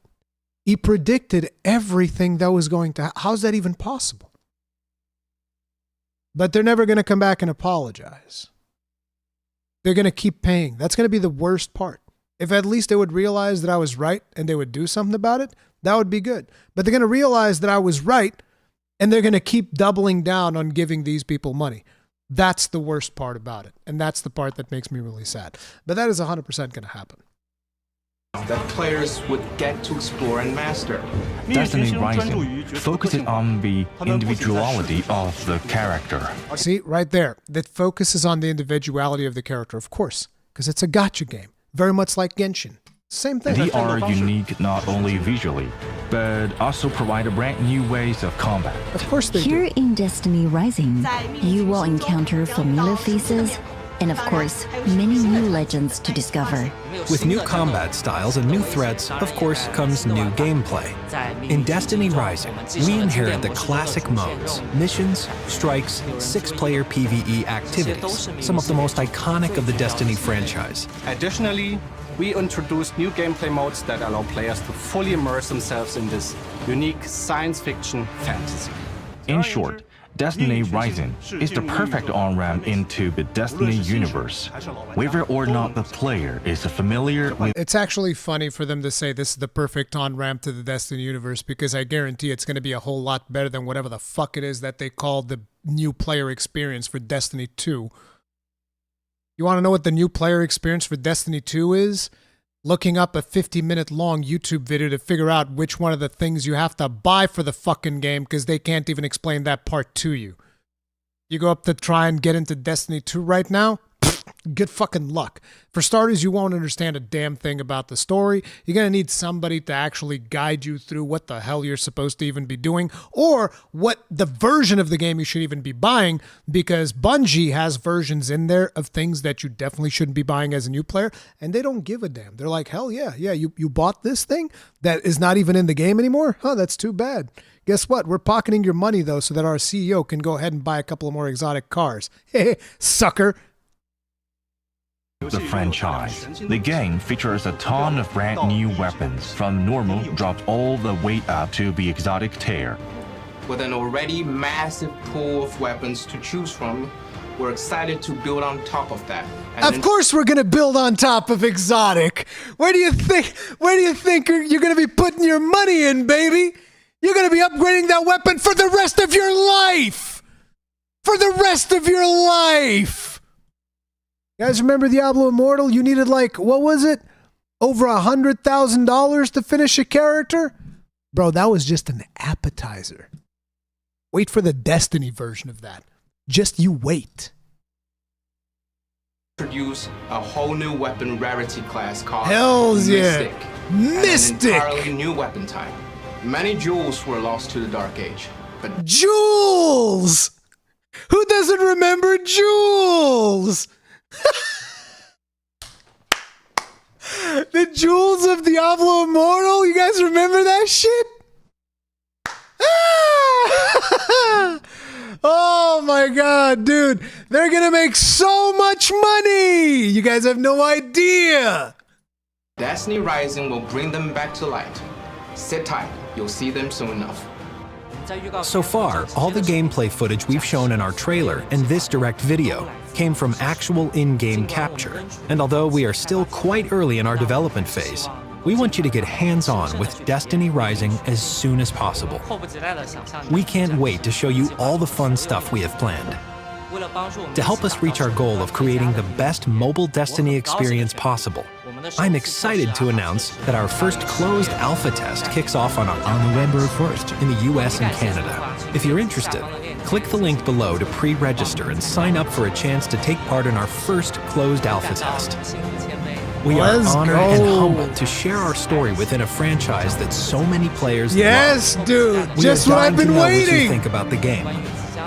He predicted everything that was going to happen. How's that even possible? But they're never going to come back and apologize. They're going to keep paying. That's going to be the worst part. If at least they would realize that I was right and they would do something about it, that would be good. But they're going to realize that I was right and they're going to keep doubling down on giving these people money. That's the worst part about it. And that's the part that makes me really sad. But that is 100% going to happen. that players would get to explore and master. Destiny Rising focuses on the individuality of the character. See, right there. That focuses on the individuality of the character, of course, because it's a gacha game. Very much like Genshin. Same thing. They are unique not only visually, but also provide a brand new ways of combat. Of course they Here do. in Destiny Rising, you will encounter familiar faces and, of course, many new legends to discover. With new combat styles and new threats, of course, comes new gameplay. In Destiny Rising, we inherit the classic modes, missions, strikes, 6-player PvE activities, some of the most iconic of the Destiny franchise. Additionally, we introduced new gameplay modes that allow players to fully immerse themselves in this unique science fiction fantasy. In short, Destiny Rising is the perfect on-ramp into the Destiny universe. Whether or not the player is familiar with... It's actually funny for them to say this is the perfect on-ramp to the Destiny universe, because I guarantee it's going to be a whole lot better than whatever the fuck it is that they called the new player experience for Destiny 2. You want to know what the new player experience for Destiny 2 is? Looking up a 50-minute long YouTube video to figure out which one of the things you have to buy for the fucking game, because they can't even explain that part to you. You go up to try and get into Destiny 2 right now? Good fucking luck. For starters, you won't understand a damn thing about the story. You're going to need somebody to actually guide you through what the hell you're supposed to even be doing, or what the version of the game you should even be buying, because Bungie has versions in there of things that you definitely shouldn't be buying as a new player, and they don't give a damn. They're like, hell yeah, you bought this thing that is not even in the game anymore? Huh, that's too bad. Guess what? We're pocketing your money, though, so that our CEO can go ahead and buy a couple of more exotic cars. Hey, sucker. the franchise. The game features a ton of brand new weapons, from normal dropped all the way up to the exotic tier. With an already massive pool of weapons to choose from, we're excited to build on top of that. Of course we're gonna build on top of exotic. Where do you think you're gonna be putting your money in, baby? You're gonna be upgrading that weapon for the rest of your life! For the rest of your life! You guys remember Diablo Immortal? You needed like, what was it? Over $100,000 to finish a character? Bro, that was just an appetizer. Wait for the Destiny version of that. Just you wait. Introduce a whole new weapon rarity class called Hells Mystic. yeah. Mystic! An entirely new weapon type. Many jewels were lost to the Dark Age, but Jewels! Who doesn't remember Jewels? The jewels of Diablo Immortal? You guys remember that shit? Oh my god, dude. They're gonna make so much money! You guys have no idea! Destiny Rising will bring them back to light. Sit tight, you'll see them soon enough. So far, all the gameplay footage we've shown in our trailer and this direct video came from actual in-game capture. And although we are still quite early in our development phase, we want you to get hands-on with Destiny Rising as soon as possible. We can't wait to show you all the fun stuff we have planned. To help us reach our goal of creating the best mobile Destiny experience possible, I'm excited to announce that our first closed alpha test kicks off on November 1st in the US and Canada. If you're interested, click the link below to pre-register and sign up for a chance to take part in our first closed alpha test. We are honored and humbled to share our story within a franchise that so many players love. Dude, We just are what dying I've been to know what you waiting. think about the game.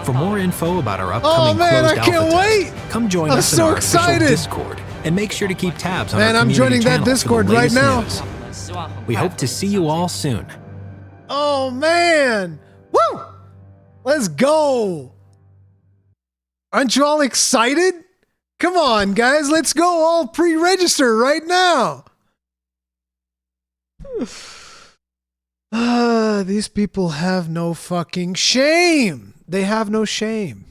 For more info about our upcoming man, closed I can't alpha wait. test, come join I'm us in so our excited. official Discord, and make sure to keep tabs on Man, our I'm community joining that channel for the Discord right latest now. news. We hope to see you all soon. Oh man! Woo! Let's go! Aren't you all excited? Come on, guys, let's go all pre-register right now. These people have no fucking shame. They have no shame.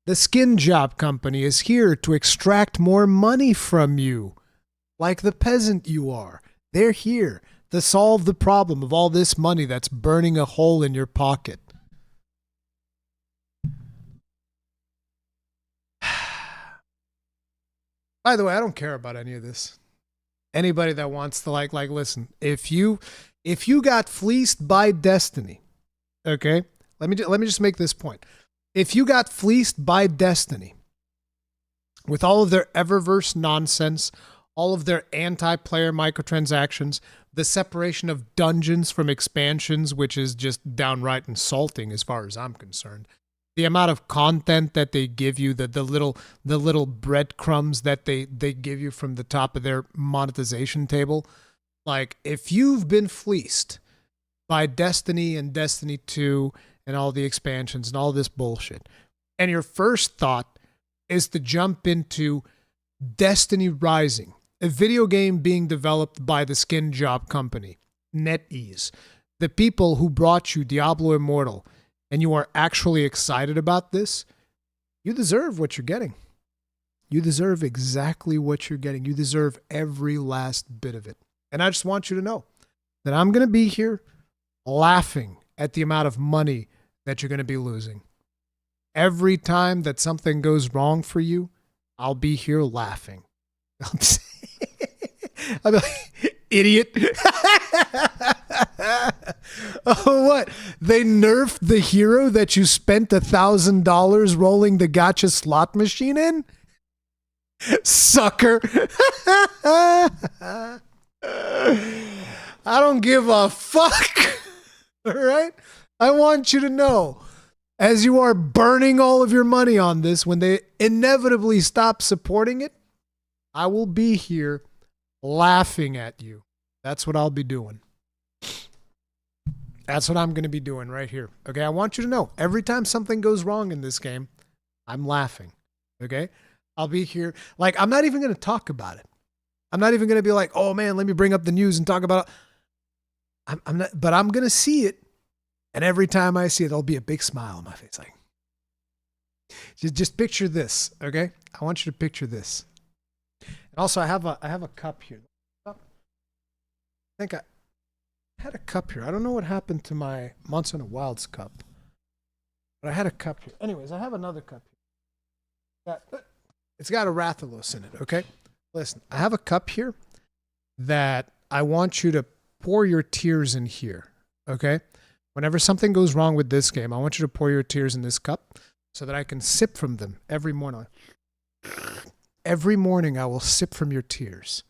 The skin job company is here to extract more money from you. Like the peasant you are. They're here to solve the problem of all this money that's burning a hole in your pocket. By the way, I don't care about any of this. Anybody that wants to like listen, if you got fleeced by Destiny, okay? Let me just make this point. If you got fleeced by Destiny with all of their Eververse nonsense, all of their anti-player microtransactions, the separation of dungeons from expansions, which is just downright insulting as far as I'm concerned. The amount of content that they give you, the little breadcrumbs that they give you from the top of their monetization table. Like, if you've been fleeced by Destiny and Destiny 2 and all the expansions and all this bullshit, and your first thought is to jump into Destiny Rising, a video game being developed by the skin job company, NetEase, the people who brought you Diablo Immortal, and you are actually excited about this, you deserve what you're getting. You deserve exactly what you're getting. You deserve every last bit of it. And I just want you to know that I'm going to be here laughing at the amount of money that you're going to be losing. Every time that something goes wrong for you, I'll be here laughing. I'll be like, idiot. Oh, what? They nerfed the hero that you spent $1,000 rolling the gacha slot machine in? Sucker. I don't give a fuck. All right? I want you to know, as you are burning all of your money on this, when they inevitably stop supporting it, I will be here laughing at you. That's what I'll be doing. That's what I'm going to be doing right here. Okay, I want you to know, every time something goes wrong in this game, I'm laughing. Okay? I'll be here. Like, I'm not even going to talk about it. I'm not even going to be like, oh man, let me bring up the news and talk about it. I'm not, but I'm going to see it. And every time I see it, there'll be a big smile on my face. Like, just picture this, okay? I want you to picture this. And also, I have a cup here. I think I had a cup here. I don't know what happened to my Monster Hunter Wilds cup, but I had a cup here. Anyways, I have another cup here. It's got a Rathalos in it, okay? Listen, I have a cup here that I want you to pour your tears in here, okay? Whenever something goes wrong with this game, I want you to pour your tears in this cup so that I can sip from them every morning. Every morning I will sip from your tears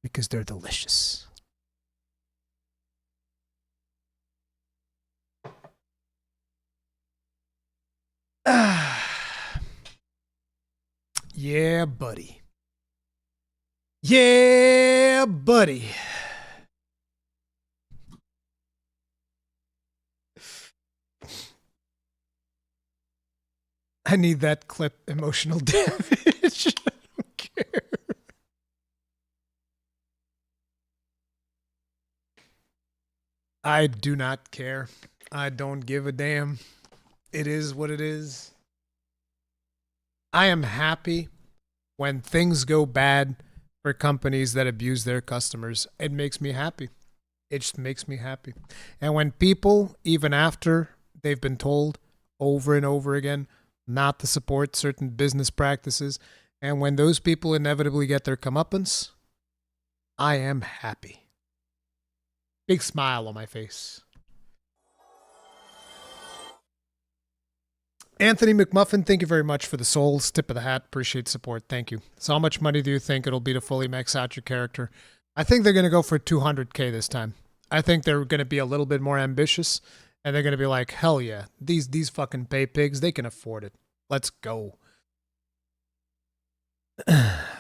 because they're delicious. Yeah, buddy. Yeah, buddy. I need that clip emotional damage. I don't care. I do not care. I don't give a damn. It is what it is. I am happy when things go bad for companies that abuse their customers. It makes me happy. It just makes me happy. And when people, even after they've been told over and over again not to support certain business practices, and when those people inevitably get their comeuppance, I am happy. Big smile on my face. Anthony McMuffin, thank you very much for the souls. Tip of the hat. Appreciate support. Thank you. So how much money do you think it'll be to fully max out your character? I think they're going to go for 200K this time. I think they're going to be a little bit more ambitious, and they're going to be like, hell yeah, these fucking pay pigs, they can afford it. Let's go.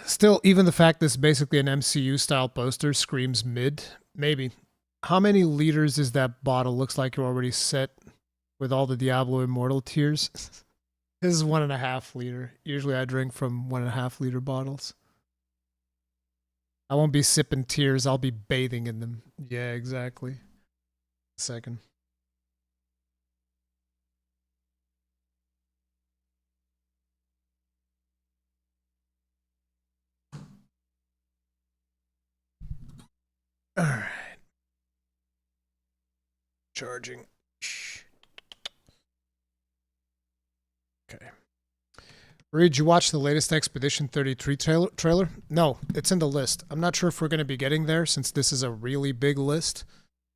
Still, even the fact this is basically an MCU-style poster screams mid. Maybe. How many liters is that bottle? Looks like you're already set with all the Diablo Immortal tears. This is 1.5 liter. Usually I drink from 1.5 liter bottles. I won't be sipping tears. I'll be bathing in them. Yeah, exactly. Second. All right. Charging. Okay. Did you watch the latest Expedition 33 trailer? No, it's in the list. I'm not sure if we're going to be getting there since this is a really big list,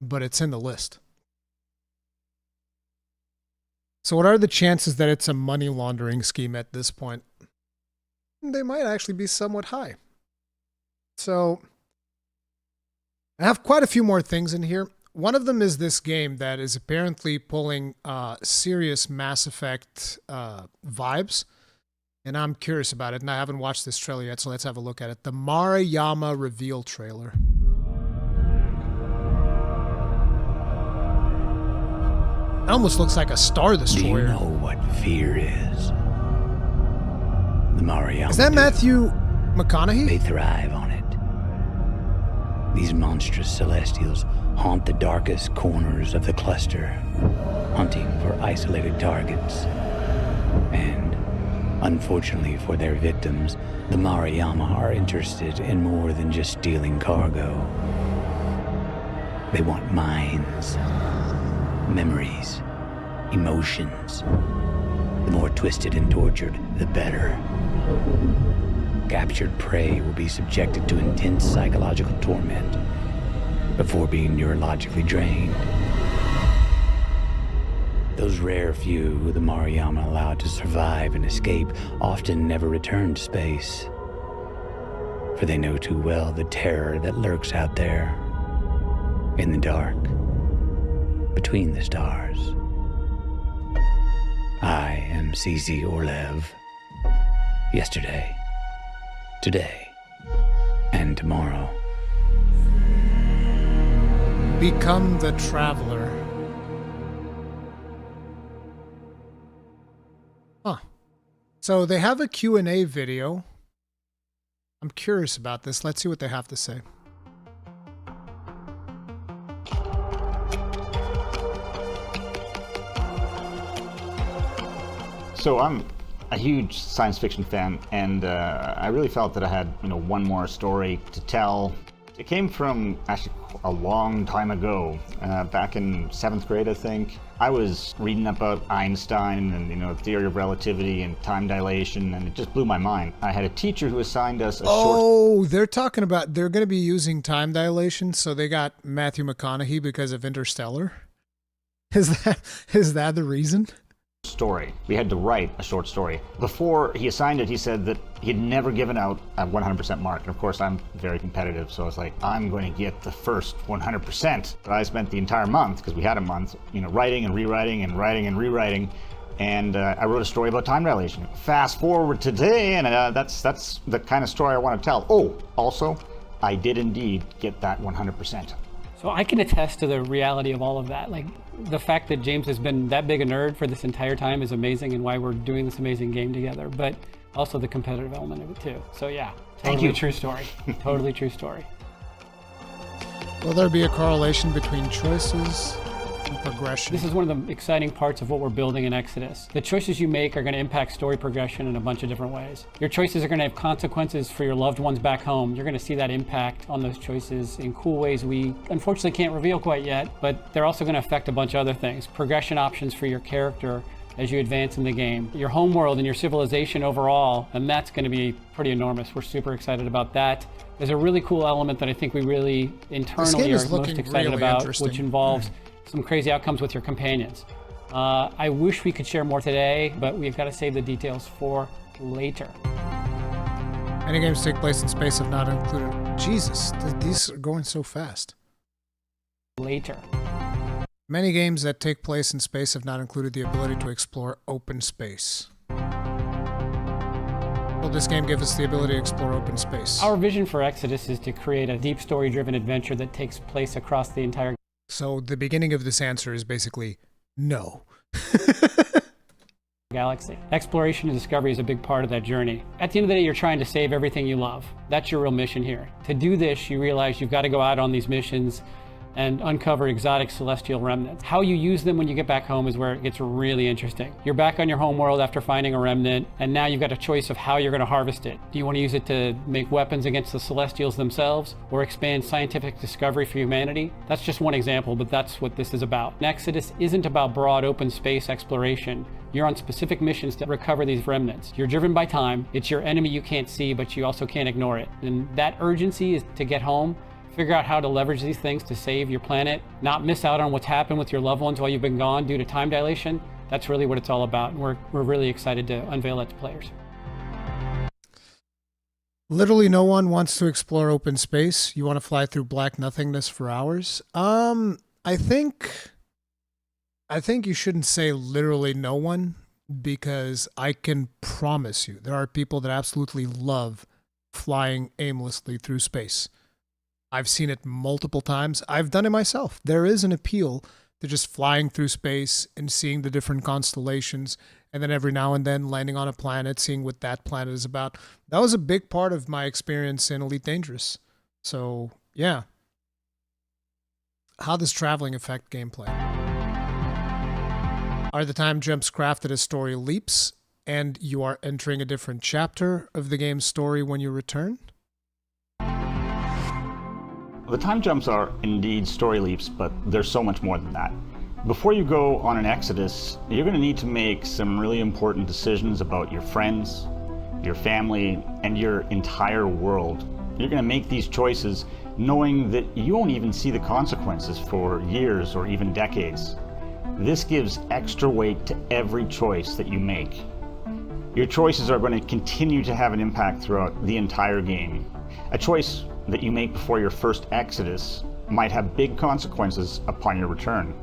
but it's in the list. So what are the chances that it's a money laundering scheme at this point? They might actually be somewhat high. So I have quite a few more things in here. One of them is this game that is apparently pulling serious Mass Effect vibes. And I'm curious about it, and I haven't watched this trailer yet, so let's have a look at it. The Marayama reveal trailer. It almost looks like a Star Destroyer. Do you know what fear is? The Marayama. Is that Matthew McConaughey? They thrive on it. These monstrous celestials haunt the darkest corners of the cluster, hunting for isolated targets. And unfortunately for their victims, the Marayama are interested in more than just stealing cargo. They want minds, memories, emotions. The more twisted and tortured, the better. Captured prey will be subjected to intense psychological torment before being neurologically drained. Those rare few who the Marayama allowed to survive and escape often never return to space, for they know too well the terror that lurks out there, in the dark, between the stars. I am CZ Orlev. Yesterday, today, and tomorrow. Become the Traveler. Huh. So they have a Q&A video. I'm curious about this. Let's see what they have to say. So I'm a huge science fiction fan, and I really felt that I had, one more story to tell. It came from actually a long time ago, back in 7th grade, I think. I was reading about Einstein and, theory of relativity and time dilation, and it just blew my mind. I had a teacher who assigned us a short... They're talking about, they're going to be using time dilation, so they got Matthew McConaughey because of Interstellar? Is that the reason? Story. We had to write a short story. Before he assigned it, he said that he'd never given out a 100% mark. And of course, I'm very competitive, so I was like, I'm going to get the first 100%. But I spent the entire month, because we had a month, writing and rewriting and writing and rewriting. And I wrote a story about time dilation. Fast forward today, and that's the kind of story I want to tell. Oh, also, I did indeed get that 100%. So I can attest to the reality of all of that. Like, the fact that James has been that big a nerd for this entire time is amazing, and why we're doing this amazing game together, but also the competitive element of it too. So yeah, totally true story. Totally true story. Will there be a correlation between choices and progression? This is one of the exciting parts of what we're building in Exodus. The choices you make are going to impact story progression in a bunch of different ways. Your choices are going to have consequences for your loved ones back home. You're going to see that impact on those choices in cool ways we unfortunately can't reveal quite yet, but they're also going to affect a bunch of other things. Progression options for your character as you advance in the game. Your homeworld and your civilization overall, and that's going to be pretty enormous. We're super excited about that. There's a really cool element that I think we really internally are most excited about, which involves some crazy outcomes with your companions. I wish we could share more today, but we've got to save the details for later. Many games take place in space if not included. Jesus, these are going so fast. Later. Many games that take place in space have not included the ability to explore open space. Will this game give us the ability to explore open space? Our vision for Exodus is to create a deep story-driven adventure that takes place across the entire So the beginning of this answer is basically no. galaxy. Exploration and discovery is a big part of that journey. At the end of the day, you're trying to save everything you love. That's your real mission here. To do this, you realize you've got to go out on these missions and uncover exotic celestial remnants. How you use them when you get back home is where it gets really interesting. You're back on your home world after finding a remnant, and now you've got a choice of how you're going to harvest it. Do you want to use it to make weapons against the celestials themselves, or expand scientific discovery for humanity? That's just one example, but that's what this is about. Exodus isn't about broad open space exploration. You're on specific missions to recover these remnants. You're driven by time. It's your enemy you can't see, but you also can't ignore it. And that urgency is to get home, figure out how to leverage these things to save your planet, not miss out on what's happened with your loved ones while you've been gone due to time dilation. That's really what it's all about. And we're really excited to unveil that to players. Literally no one wants to explore open space. You want to fly through black nothingness for hours. I think you shouldn't say literally no one, because I can promise you there are people that absolutely love flying aimlessly through space. I've seen it multiple times. I've done it myself. There is an appeal to just flying through space and seeing the different constellations, and then every now and then landing on a planet, seeing what that planet is about. That was a big part of my experience in Elite Dangerous. So, yeah. How does traveling affect gameplay? Are the time jumps crafted as story leaps, and you are entering a different chapter of the game's story when you return? The time jumps are indeed story leaps, but there's so much more than that. Before you go on an exodus, you're going to need to make some really important decisions about your friends, your family, and your entire world. You're going to make these choices knowing that you won't even see the consequences for years or even decades. This gives extra weight to every choice that you make. Your choices are going to continue to have an impact throughout the entire game. A choice that you make before your first exodus might have big consequences upon your return.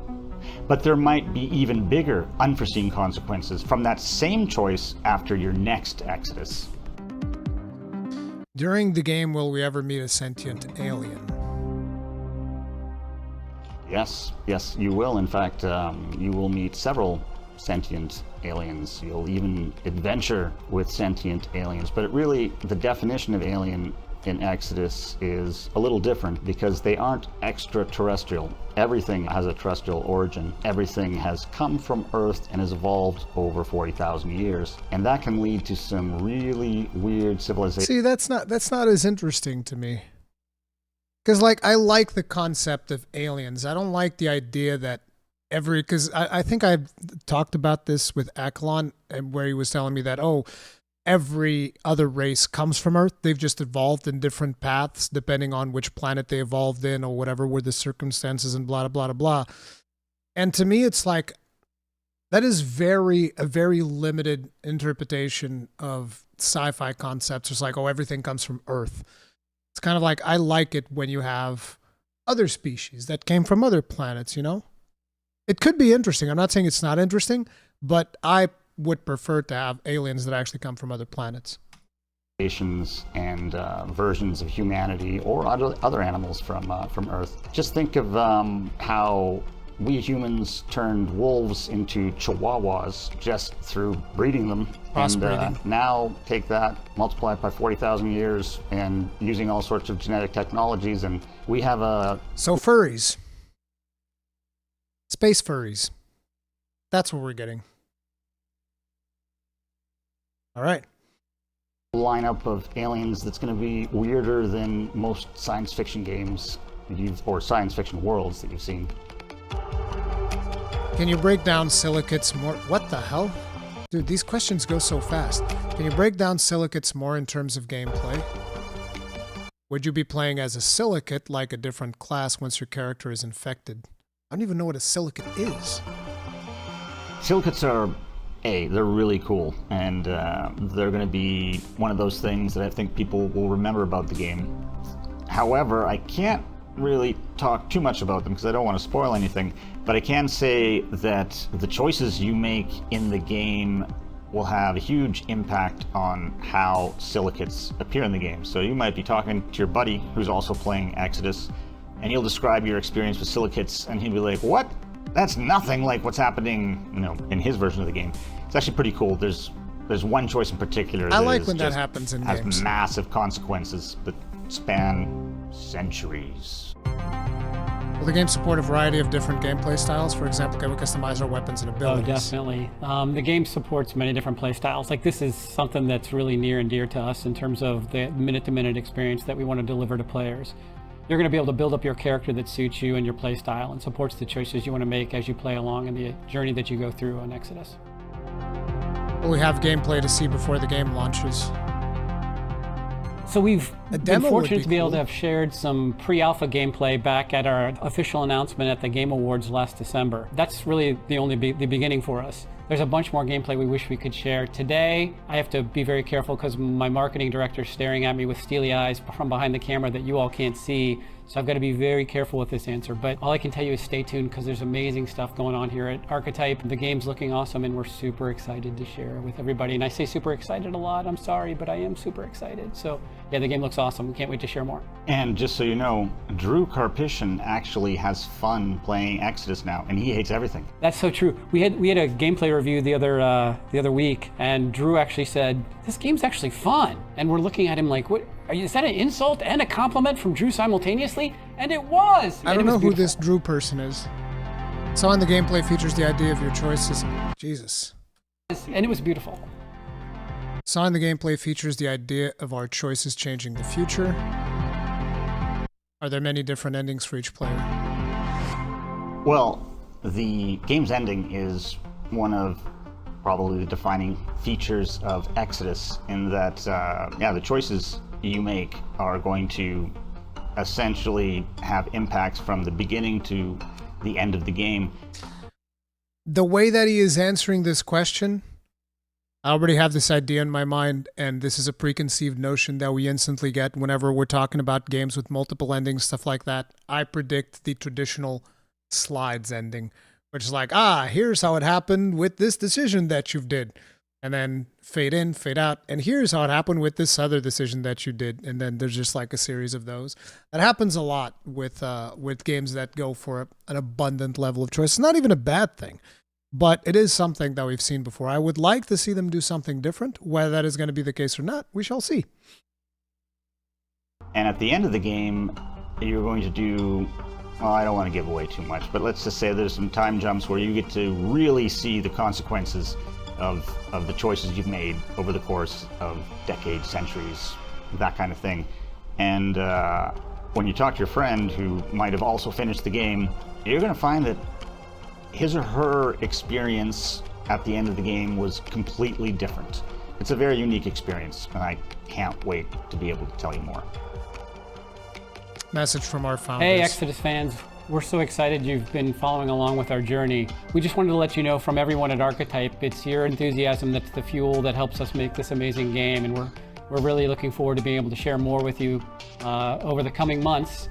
But there might be even bigger unforeseen consequences from that same choice after your next exodus. During the game, will we ever meet a sentient alien? Yes, you will. In fact, you will meet several sentient aliens. You'll even adventure with sentient aliens. But really, the definition of alien in Exodus is a little different because they aren't extraterrestrial. Everything has a terrestrial origin. Everything has come from Earth and has evolved over 40,000 years. And that can lead to some really weird civilizations. See, that's not as interesting to me. Because, like, I like the concept of aliens. I don't like the idea that because I think I talked about this with Akalon, where he was telling me that, every other race comes from Earth. They've just evolved in different paths depending on which planet they evolved in or whatever were the circumstances and blah, blah, blah, blah. And to me, it's like, that is a very limited interpretation of sci-fi concepts. It's like, everything comes from Earth. It's kind of like, I like it when you have other species that came from other planets, you know? It could be interesting. I'm not saying it's not interesting, but I would prefer to have aliens that actually come from other planets. And versions of humanity or other animals from Earth. Just think of how we humans turned wolves into chihuahuas just through breeding them. And now take that, multiply it by 40,000 years, and using all sorts of genetic technologies, and we have a... So furries. Space furries. That's what we're getting. All right. Lineup of aliens that's going to be weirder than most science fiction games or science fiction worlds that you've seen. Can you break down silicates more? What the hell? Dude, these questions go so fast. Can you break down silicates more in terms of gameplay? Would you be playing as a silicate, like a different class, once your character is infected? I don't even know what a silicate is. Silicates are, they're really cool, and they're going to be one of those things that I think people will remember about the game. However, I can't really talk too much about them because I don't want to spoil anything, but I can say that the choices you make in the game will have a huge impact on how silicates appear in the game. So you might be talking to your buddy who's also playing Exodus, and you'll describe your experience with silicates, and he'll be like, "What? That's nothing like what's happening, in his version of the game." It's actually pretty cool. There's one choice in particular. I like when that happens in games. Has massive consequences that span centuries. Well, the game support a variety of different gameplay styles? For example, can we customize our weapons and abilities? Oh, definitely. The game supports many different play styles. Like, this is something that's really near and dear to us in terms of the minute-to-minute experience that we want to deliver to players. You're going to be able to build up your character that suits you and your play style and supports the choices you want to make as you play along in the journey that you go through on Exodus. Will we have gameplay to see before the game launches? So we've been fortunate to be able cool. to have shared some pre-alpha gameplay back at our official announcement at the Game Awards last December. That's really the beginning for us. There's a bunch more gameplay we wish we could share. Today, I have to be very careful because my marketing director's staring at me with steely eyes from behind the camera that you all can't see. So I've got to be very careful with this answer. But all I can tell you is stay tuned because there's amazing stuff going on here at Archetype. The game's looking awesome and we're super excited to share with everybody. And I say super excited a lot. I'm sorry, but I am super excited. So yeah, the game looks awesome. We can't wait to share more. And just so you know, Drew Karpyshyn actually has fun playing Exodus now, and he hates everything. That's so true. We had a gameplay review the other week, and Drew actually said, "This game's actually fun." And we're looking at him like, "What? Is that an insult and a compliment from Drew simultaneously?" And it was. I don't know who this Drew person is. So on the gameplay features the idea of your choices. Jesus. And it was beautiful. So on the gameplay features the idea of our choices changing the future. Are there many different endings for each player? Well, the game's ending is one of probably the defining features of Exodus in that, the choices you make are going to essentially have impacts from the beginning to the end of the game. The way that he is answering this question, I already have this idea in my mind, and this is a preconceived notion that we instantly get whenever we're talking about games with multiple endings, stuff like that. I predict the traditional slides ending, which is like, here's how it happened with this decision that you did. And then fade in, fade out, and here's how it happened with this other decision that you did. And then there's just like a series of those. That happens a lot with games that go for an abundant level of choice. It's not even a bad thing. But it is something that we've seen before. I would like to see them do something different. Whether that is going to be the case or not, we shall see. And at the end of the game, you're going to do, well, I don't want to give away too much, but let's just say there's some time jumps where you get to really see the consequences of the choices you've made over the course of decades, centuries, that kind of thing. And when you talk to your friend who might have also finished the game, you're going to find that his or her experience at the end of the game was completely different. It's a very unique experience, and I can't wait to be able to tell you more. Message from our founders. Hey, Exodus fans. We're so excited you've been following along with our journey. We just wanted to let you know from everyone at Archetype, it's your enthusiasm that's the fuel that helps us make this amazing game, and we're really looking forward to being able to share more with you over the coming months.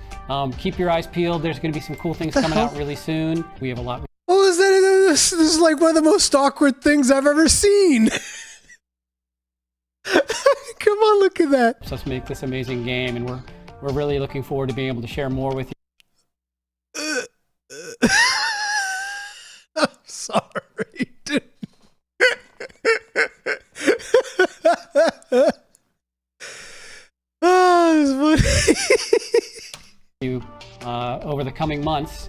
Keep your eyes peeled. There's going to be some cool things coming out really soon. We have a lot. What was that? This is like one of the most awkward things I've ever seen. Come on, look at that. Helps us make this amazing game, and we're really looking forward to being able to share more with you. I'm sorry, dude. Oh, it's funny. Over the coming months,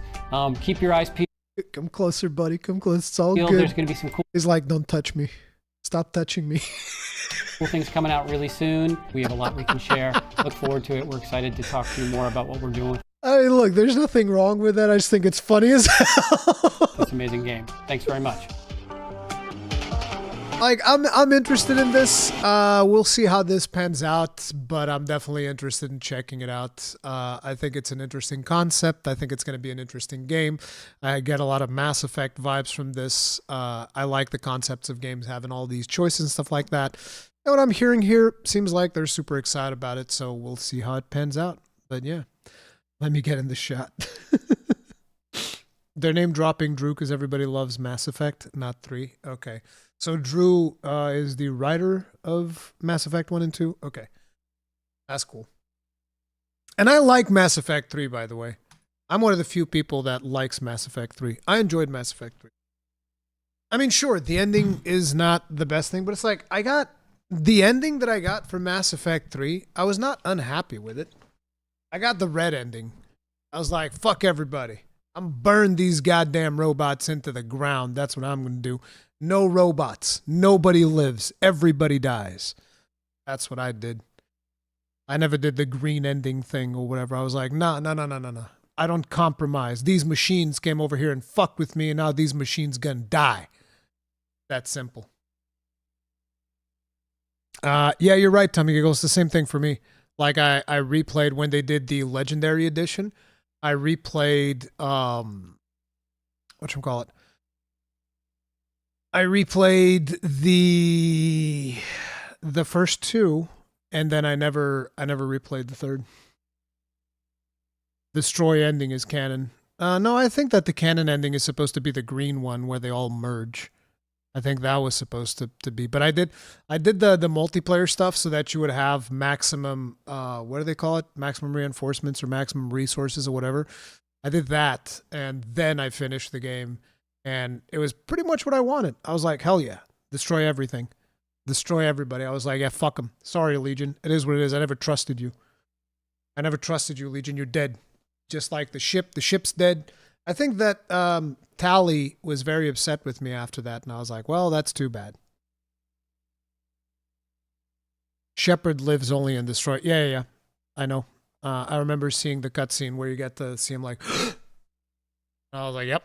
keep your eyes peeled. Come closer, buddy. Come close. It's all good. There's going to be some cool. He's like, don't touch me. Stop touching me. Cool things coming out really soon. We have a lot we can share. Look forward to it. We're excited to talk to you more about what we're doing. I mean, look, there's nothing wrong with that. I just think it's funny as hell. It's an amazing game. Thanks very much. Like, I'm interested in this. We'll see how this pans out, but I'm definitely interested in checking it out. I think it's an interesting concept. I think it's going to be an interesting game. I get a lot of Mass Effect vibes from this. I like the concepts of games having all these choices and stuff like that. And what I'm hearing here seems like they're super excited about it, so we'll see how it pans out. But yeah, let me get in the shot. They're name dropping Drew because everybody loves Mass Effect, not 3. Okay. So Drew is the writer of Mass Effect 1 and 2? Okay. That's cool. And I like Mass Effect 3, by the way. I'm one of the few people that likes Mass Effect 3. I enjoyed Mass Effect 3. I mean, sure, the ending is not the best thing, but it's like, I got the ending that I got for Mass Effect 3, I was not unhappy with it. I got the red ending. I was like, fuck everybody. I'm burn these goddamn robots into the ground. That's what I'm going to do. No robots. Nobody lives. Everybody dies. That's what I did. I never did the green ending thing or whatever. I was like, nah. I don't compromise. These machines came over here and fucked with me, and now these machines gonna die. That's simple. Yeah, you're right, Tommy Giggles. It's the same thing for me. Like, I replayed when they did the Legendary Edition. I replayed, whatchamacallit? I replayed the first two, and then I never replayed the third. The Destroy ending is canon. No, I think that the canon ending is supposed to be the green one where they all merge. I think that was supposed to be. But I did the multiplayer stuff so that you would have maximum, what do they call it? Maximum reinforcements or maximum resources or whatever. I did that, and then I finished the game. And it was pretty much what I wanted. I was like, hell yeah. Destroy everything. Destroy everybody. I was like, yeah, fuck them. Sorry, Legion. It is what it is. I never trusted you. I never trusted you, Legion. You're dead. Just like the ship. The ship's dead. I think that Tally was very upset with me after that, and I was like, well, that's too bad. Shepard lives only in Destroy. Yeah. I know. I remember seeing the cutscene where you get to see him like, I was like, yep,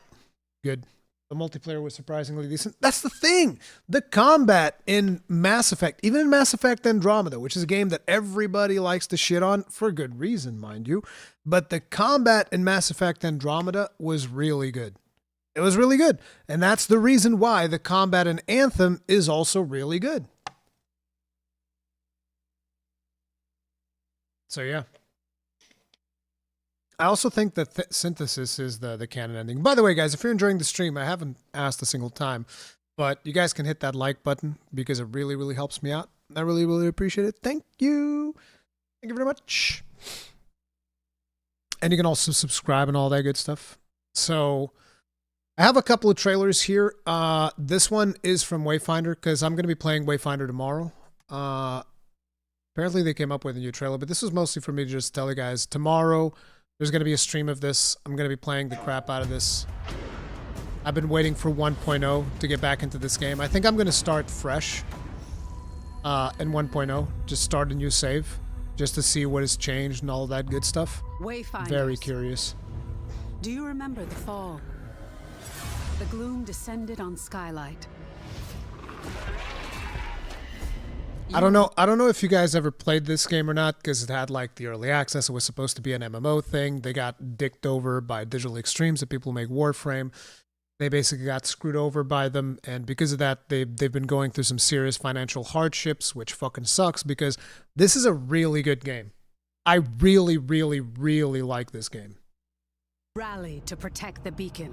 good. The multiplayer was surprisingly decent. That's the thing. The combat in Mass Effect, even in Mass Effect Andromeda, which is a game that everybody likes to shit on, for good reason, mind you, but the combat in Mass Effect Andromeda was really good. It was really good. And that's the reason why the combat in Anthem is also really good. So yeah. I also think that Synthesis is the canon ending. By the way, guys, if you're enjoying the stream, I haven't asked a single time, but you guys can hit that like button because it really, really helps me out. I really, really appreciate it. Thank you. Thank you very much. And you can also subscribe and all that good stuff. So I have a couple of trailers here. This one is from Wayfinder because I'm going to be playing Wayfinder tomorrow. Apparently they came up with a new trailer, but this was mostly for me to just tell you guys tomorrow there's going to be a stream of this. I'm going to be playing the crap out of this. I've been waiting for 1.0 to get back into this game. I think I'm going to start fresh in 1.0. Just start a new save just to see what has changed and all of that good stuff. Wayfinders. Very curious. Do you remember the fall? The gloom descended on Skylight. I don't know if you guys ever played this game or not because it had like the early access. It was supposed to be an MMO thing. They got dicked over by Digital Extremes, the people who make Warframe. They basically got screwed over by them, and because of that, they've been going through some serious financial hardships, which fucking sucks because this is a really good game. I really, really, really like this game. Rallied to protect the beacon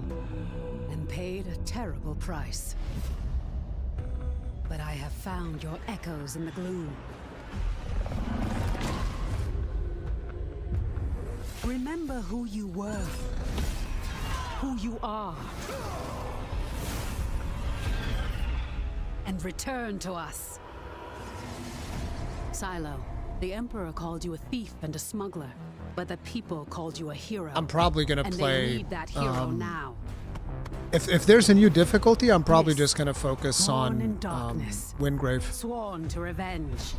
and paid a terrible price. But I have found your echoes in the gloom. Remember who you were, who you are, and return to us. Silo, the Emperor called you a thief and a smuggler, but the people called you a hero. I'm probably gonna play. They need that hero now. If there's a new difficulty, I'm probably just gonna focus on Wingrave. Sworn to revenge.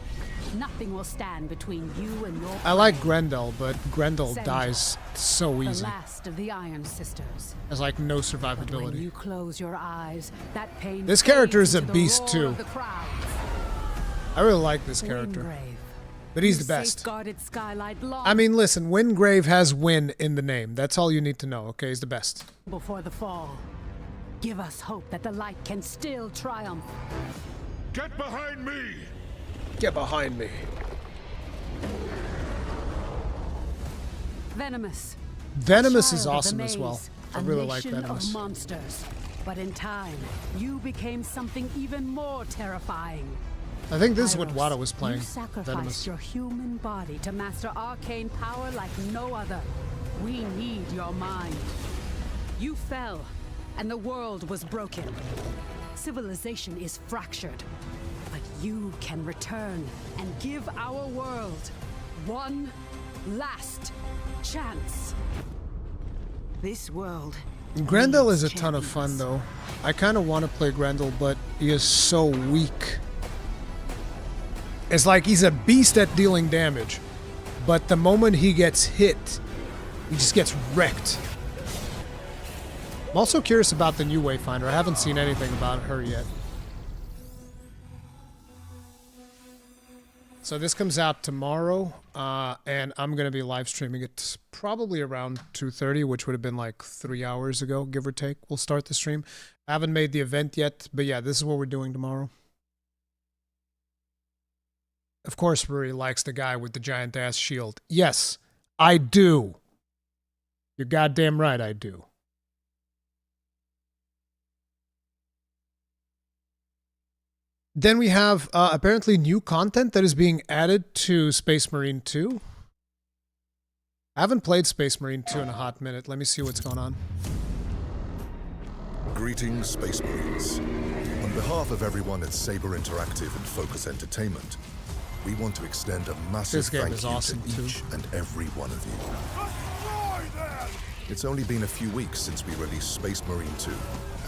Nothing will stand between you and your. I like Grendel, but Grendel dies so easy. The last of the Iron Sisters. There's like no When survivability. you close your eyes, that pain. This character is a fades into the beast roar too. of the crowds. I really like this character, Wingrave. but he's You the best. safeguarded Skylight long I mean, listen, Wingrave has win in the name. That's all you need to know. Okay, he's the best. before the fall. Give us hope that the light can still triumph. Get behind me! Get behind me. Venomous. Venomous is Child of the awesome as well. maze, I a really like nation Venomous. of monsters. But in time, you became something even more terrifying. I think this is what Kairos, Wada was playing. You sacrificed Venomous. your human body to master arcane power like no other. We need your mind. You fell, and the world was broken. Civilization is fractured. But you can return and give our world one last chance. This world. Grendel is a ton of fun though. I kind of want to play Grendel, but he is so weak. It's like he's a beast at dealing damage, but the moment he gets hit, he just gets wrecked. I'm also curious about the new Wayfinder. I haven't seen anything about her yet. So this comes out tomorrow, and I'm going to be live streaming it probably around 2:30, which would have been like 3 hours ago, give or take. We'll start the stream. I haven't made the event yet, but yeah, this is what we're doing tomorrow. Of course, Ruri likes the guy with the giant-ass shield. Yes, I do. You're goddamn right, I do. Then we have apparently new content that is being added to Space Marine 2. I haven't played Space Marine 2 in a hot minute. Let me see what's going on. Greetings, Space Marines. On behalf of everyone at Saber Interactive and Focus Entertainment, we want to extend a massive thank you to each and every one of you. It's only been a few weeks since we released Space Marine 2,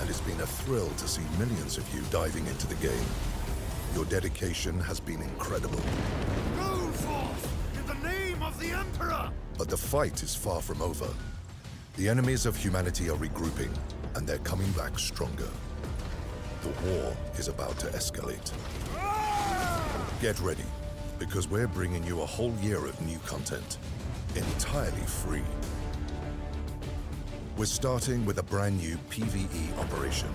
and it's been a thrill to see millions of you diving into the game. Your dedication has been incredible. Go forth in the name of the Emperor! But the fight is far from over. The enemies of humanity are regrouping, and they're coming back stronger. The war is about to escalate. Get ready, because we're bringing you a whole year of new content, entirely free. We're starting with a brand new PvE operation.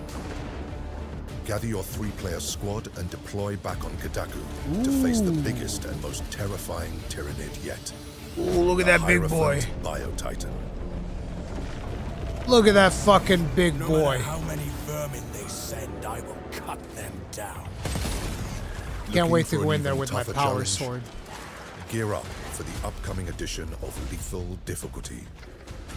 Gather your 3-player squad and deploy back on Kadaku to face the biggest and most terrifying Tyranid yet. Ooh, look at that big boy. Bio-Titan. Look at that fucking big boy. No matter how many vermin they send, I will cut them down. Can't wait to go in there with my power sword. Gear up for the upcoming edition of Lethal Difficulty.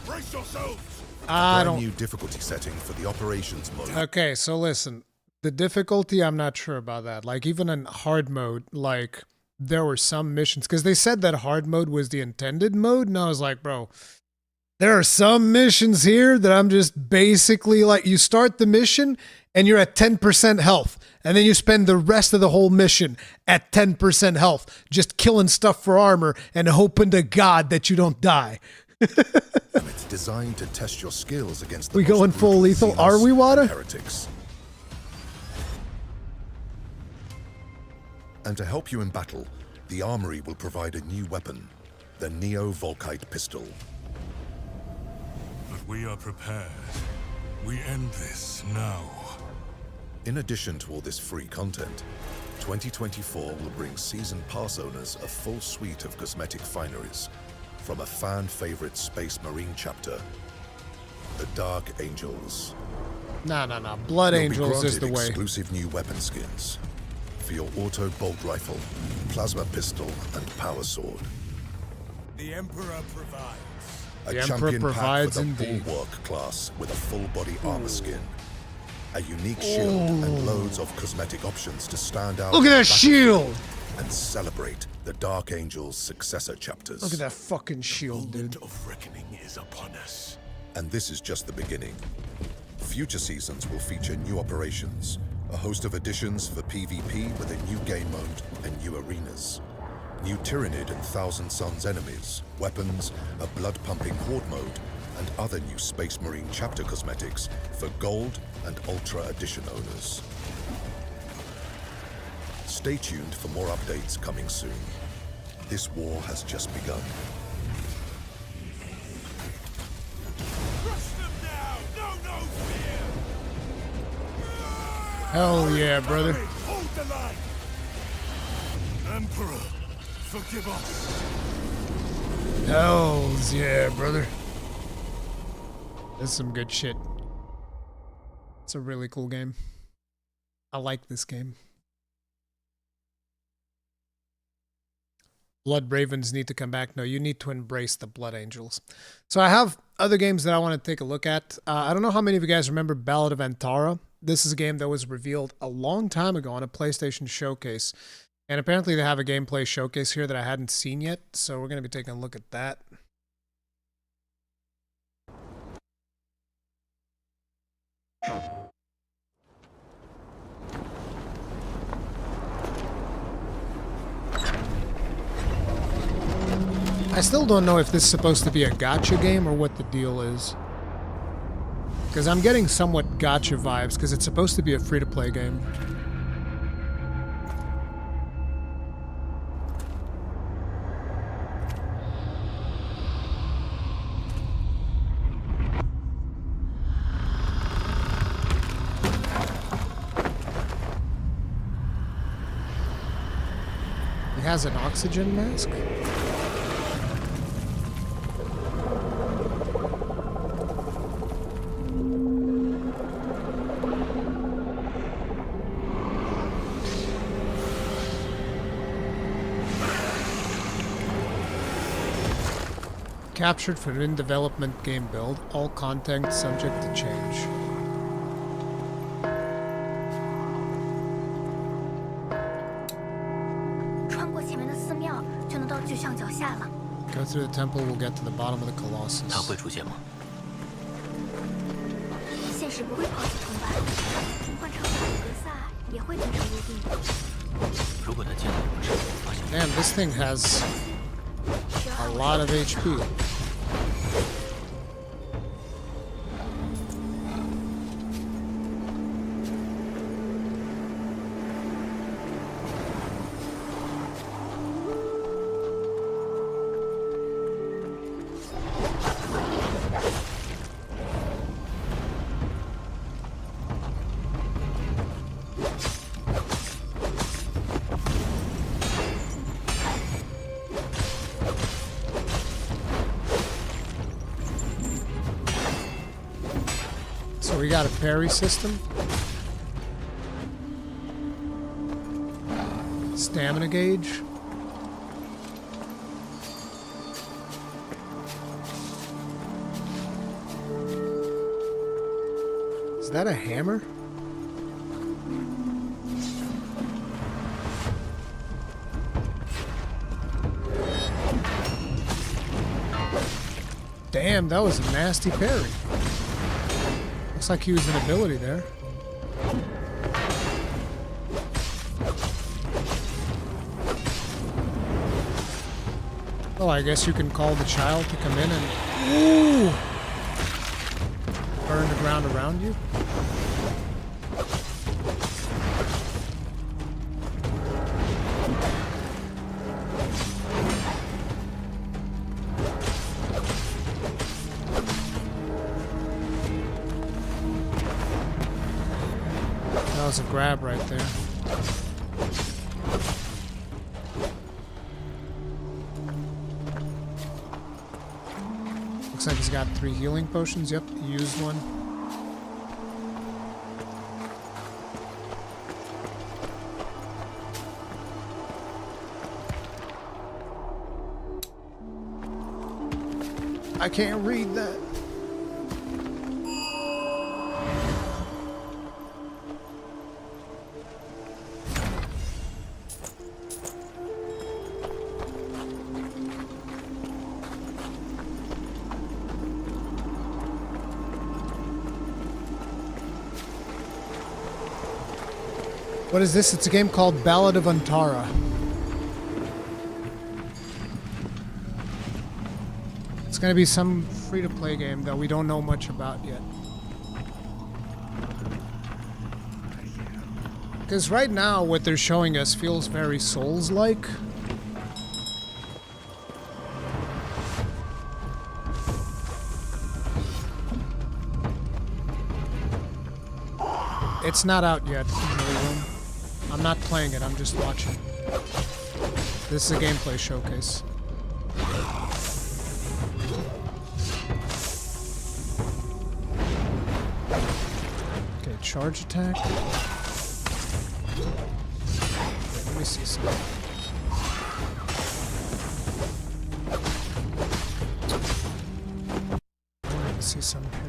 Brace yourselves! Brand new difficulty setting for the operations mode. Okay, so listen. The difficulty, I'm not sure about that. Like, even in hard mode, like, there were some missions, because they said that hard mode was the intended mode, and I was like, bro, there are some missions here that I'm just basically, like, you start the mission, and you're at 10% health, and then you spend the rest of the whole mission at 10% health, just killing stuff for armor, and hoping to God that you don't die. And it's designed to test your skills against the We going full lethal, are we, Wada? Heretics. And to help you in battle, the armory will provide a new weapon, the Neo-Volkite pistol. But we are prepared. We end this now. In addition to all this free content, 2024 will bring Season Pass owners a full suite of cosmetic fineries from a fan-favorite Space Marine chapter, the Dark Angels. No. Blood Angels is the way. Exclusive new weapon skins for your auto bolt rifle, plasma pistol, and power sword. The Emperor provides. A champion pack for the Bulwark class with a full-body armor skin. A unique shield and loads of cosmetic options to stand out. Look at that shield! And celebrate the Dark Angels successor chapters. Look at that fucking shield, dude. The moment of reckoning is upon us. And this is just the beginning. Future seasons will feature new operations, a host of additions for PvP with a new game mode and new arenas, new Tyranid and Thousand Suns enemies, weapons, a blood-pumping horde mode, and other new Space Marine chapter cosmetics for Gold and Ultra Edition owners. Stay tuned for more updates coming soon. This war has just begun. Hell yeah, brother. Hold the line! Emperor, forgive us. Hells yeah, brother. That's some good shit. It's a really cool game. I like this game. Blood Ravens need to come back. No, you need to embrace the Blood Angels. So I have other games that I want to take a look at. I don't know how many of you guys remember Ballad of Antara. This is a game that was revealed a long time ago on a PlayStation showcase. And apparently they have a gameplay showcase here that I hadn't seen yet. So we're going to be taking a look at that. I still don't know if this is supposed to be a gacha game or what the deal is. Because I'm getting somewhat gacha vibes, because it's supposed to be a free-to-play game. It has an oxygen mask? Captured for in-development game build, all content subject to change. Go through the temple, we'll get to the bottom of the Colossus. Damn, this thing has a lot of HP. So we got a parry system. Stamina gauge. Is that a hammer? Damn, that was a nasty parry. Looks like he used an ability there. Oh, I guess you can call the child to come in and ooh, burn the ground around you. That was a grab right there. Looks like he's got 3 healing potions. Yep, he used one. I can't read that. What is this? It's a game called Ballad of Antara. It's gonna be some free-to-play game that we don't know much about yet. Because right now, what they're showing us feels very Souls-like. It's not out yet in the room. I'm not playing it, I'm just watching. This is a gameplay showcase. Okay, charge attack. Okay, let me see something. Let me see something here.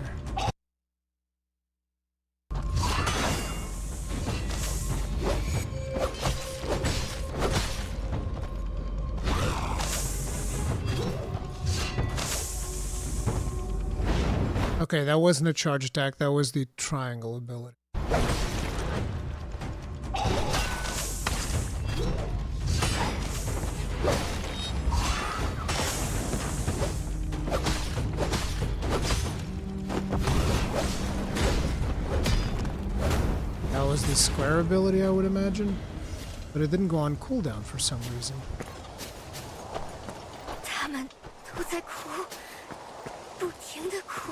Okay, Okay, that wasn't a charge attack, that was the triangle ability. That was the square ability, I would imagine. But it didn't go on cooldown for some reason. 他们都在哭，不停地哭。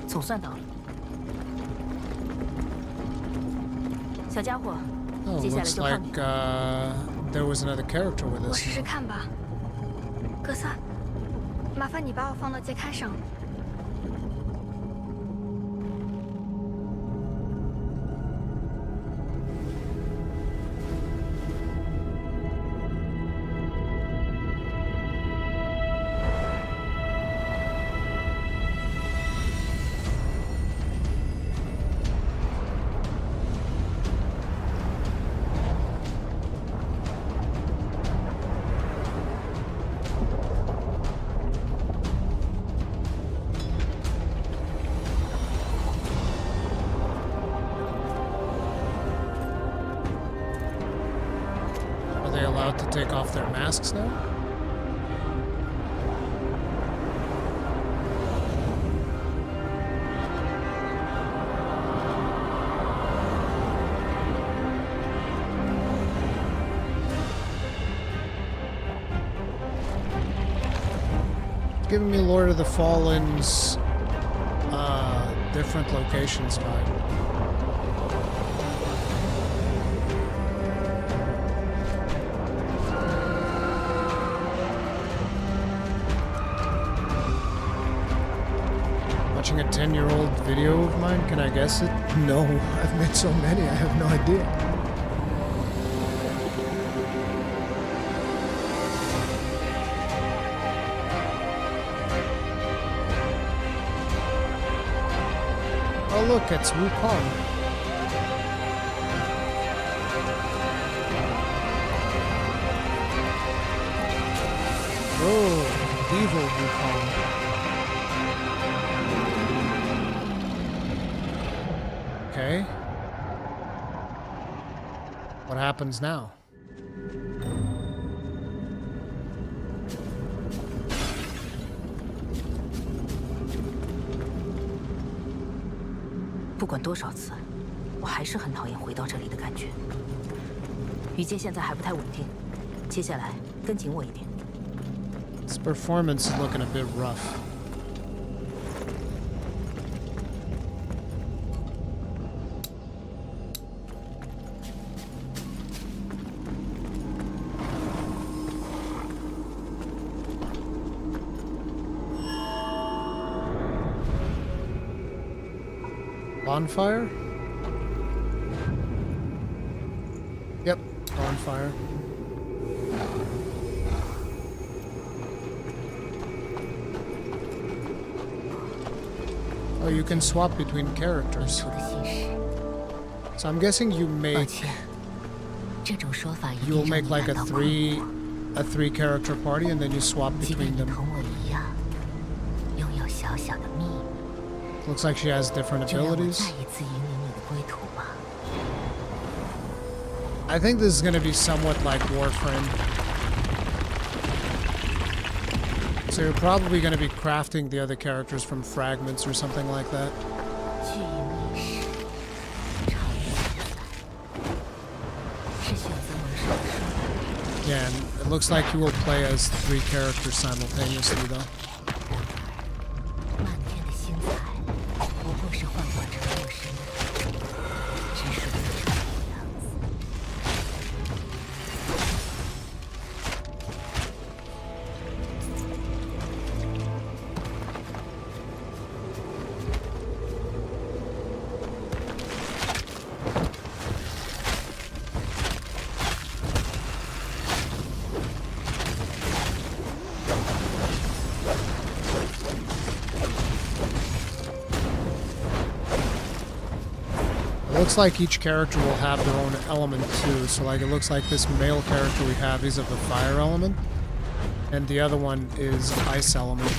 总算到了，小家伙， Oh, 接下来 looks 就靠 like 你。there was another character with 我 us. 试试看吧。格萨，麻烦你把我放到节刊上。 Are they allowed to take off their masks now? Giving me Lord of the Fallen's different locations vibe. Watching a 10-year-old video of mine, can I guess it? No, I've made so many, I have no idea. Oh look, it's Wukong. Oh, evil Wukong. Okay. What happens now? 不管多少次，我还是很讨厌回到这里的感觉。羽界现在还不太稳定，接下来跟紧我一点。This performance is looking a bit rough. Bonfire? Yep, bonfire. Oh, you can swap between characters. So I'm guessing you make... You'll make like a three character party and then you swap between them. Looks like she has different abilities. I think this is going to be somewhat like Warframe. So you're probably going to be crafting the other characters from fragments or something like that. Yeah, and it looks like you will play as 3 characters simultaneously though. Looks like each character will have their own element too. So like it looks like this male character we have, he's of the fire element. And the other one is ice element.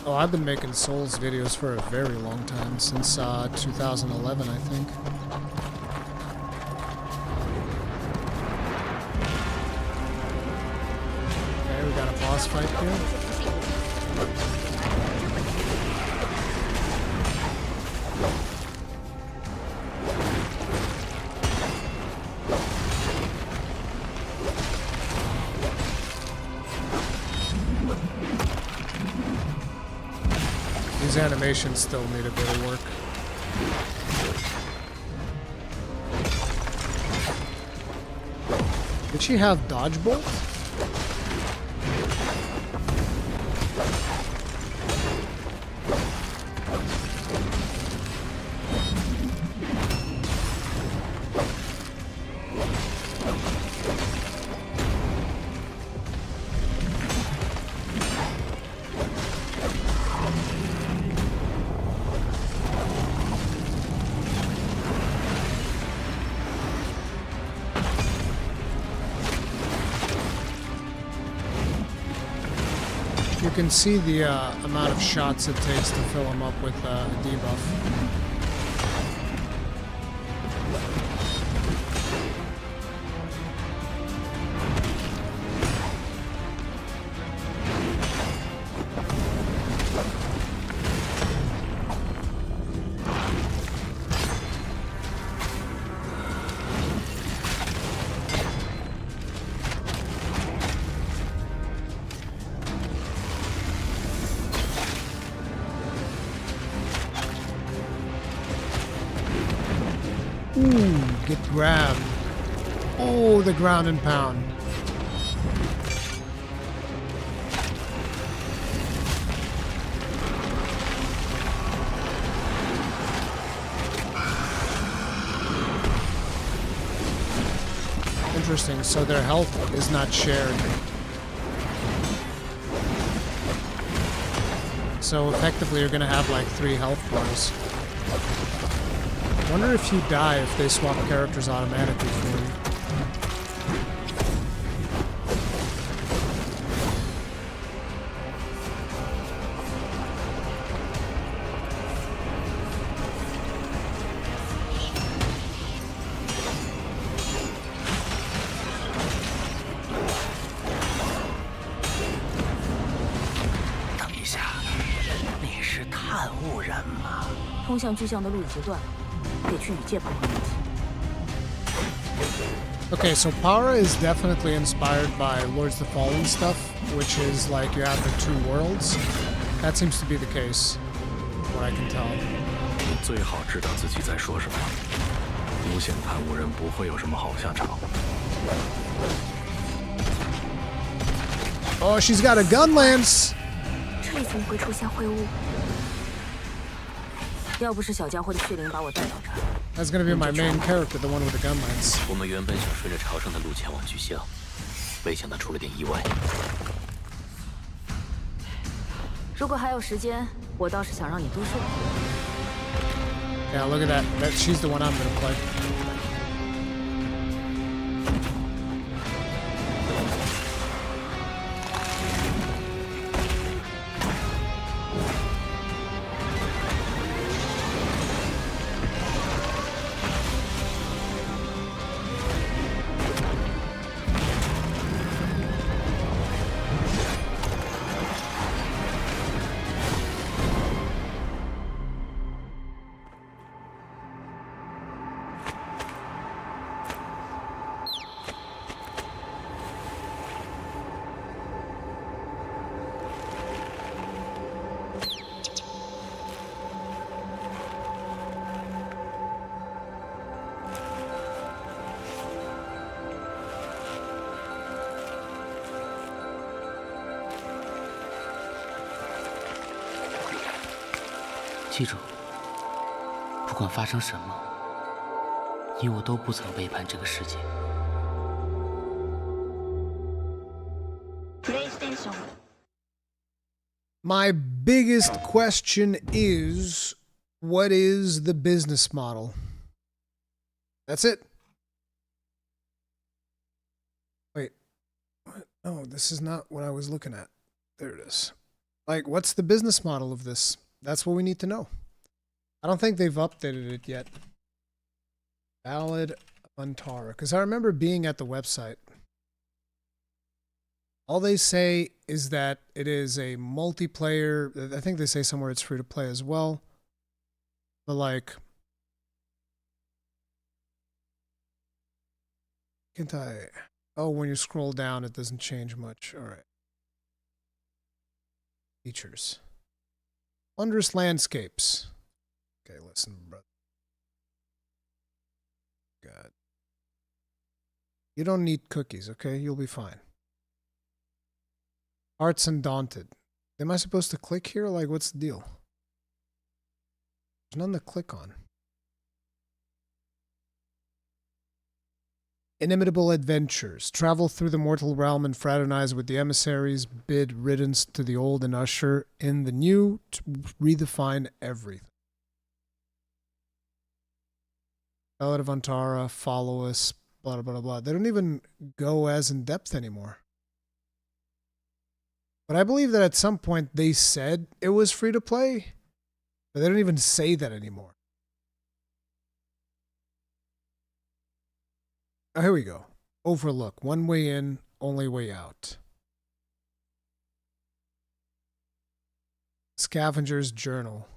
Oh, I've been making Souls videos for a very long time, since 2011, I think. Okay, we got a boss fight here. These animations still need a bit of work. Did she have dodge bolt? You can see the amount of shots it takes to fill him up with a debuff. Ooh, get grabbed. Oh, the ground and pound. Interesting, so their health is not shared. So effectively you're gonna have like 3 health bars. I wonder if you die if they swap characters automatically for you. Okay, so Para is definitely inspired by Lords of the Fallen stuff, which is like you have the 2 worlds. That seems to be the case, from what I can tell. Oh, she's got a gun lance! That's gonna be my main character, the one with the gun lance. Yeah, look at that. She's the one I'm gonna play. My biggest question is, what is the business model? That's it. Wait. What? No, this is not what I was looking at. There it is. Like, what's the business model of this? That's what we need to know. I don't think they've updated it yet. Ballad of Antara. Because I remember being at the website. All they say is that it is a multiplayer. I think they say somewhere it's free to play as well. But like, can't I? Oh, when you scroll down, it doesn't change much. All right. Features. Wondrous landscapes. Okay, listen, brother. God. You don't need cookies, okay? You'll be fine. Hearts Undaunted. Am I supposed to click here? Like, what's the deal? There's nothing to click on. Inimitable Adventures. Travel through the mortal realm and fraternize with the emissaries. Bid riddance to the old and usher in the new to redefine everything. Ballad of Antara, follow us, blah, blah, blah, blah. They don't even go as in depth anymore. But I believe that at some point they said it was free to play, but they don't even say that anymore. Oh, here we go. Overlook. One way in, only way out. Scavenger's Journal.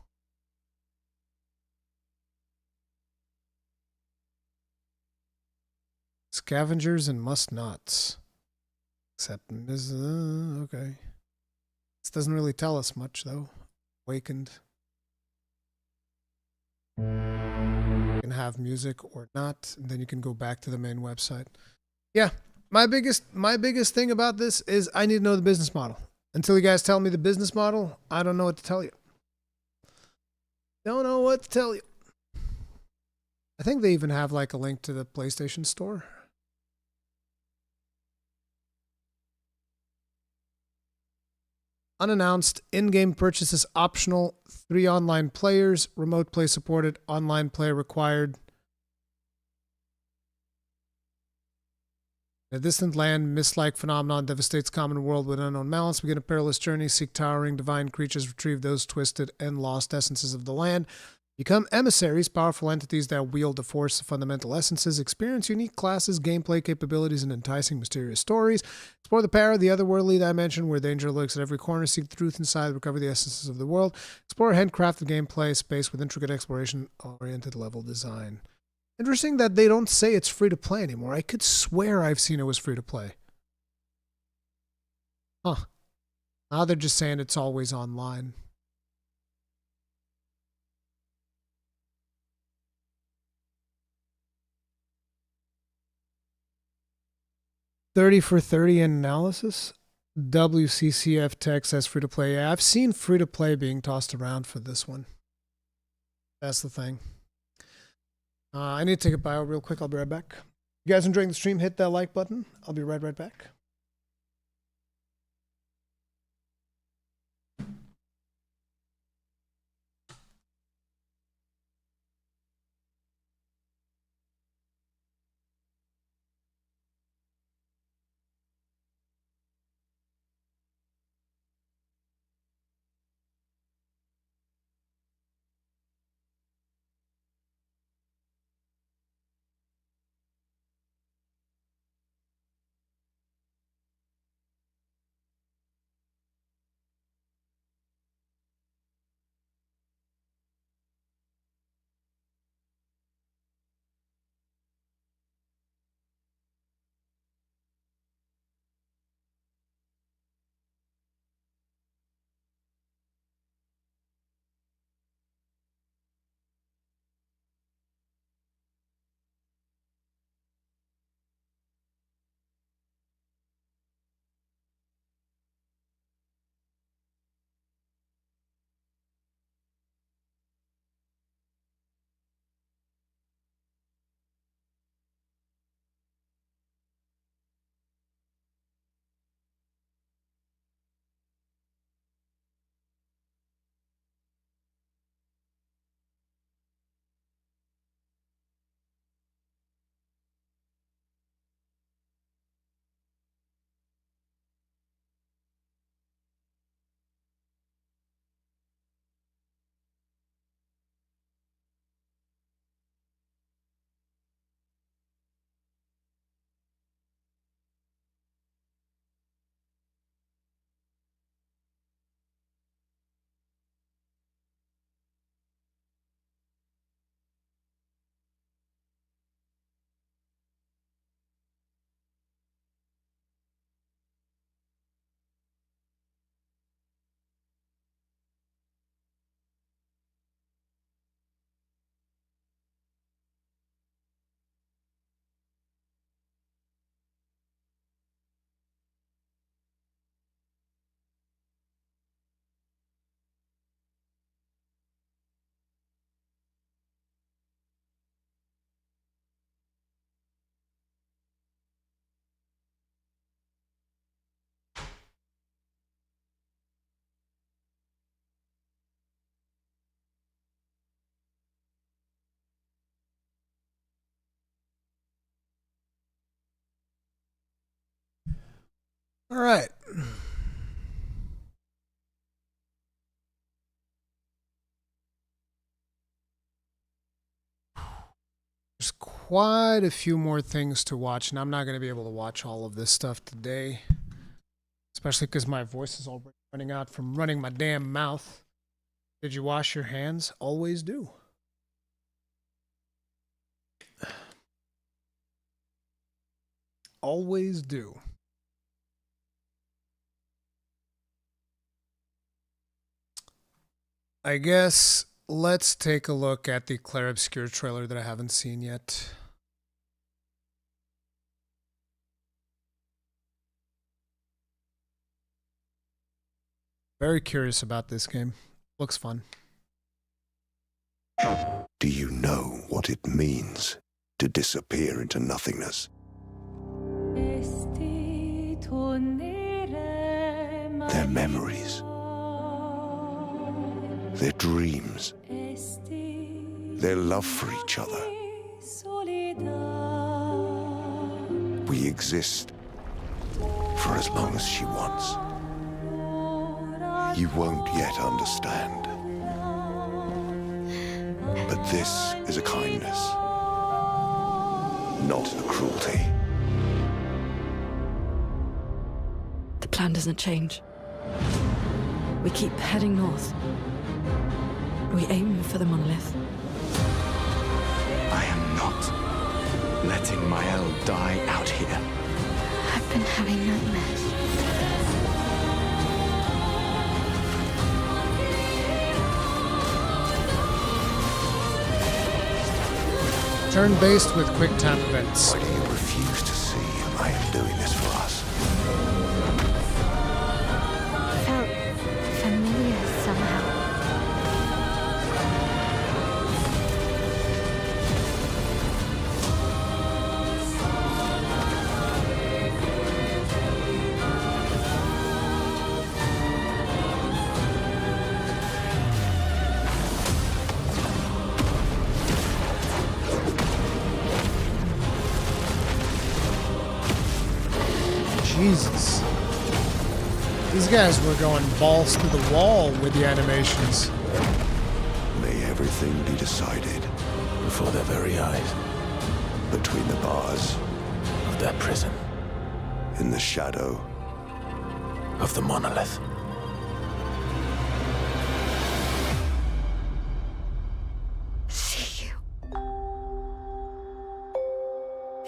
Scavengers and must nots. Except, okay. This doesn't really tell us much, though. Awakened. You can have music or not, and then you can go back to the main website. Yeah, my biggest thing about this is I need to know the business model. Until you guys tell me the business model, I don't know what to tell you. Don't know what to tell you. I think they even have like a link to the PlayStation Store. Unannounced, in-game purchases optional, 3 online players, remote play supported, online play required. In a distant land, mist-like phenomenon devastates common world with unknown malice. Begin a perilous journey, seek towering divine creatures, retrieve those twisted and lost essences of the land. Become emissaries, powerful entities that wield the force of fundamental essences. Experience unique classes, gameplay capabilities, and enticing mysterious stories. Explore the power of the otherworldly dimension where danger lurks at every corner. Seek the truth inside, recover the essences of the world. Explore handcrafted gameplay space with intricate exploration-oriented level design. Interesting that they don't say it's free to play anymore. I could swear I've seen it was free to play. Huh. Now they're just saying it's always online. $30 for 30 in analysis. WCCF Tech says free to play. Yeah, I've seen free to play being tossed around for this one. That's the thing. I need to take a bio real quick. I'll be right back. You guys enjoying the stream? Hit that like button. I'll be right back. All right. There's quite a few more things to watch, and I'm not going to be able to watch all of this stuff today, especially because my voice is already running out from running my damn mouth. Did you wash your hands? Always do. Always do. I guess let's take a look at the Clair Obscur trailer that I haven't seen yet. Very curious about this game. Looks fun. Do you know what it means to disappear into nothingness? Their memories, their dreams, their love for each other. We exist for as long as she wants. You won't yet understand. But this is a kindness, not a cruelty. The plan doesn't change. We keep heading north. We aim for the monolith. I am not letting my El die out here. I've been having nightmares. Turn-based with quick time events. Why do you refuse to see I am doing this for us? Felt familiar somehow. Jesus. These guys were going balls to the wall with the animations. May everything be decided before their very eyes. Between the bars of their prison. In the shadow of the monolith. See you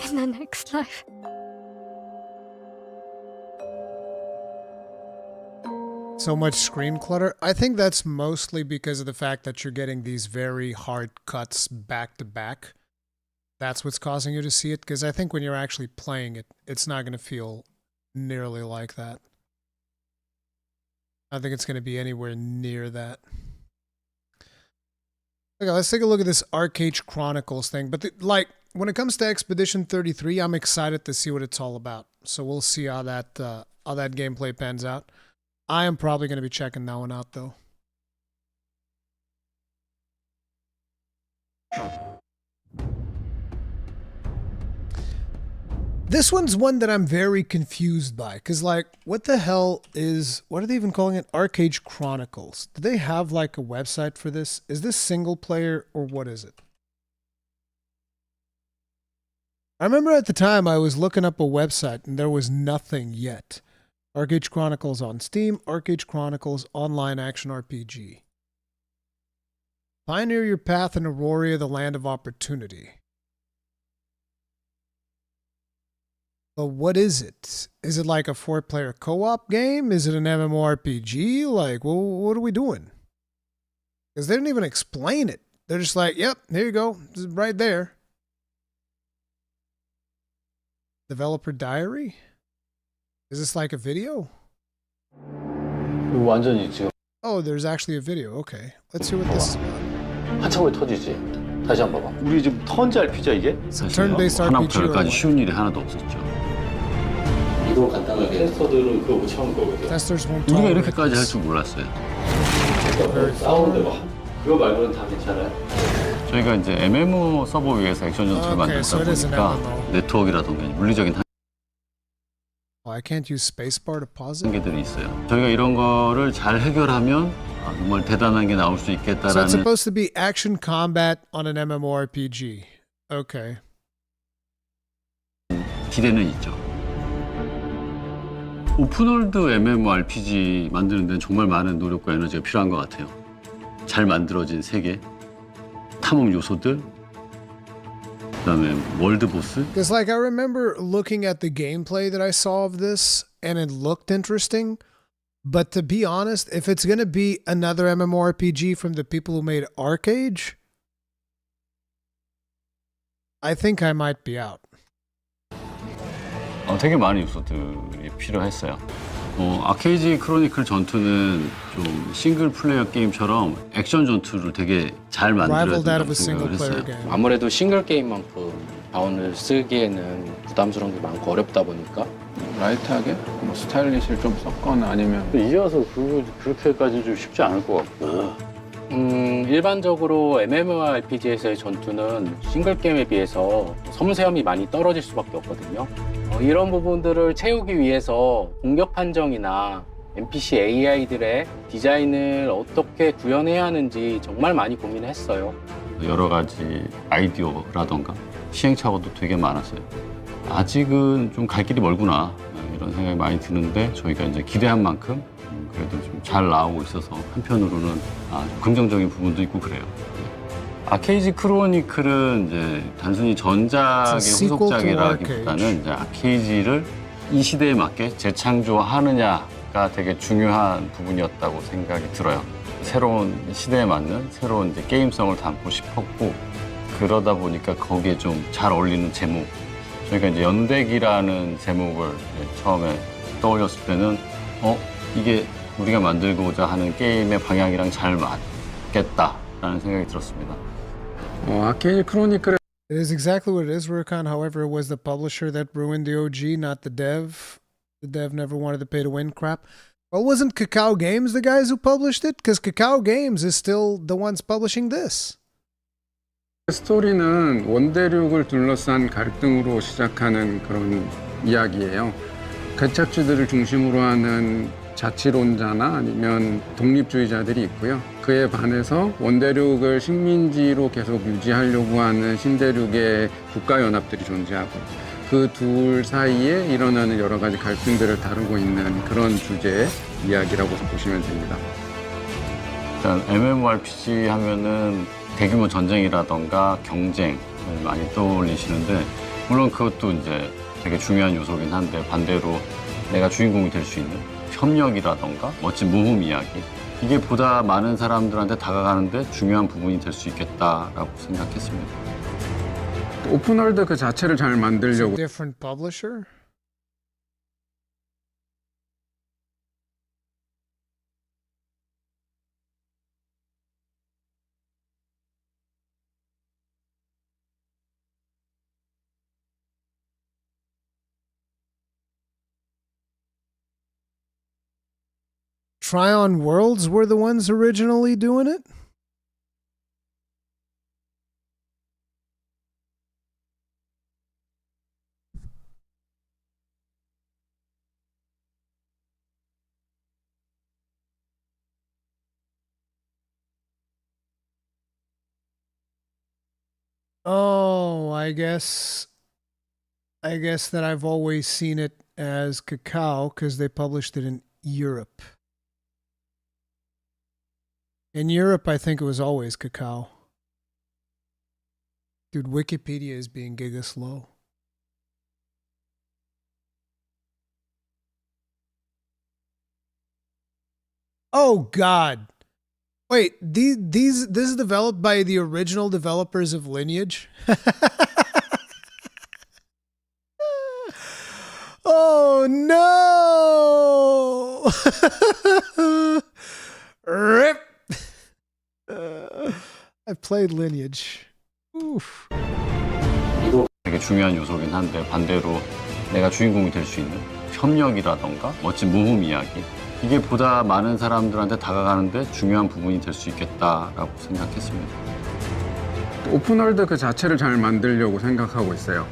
in the next life. So much screen clutter. I think that's mostly because of the fact that you're getting these very hard cuts back to back. That's what's causing you to see it, because I think when you're actually playing it, it's not going to feel nearly like that. I think it's going to be anywhere near that. Okay, let's take a look at this Archage Chronicles thing. But when it comes to Expedition 33, I'm excited to see what it's all about. So we'll see how that gameplay pans out. I am probably going to be checking that one out, though. This one's one that I'm very confused by, because, like, what the hell is... What are they even calling it? Archage Chronicles. Do they have, like, a website for this? Is this single player, or what is it? I remember at the time I was looking up a website, and there was nothing yet. Archage Chronicles on Steam, Archage Chronicles Online Action RPG. Pioneer your path in Aurora, the land of opportunity. But what is it? Is it like a 4-player co-op game? Is it an MMORPG? Like, well, what are we doing? Because they didn't even explain it. They're just like, yep, here you go. This is right there. Developer diary? Is this like a video? Oh, there's actually a video. Okay. Let's see what this is about. 한참 후에 터지지. 다시 한번 봐봐. 우리 지금 턴제 RPG야 이게? Turn-based RPG. 하나부터까지 쉬운 일이 하나도 없었죠. 이거 간단하게 테스터들은 그거 못 참을 거거든. Testers won't 우리가 이렇게까지 할 줄 몰랐어요. 싸우는데 뭐 그거 말고는 다 괜찮아요. 저희가 이제 MMO 서버 위에서 액션 전투를 만들다 보니까 네트워크라던가 물리적인 Oh, I can't use spacebar to pause it? 단계들이 있어요. 저희가 이런 거를 잘 해결하면 정말 대단한 게 나올 수 So it's 있겠다라는 supposed to be action combat on an MMORPG. Okay. 기대는 있죠. 오픈월드 MMORPG 만드는 데는 정말 많은 노력과 에너지가 필요한 것 같아요. 잘 만들어진 세계, 탐험 요소들, 그다음에 월드 보스. Because like I remember looking at the gameplay that I saw of this and it looked interesting. But to be honest, if it's going to be another MMORPG from the people who made Archage, I think I might be out. 되게 많은 요소들이 필요했어요. 아케이지 크로니클 전투는 좀 싱글 플레이어 게임처럼 액션 전투를 되게 잘 만들어야 된다고 생각을 했어요. 아무래도 싱글 게임만큼 자원을 쓰기에는 부담스러운 게 많고 어렵다 보니까 라이트하게 뭐 스타일리시를 좀 섞거나 아니면 이제 와서 그렇게까지 좀 쉽지 않을 것 같고. 일반적으로 MMORPG에서의 전투는 싱글 게임에 비해서 섬세함이 많이 떨어질 수밖에 없거든요. 이런 부분들을 채우기 위해서 공격 판정이나 NPC AI들의 디자인을 어떻게 구현해야 하는지 정말 많이 고민했어요. 여러 가지 아이디어라던가 시행착오도 되게 많았어요. 아직은 좀 갈 길이 멀구나 이런 생각이 많이 드는데 저희가 이제 기대한 만큼 그래도 좀 잘 나오고 있어서 한편으로는 좀 긍정적인 부분도 있고 그래요. 아케이지 크로니클은 이제 단순히 전작의 후속작이라기보다는 이제 아케이지를 이 시대에 맞게 재창조하느냐가 되게 중요한 부분이었다고 생각이 들어요. 새로운 시대에 맞는 새로운 이제 게임성을 담고 싶었고 그러다 보니까 거기에 좀 잘 어울리는 제목. 저희가 이제 연대기라는 제목을 처음에 떠올렸을 때는 이게 우리가 만들고자 하는 게임의 방향이랑 잘 맞겠다라는 생각이 들었습니다. 아케이지 크로니클의 It is exactly what it is, Rurkan. However, it was the publisher that ruined the OG, not the dev. The dev never wanted to pay to win crap. Well, wasn't Kakao Games the guys who published it? Because Kakao Games is still the ones publishing this. 스토리는 원대륙을 둘러싼 갈등으로 시작하는 그런 이야기예요. 개척주들을 중심으로 하는 자치론자나 아니면 독립주의자들이 있고요. 그에 반해서 원대륙을 식민지로 계속 유지하려고 하는 신대륙의 국가연합들이 존재하고 그 둘 사이에 일어나는 여러 가지 갈등들을 다루고 있는 그런 주제의 이야기라고 보시면 됩니다. 일단 MMORPG 하면은 대규모 전쟁이라던가 경쟁을 많이 떠올리시는데 물론 그것도 이제 되게 중요한 요소긴 한데 반대로 내가 주인공이 될 수 있는 협력이라던가 멋진 모험 이야기 이게 보다 많은 사람들한테 다가가는데 중요한 부분이 될 수 있겠다라고 생각했습니다. 오픈월드 그 자체를 잘 만들려고 Different publisher? Tryon Worlds were the ones originally doing it? Oh, I guess that I've always seen it as Kakao because they published it in Europe. In Europe, I think it was always Kakao. Dude, Wikipedia is being giga slow. Oh, God. Wait, this is developed by the original developers of Lineage? Oh, no! Rip! I've played Lineage. Oof. 되게 중요한 요소긴 한데 반대로 내가 주인공이 될 수 있는 협력이라던가 멋진 모험 이야기 이게 보다 많은 사람들한테 다가가는데 중요한 부분이 될 수 있겠다라고 생각했습니다. 오픈월드 그 자체를 잘 만들려고 생각하고 있어요.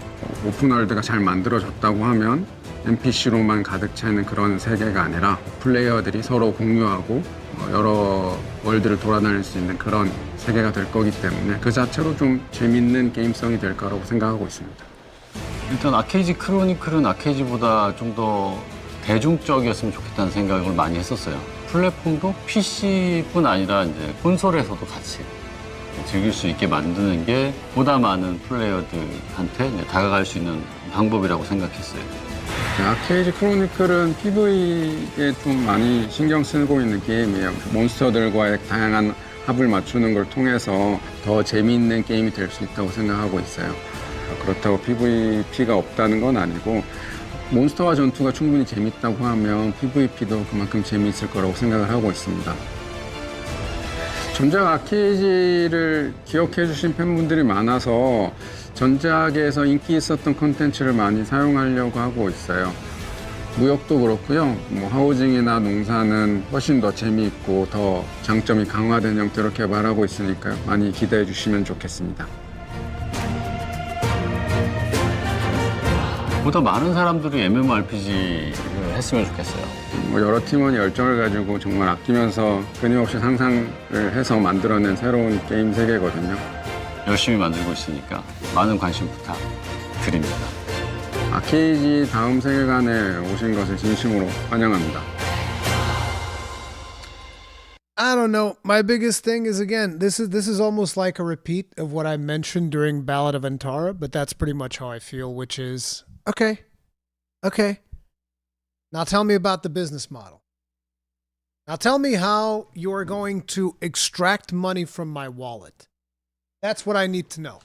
오픈월드가 잘 만들어졌다고 하면 NPC로만 가득 차 있는 그런 세계가 아니라 플레이어들이 서로 공유하고 여러 월드를 돌아다닐 수 있는 그런 세계가 될 거기 때문에 그 자체로 좀 재밌는 게임성이 될 거라고 생각하고 있습니다. 일단 아케이지 크로니클은 아케이지보다 좀 더 대중적이었으면 좋겠다는 생각을 많이 했었어요. 플랫폼도 PC뿐 아니라 이제 콘솔에서도 같이 즐길 수 있게 만드는 게 보다 많은 플레이어들한테 이제 다가갈 수 있는 방법이라고 생각했어요. 아케이지 크로니클은 PV에 좀 많이 신경 쓰고 있는 게임이에요. 몬스터들과의 다양한 합을 맞추는 걸 통해서 더 재미있는 게임이 될 수 있다고 생각하고 있어요. 그렇다고 PVP가 없다는 건 아니고 몬스터와 전투가 충분히 재밌다고 하면 PVP도 그만큼 재미있을 거라고 생각을 하고 있습니다. 전작 아케이지를 기억해 주신 팬분들이 많아서 전작에서 인기 있었던 콘텐츠를 많이 사용하려고 하고 있어요. 무역도 그렇고요. 뭐 하우징이나 농사는 훨씬 더 재미있고 더 장점이 강화된 형태로 개발하고 있으니까요. 많이 기대해 주시면 좋겠습니다. 보다 많은 사람들이 MMORPG를 했으면 좋겠어요. 뭐 여러 팀원이 열정을 가지고 정말 아끼면서 끊임없이 상상을 해서 만들어낸 새로운 게임 세계거든요. 열심히 만들고 있으니까 많은 관심 부탁드립니다. 아케이지 다음 세계관에 오신 것을 진심으로 환영합니다. I don't know. My biggest thing is, again, this is almost like a repeat of what I mentioned during Ballad of Antara, but that's pretty much how I feel, which is, okay. Now tell me about the business model. Now tell me how you're going to extract money from my wallet. That's what I need to know.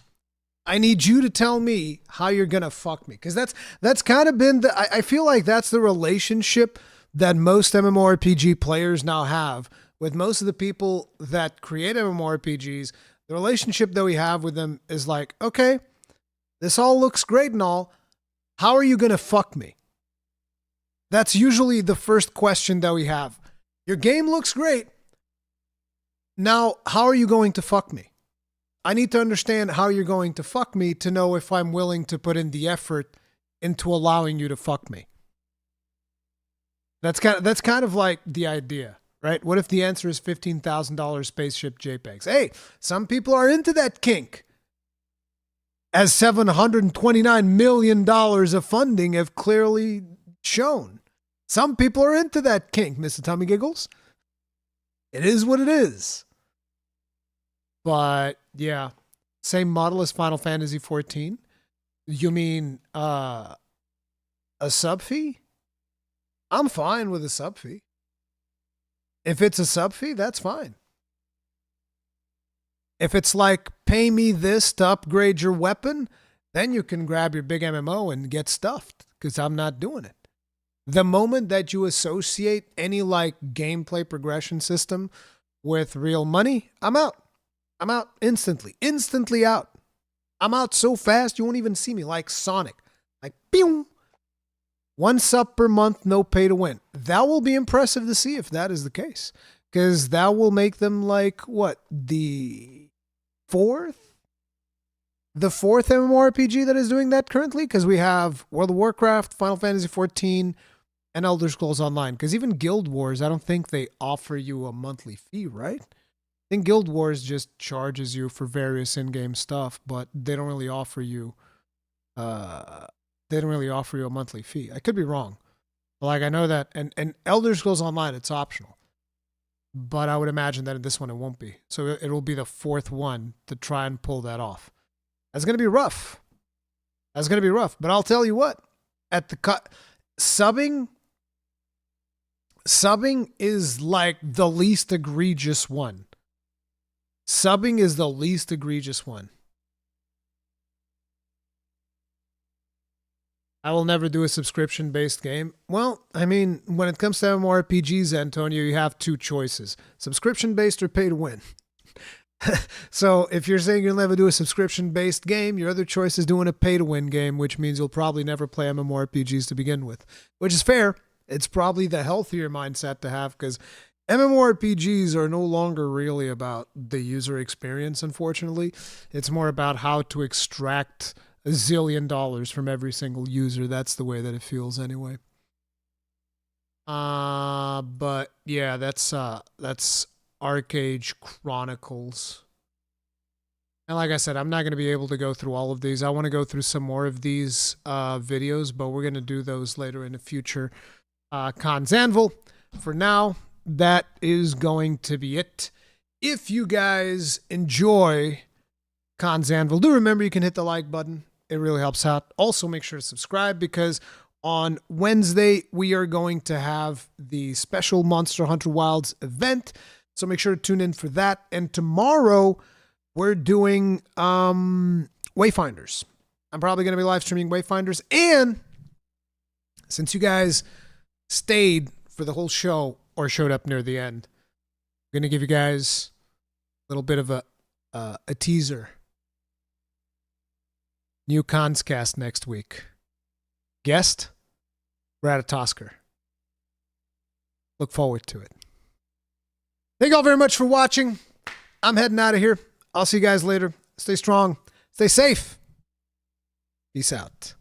I need you to tell me how you're going to fuck me. Because that's kind of been I feel like that's the relationship that most MMORPG players now have with most of the people that create MMORPGs. The relationship that we have with them is like, okay, this all looks great and all. How are you going to fuck me? That's usually the first question that we have. Your game looks great. Now, how are you going to fuck me? I need to understand how you're going to fuck me to know if I'm willing to put in the effort into allowing you to fuck me. That's kind of like the idea, right? What if the answer is $15,000 spaceship JPEGs? Hey, some people are into that kink. As $729 million of funding have clearly shown. Some people are into that kink, Mr. Tummy Giggles. It is what it is. But yeah, same model as Final Fantasy XIV. You mean a sub fee? I'm fine with a sub fee. If it's a sub fee, that's fine. If it's like, pay me this to upgrade your weapon, then you can grab your big MMO and get stuffed, because I'm not doing it. The moment that you associate any like gameplay progression system with real money, I'm out. I'm out instantly. Instantly out. I'm out so fast you won't even see me, like Sonic. Like, pew! 1 sub per month, no pay to win. That will be impressive to see if that is the case. Because that will make them like, what, the fourth MMORPG that is doing that currently? Because we have World of Warcraft, Final Fantasy XIV, and Elder Scrolls Online. Because even Guild Wars, I don't think they offer you a monthly fee, right? I think Guild Wars just charges you for various in-game stuff, but they don't really offer you a monthly fee. I could be wrong. Like, I know that, and Elder Scrolls Online, it's optional. But I would imagine that in this one it won't be. So it will be the fourth one to try and pull that off. That's going to be rough. But I'll tell you what, at the cut, subbing is like the least egregious one. Subbing is the least egregious one. I will never do a subscription-based game. Well, I mean, when it comes to MMORPGs, Antonio, you have two choices. Subscription-based or pay to win. So if you're saying you'll never do a subscription-based game, your other choice is doing a pay-to-win game, which means you'll probably never play MMORPGs to begin with, which is fair. It's probably the healthier mindset to have, because MMORPGs are no longer really about the user experience, unfortunately. It's more about how to extract a zillion dollars from every single user. That's the way that it feels anyway. But yeah, that's Archage Chronicles. And like I said, I'm not going to be able to go through all of these. I want to go through some more of these videos, but we're going to do those later in the future. Cons Anvil. For now, that is going to be it. If you guys enjoy Cons Anvil, do remember you can hit the like button. It really helps out. Also, make sure to subscribe because on Wednesday, we are going to have the special Monster Hunter Wilds event. So make sure to tune in for that. And tomorrow, we're doing Wayfinders. I'm probably going to be live streaming Wayfinders. And since you guys stayed for the whole show or showed up near the end, I'm going to give you guys a little bit of a teaser. New Conscast next week. Guest, Ratatosker. Look forward to it. Thank you all very much for watching. I'm heading out of here. I'll see you guys later. Stay strong. Stay safe. Peace out.